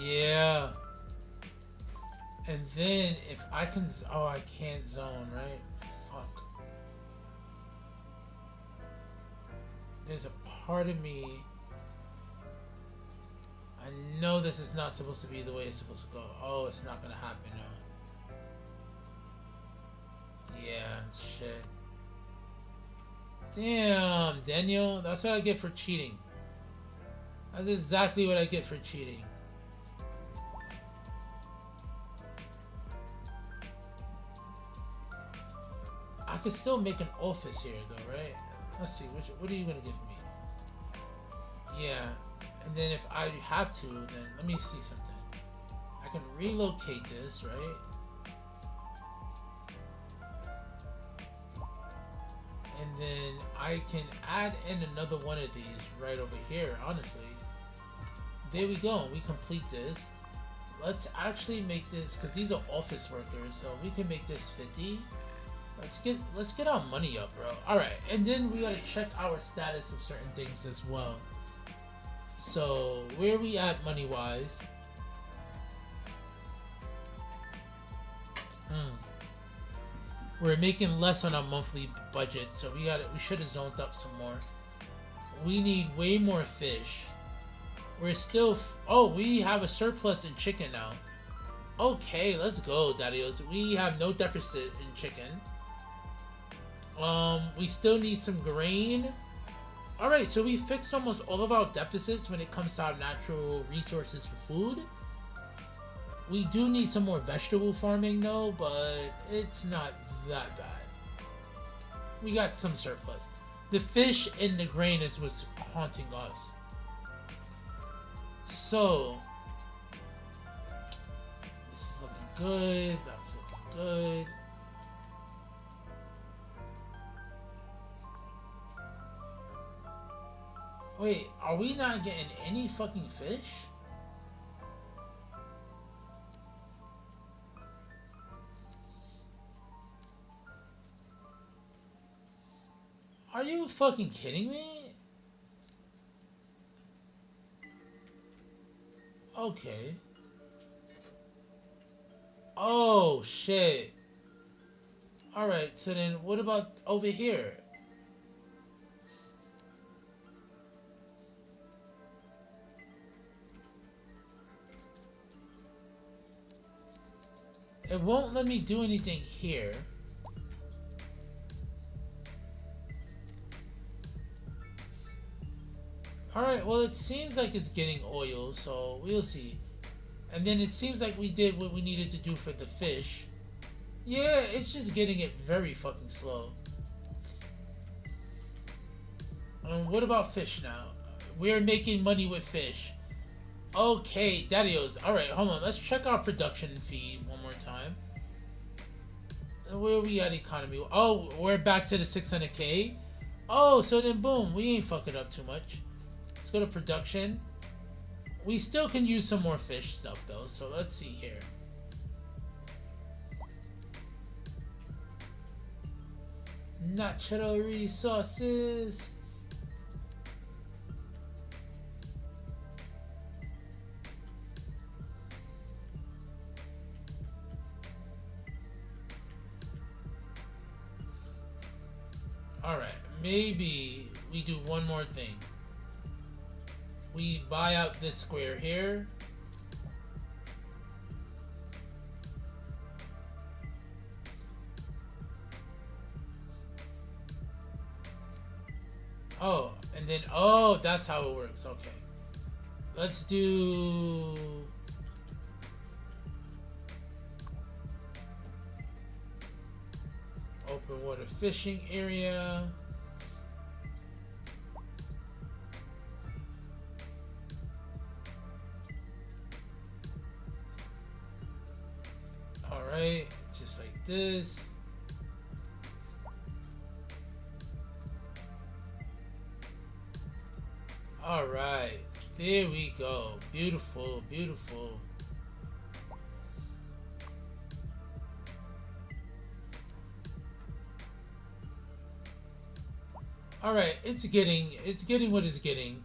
Yeah. And then if I can, oh, I can't zone, right? Fuck. There's a part of me. I know this is not supposed to be the way it's supposed to go. Oh, it's not gonna happen now. Yeah, shit. Damn, Daniel. That's what I get for cheating. That's exactly what I get for cheating. I could still make an office here though, right? Let's see, what are you gonna give me? Yeah. And then if I have to, then let me see something. I can relocate this, right? And then I can add in another one of these right over here, honestly. There we go. We complete this. Let's actually make this, because these are office workers, so we can make this 50. Let's get our money up, bro. Alright, and then we gotta check our status of certain things as well. So, where are we at money-wise? We're making less on our monthly budget, so we should have zoned up some more. We need way more fish. We're still... Oh, we have a surplus in chicken now. Okay, let's go, Daddios. We have no deficit in chicken. We still need some grain. Alright, so we fixed almost all of our deficits when it comes to our natural resources for food. We do need some more vegetable farming though, but it's not that bad. We got some surplus. The fish and the grain is what's haunting us. So, this is looking good, that's looking good. Wait, are we not getting any fucking fish? Are you fucking kidding me? Okay. Oh, shit. Alright, so then what about over here? It won't let me do anything here. Alright, well it seems like it's getting oil, so we'll see. And then it seems like we did what we needed to do for the fish. Yeah, it's just getting it very fucking slow. What about fish now? We're making money with fish. Okay, daddios. Alright, hold on. Let's check our production feed one more time. Where are we at economy? Oh, we're back to the 600k. Oh, so then boom. We ain't fucking up too much. Let's go to production. We still can use some more fish stuff though, so let's see here. Natural resources. Alright, maybe we do one more thing. We buy out this square here. Oh, and then, oh, that's how it works. Okay. Let's do... open water fishing area. Alright, just like this. Alright, there we go. Beautiful, beautiful. Alright, it's getting what it's getting.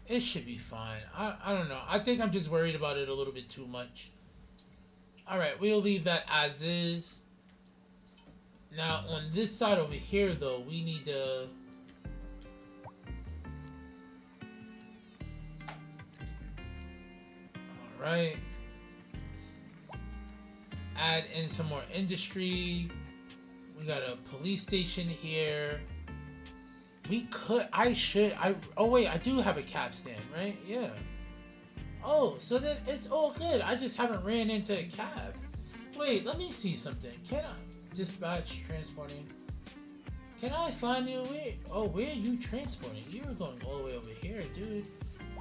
It should be fine. I don't know. I think I'm just worried about it a little bit too much. Alright, we'll leave that as is. Now, on this side over here, though, we need to... Alright. Add in some more industry. We got a police station here. We could, oh wait, I do have a cab stand, right? Yeah. Oh, so then it's all good. I just haven't ran into a cab. Wait, let me see something. Can I dispatch transporting? Can I find you? Where are you transporting? You're going all the way over here, dude.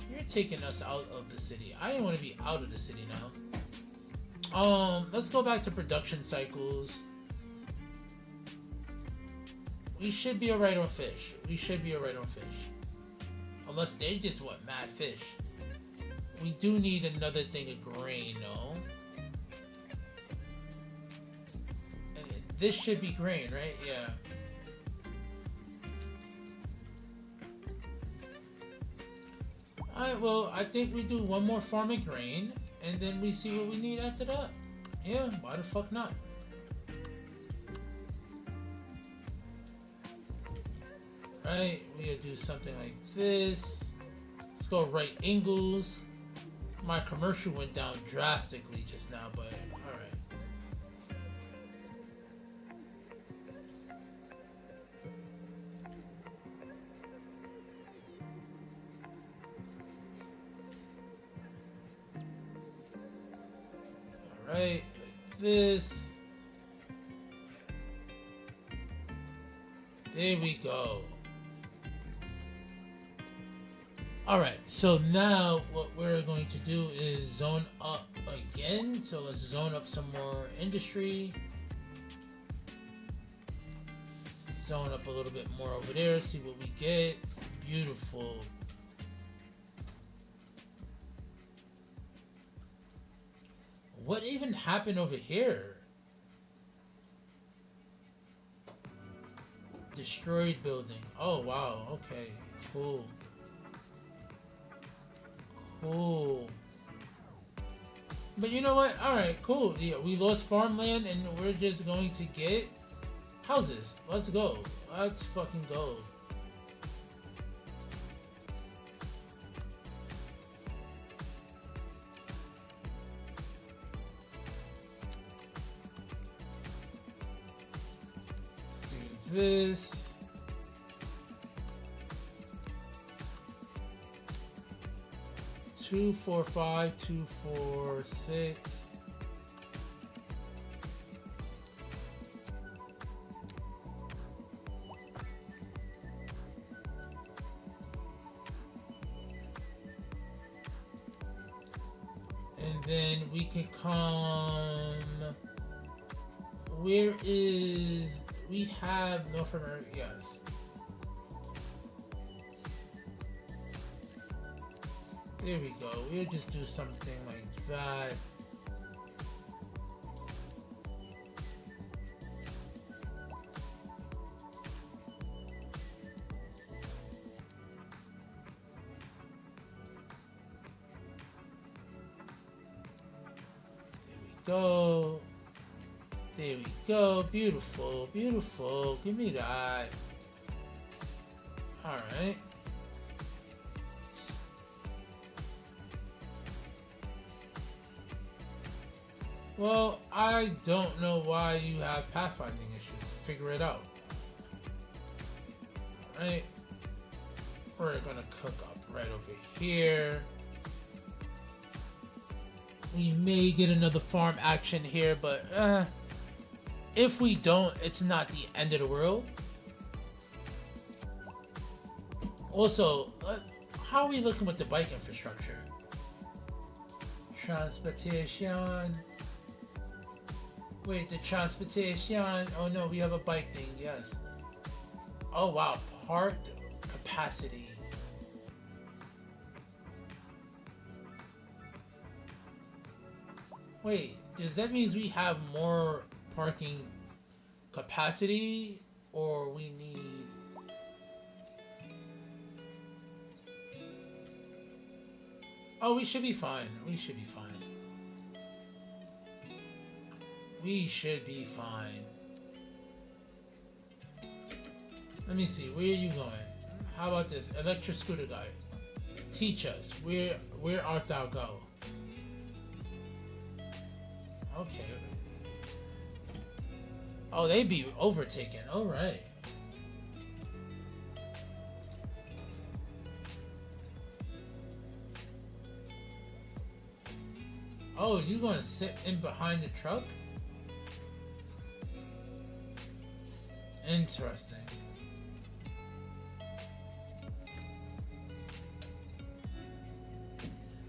You're taking us out of the city. I didn't want to be out of the city now. Let's go back to production cycles. We should be alright on fish. We should be alright on fish. Unless they just want mad fish. We do need another thing of grain, though. And this should be grain, right? Yeah. Alright, well, I think we do one more farm of grain, and then we see what we need after that. Yeah, why the fuck not? Right, we'll do something like this. Let's go right angles. My commercial went down drastically just now, but alright. Right, like this. There we go. Alright, so now what we're going to do is zone up again. So let's zone up some more industry. Zone up a little bit more over there, see what we get. Beautiful. What even happened over here? Destroyed building. Oh wow, okay. Cool. Cool. But you know what? Alright, cool. Yeah, we lost farmland and we're just going to get houses. Let's go. Let's fucking go. Let's do this. Two, 4, 5, 2, 4, 6. And then we can come. Where is. We have North America, yes. There we go. We'll just do something like that. There we go. There we go. Beautiful. Beautiful. Give me that. Alright. Well, I don't know why you have pathfinding issues. Figure it out. Alright. We're gonna cook up right over here. We may get another farm action here, but if we don't, it's not the end of the world. Also, how are we looking with the bike infrastructure? Transportation. Wait, the transportation. Oh no, we have a bike thing, yes. Oh wow, parked capacity. Wait, does that mean we have more parking capacity, or we need... Oh, we should be fine. We should be fine. We should be fine. Let me see. Where are you going? How about this? Electric scooter guy. Teach us. Where art thou go? Okay. Oh, they be overtaken. All right. Oh, you gonna sit in behind the truck? Interesting.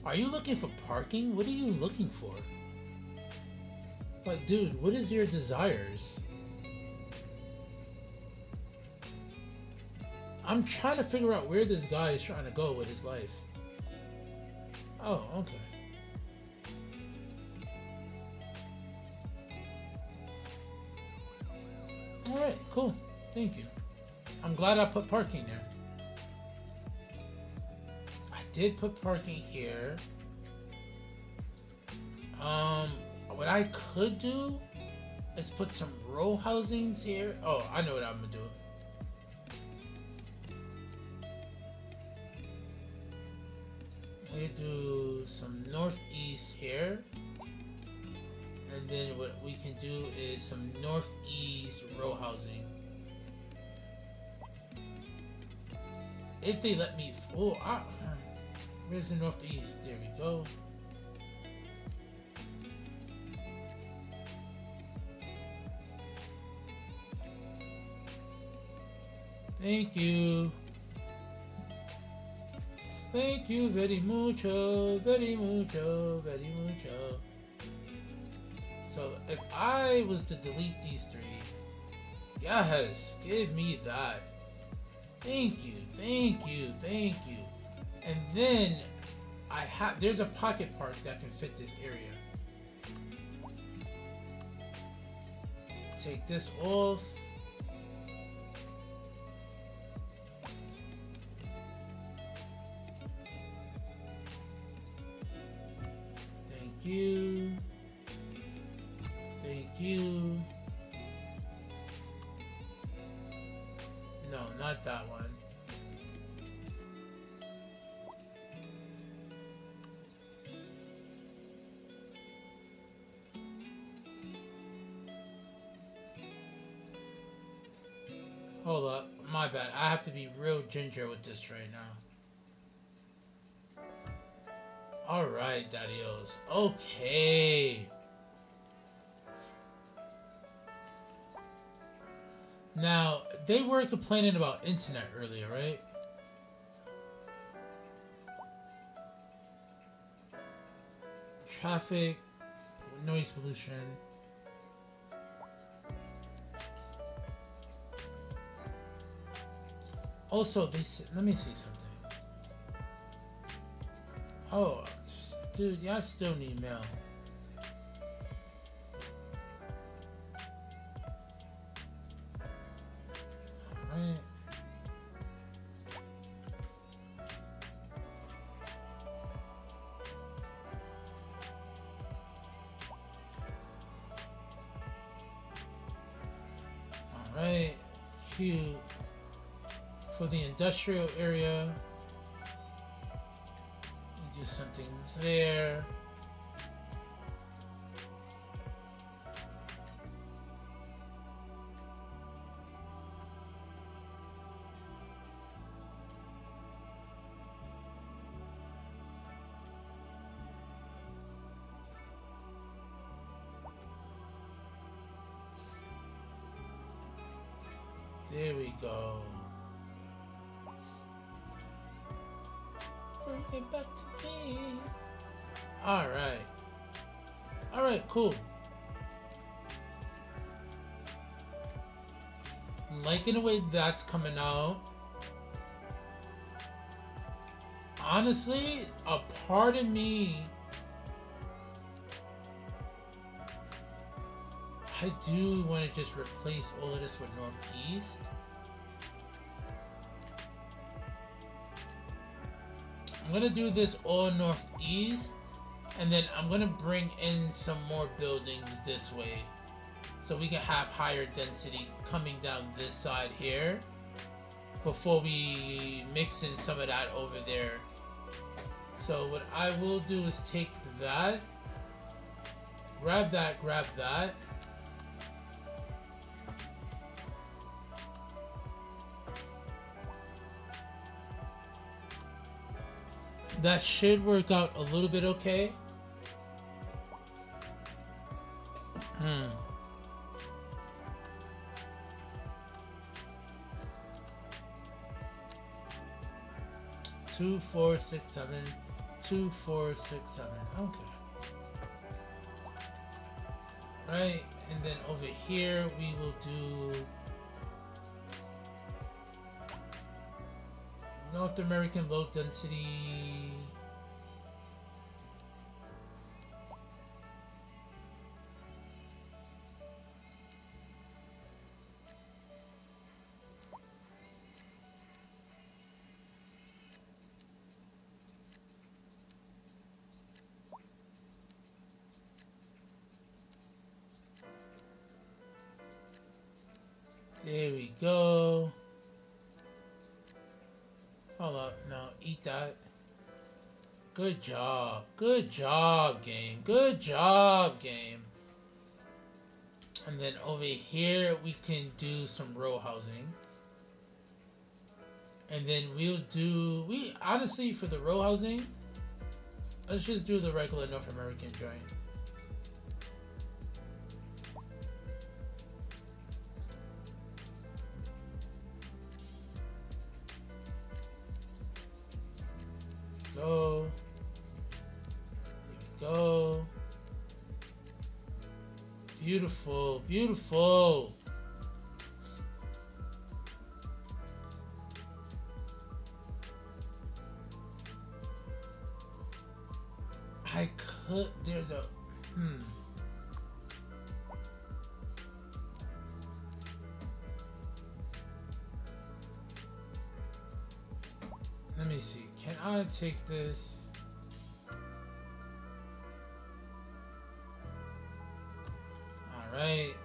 Are you looking for parking? What are you looking for? Like, dude, what is your desires? I'm trying to figure out where this guy is trying to go with his life. Oh, okay. Alright, cool. Thank you. I'm glad I put parking there. I did put parking here. What I could do is put some row housings here. Oh, I know what I'm gonna do. We do some northeast here. And then what we can do is some northeast row housing. If they let me... Oh, where's the northeast? There we go. Thank you. Thank you very mucho, very mucho, very mucho. So if I was to delete these three, yes, give me that. Thank you, thank you, thank you. And then there's a pocket park that can fit this area. Take this off. Thank you. Thank you. No, not that one. Hold up, my bad. I have to be real ginger with this right now. Alright, daddios. Okay. Now, they were complaining about internet earlier, right? Traffic, noise pollution. Also, let me see something. Oh, dude, y'all still need mail. Alright. Alright, cute. For the industrial area, we do something there. There we go. Bring it back to me. Alright. Alright, cool. I'm liking the way that's coming out. Honestly, a part of me, I do want to just replace all of this with Northeast. I'm gonna do this all Northeast, and then I'm gonna bring in some more buildings this way, so we can have higher density coming down this side here, before we mix in some of that over there. So what I will do is take that, grab that, that should work out a little bit okay. Two, 4, 6, 7. 2, 4, 6, 7. Okay. Right, and then over here we will do North American low density. There we go. Hold up, no, eat that. Good job. Good job, game. Good job, game. And then over here, we can do some row housing. And then we'll do, honestly, for the row housing, let's just do the regular North American joint. Beautiful, beautiful. I could, there's a, Let me see, can I take this? Alright.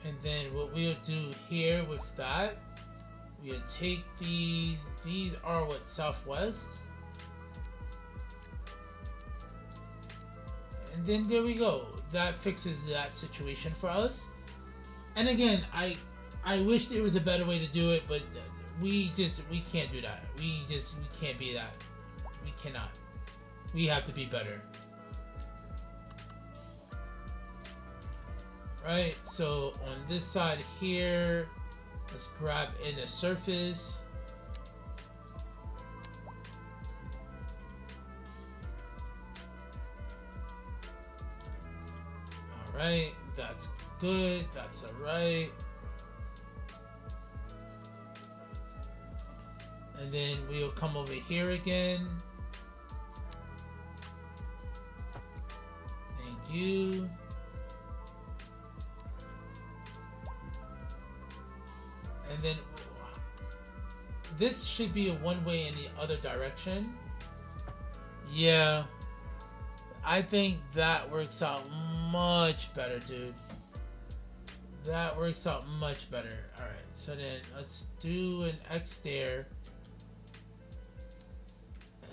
And then what we'll do here with that, we'll take these are what, southwest? And then there we go. That fixes that situation for us. And again, I wish there was a better way to do it, but we can't do that. We can't be that. We cannot. We have to be better. Right, so on this side here, let's grab in a surface. Alright, that's good, that's alright. And then we'll come over here again. Thank you. And then this should be a one-way in the other direction. Yeah, I think that works out much better, dude. That works out much better. All right, so then let's do an X there.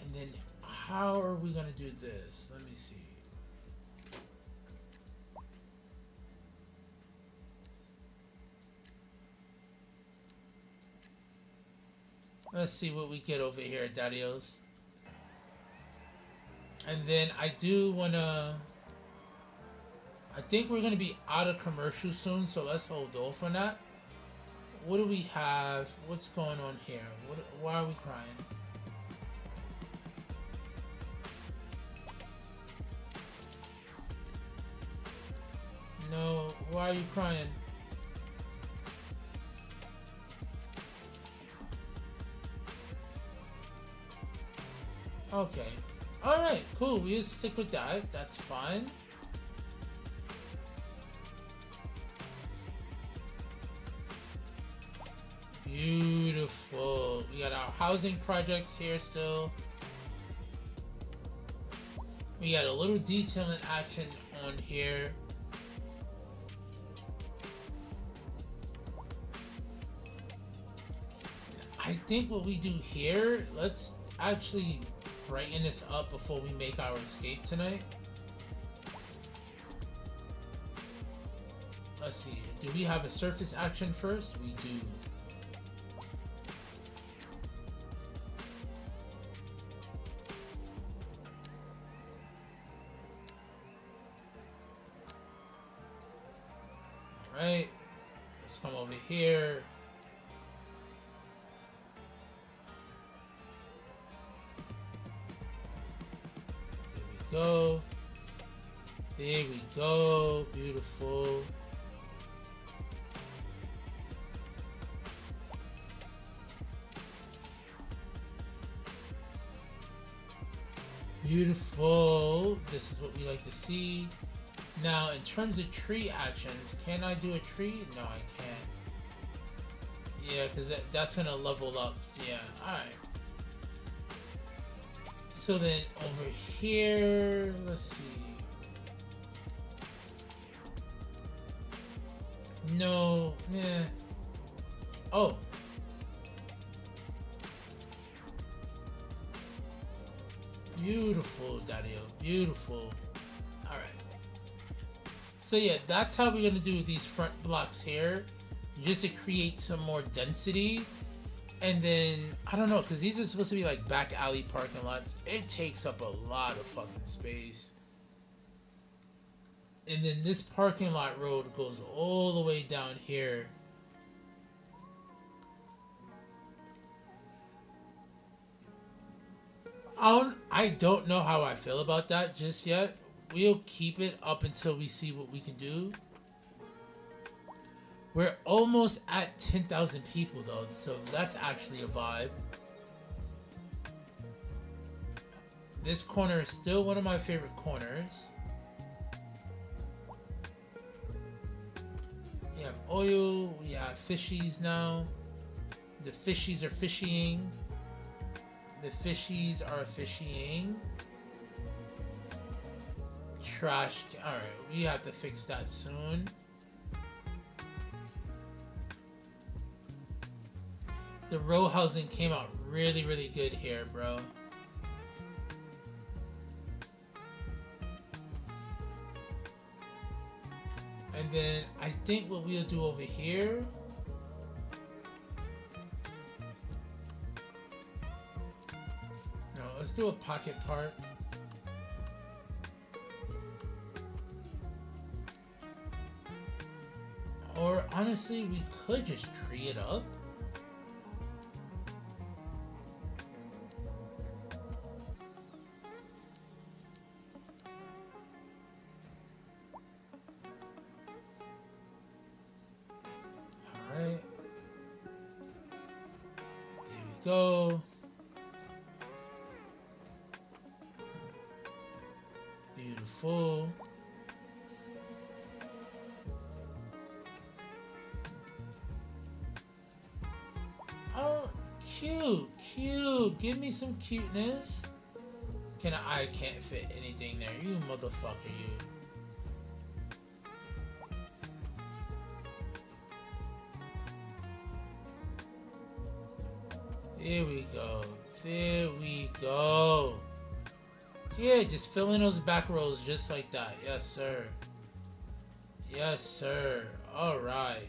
And then how are we gonna do this? Let me see. Let's see what we get over here at Daddy-O's. And then I do wanna, I think we're gonna be out of commercial soon, so let's hold off on that. What do we have? What's going on here? Why are we crying? No, why are you crying? Okay. Alright, cool. We'll stick with that. That's fine. Beautiful. We got our housing projects here still. We got a little detailing action on here. I think what we do here, let's actually brighten this up before we make our escape tonight. Let's see, do we have a surface action first? We do. Alright, let's come over here. Go. There we go. Beautiful. Beautiful. This is what we like to see. Now, in terms of tree actions, can I do a tree? No, I can't. Yeah, because that's going to level up. Yeah, alright. So then over here, let's see. No, yeah. Oh. Beautiful, Daddy-O. Beautiful. Alright. So yeah, that's how we're going to do these front blocks here. Just to create some more density. And then, I don't know, because these are supposed to be like back alley parking lots. It takes up a lot of fucking space. And then this parking lot road goes all the way down here. I don't know how I feel about that just yet. We'll keep it up until we see what we can do. We're almost at 10,000 people though, so that's actually a vibe. This corner is still one of my favorite corners. We have oil, we have fishies now. The fishies are fishying. The fishies are fishying. Trash. Alright, we have to fix that soon. The row housing came out really, really good here, bro. And then I think what we'll do over here. No, let's do a pocket park. Or honestly, we could just tree it up. Alright. There we go. Beautiful. Oh, cute, cute. Give me some cuteness. I can't fit anything there. You motherfucker, you. There we go. There we go. Yeah, just fill in those back rows just like that. Yes, sir. Yes, sir. All right.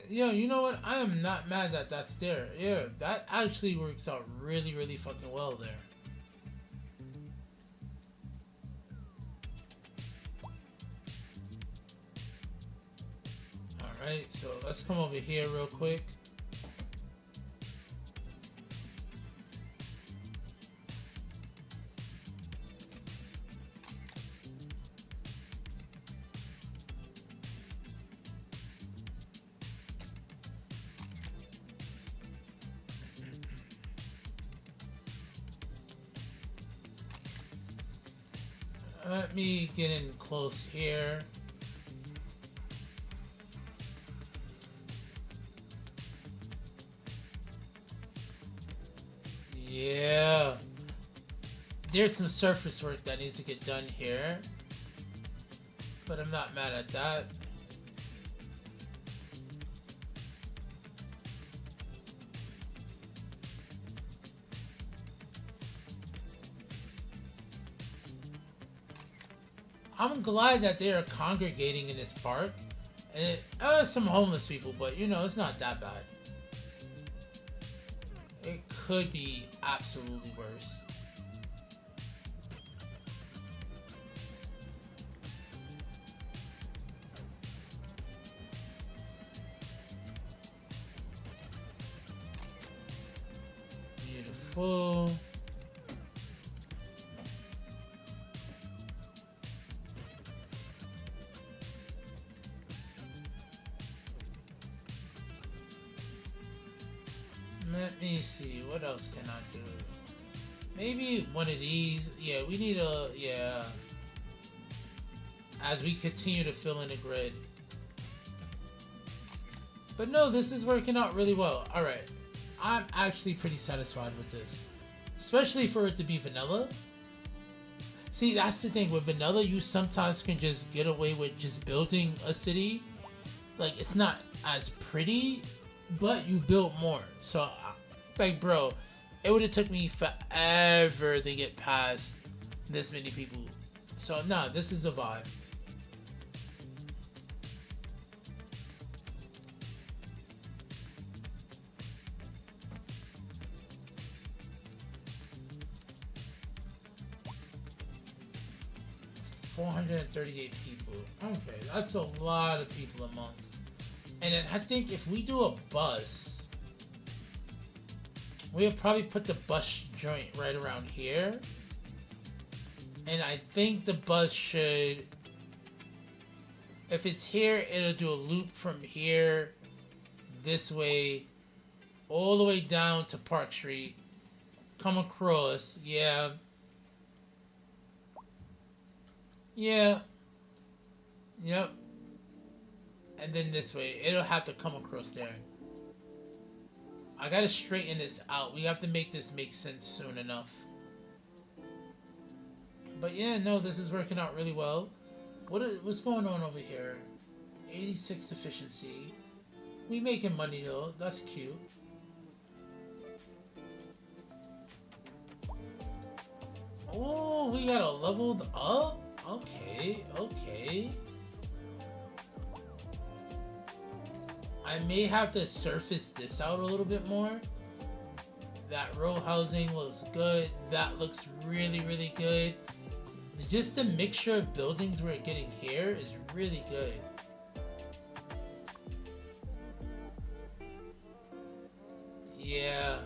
You know what? I am not mad that that's there. Yeah, that actually works out really, really fucking well there. Alright, so let's come over here real quick. Let me get in close here. Yeah. There's some surface work that needs to get done here. But I'm not mad at that. I'm glad that they are congregating in this park. And some homeless people, but you know, it's not that bad. It could be absolutely worse. Beautiful. Let me see, what else can I do? Maybe one of these. Yeah, we need a, yeah. As we continue to fill in the grid. But no, this is working out really well. Alright, I'm actually pretty satisfied with this. Especially for it to be vanilla. See, that's the thing. With vanilla, you sometimes can just get away with just building a city. Like, it's not as pretty, but you built more. So, like, bro, it would have took me forever to get past this many people. So, nah, this is the vibe. 438 people. Okay, that's a lot of people a month. And then I think if we do a bus, we'll probably put the bus joint right around here. And I think the bus should, if it's here, it'll do a loop from here, this way, all the way down to Park Street, come across, yeah. Yeah. Yep. And then this way, it'll have to come across there. I gotta straighten this out. We have to make this make sense soon enough. But yeah, no, this is working out really well. What's going on over here? 86 efficiency. We making money though. That's cute. Oh, we got a leveled up? Okay, okay. I may have to surface this out a little bit more. That row housing looks good. That looks really, really good. Just the mixture of buildings we're getting here is really good. Yeah.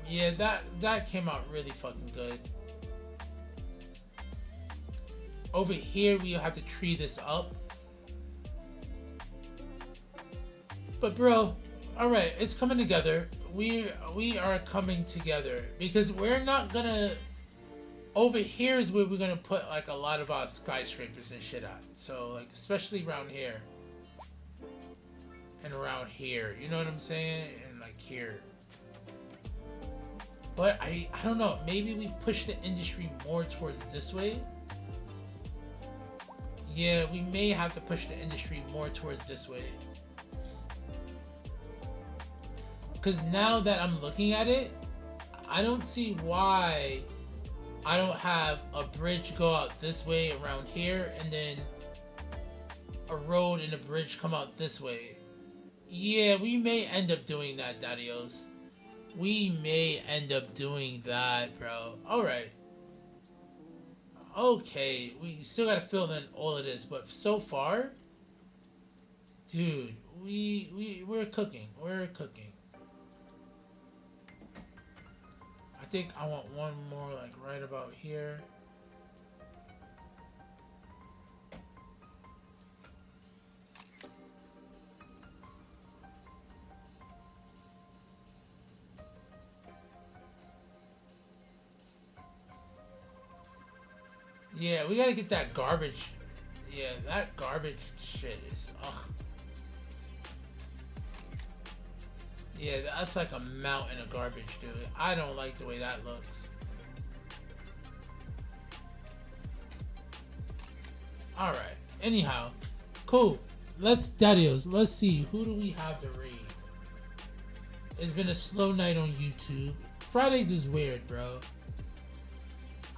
Yeah, that came out really fucking good. Over here, we'll have to tree this up. But bro, alright, it's coming together. We are coming together. Because we're not gonna... Over here is where we're gonna put like a lot of our skyscrapers and shit at. So like, especially around here. And around here. You know what I'm saying? And like here. But I don't know. Maybe we push the industry more towards this way. Yeah, we may have to push the industry more towards this way. Because now that I'm looking at it, I don't see why I don't have a bridge go out this way around here and then a road and a bridge come out this way. Yeah, we may end up doing that, Daddios. We may end up doing that, bro. Alright. Okay, we still gotta fill in all of this, but so far, dude, we're cooking. We're cooking. I think I want one more like right about here. Yeah, we gotta get that garbage. Yeah, that garbage shit is, ugh. Yeah, that's like a mountain of garbage, dude. I don't like the way that looks. Alright, anyhow. Cool. Daddios, let's see. Who do we have to raid? It's been a slow night on YouTube. Fridays is weird, bro.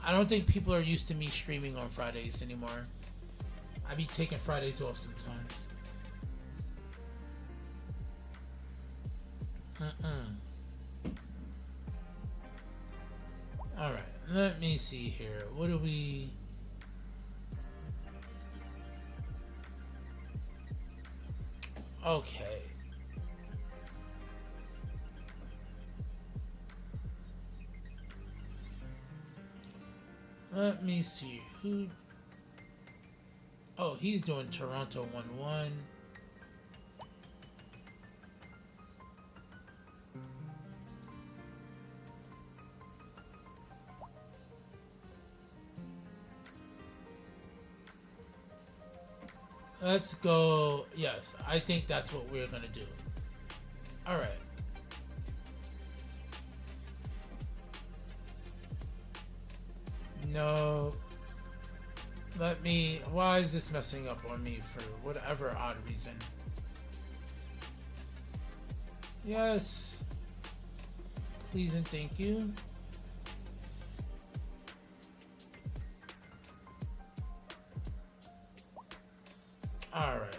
I don't think people are used to me streaming on Fridays anymore. I be taking Fridays off sometimes. Alright, let me see here. What do we... Okay. Let me see who. Oh, he's doing Toronto 1-1. Let's go. Yes, I think that's what we're gonna do. All right. No. Let me... Why is this messing up on me for whatever odd reason? Yes. Please and thank you. Alright.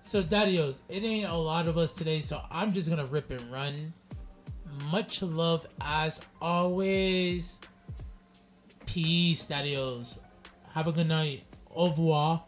So, Daddios, it ain't a lot of us today, so I'm just gonna rip and run. Much love as always. Peace, Dadios. Have a good night. Au revoir.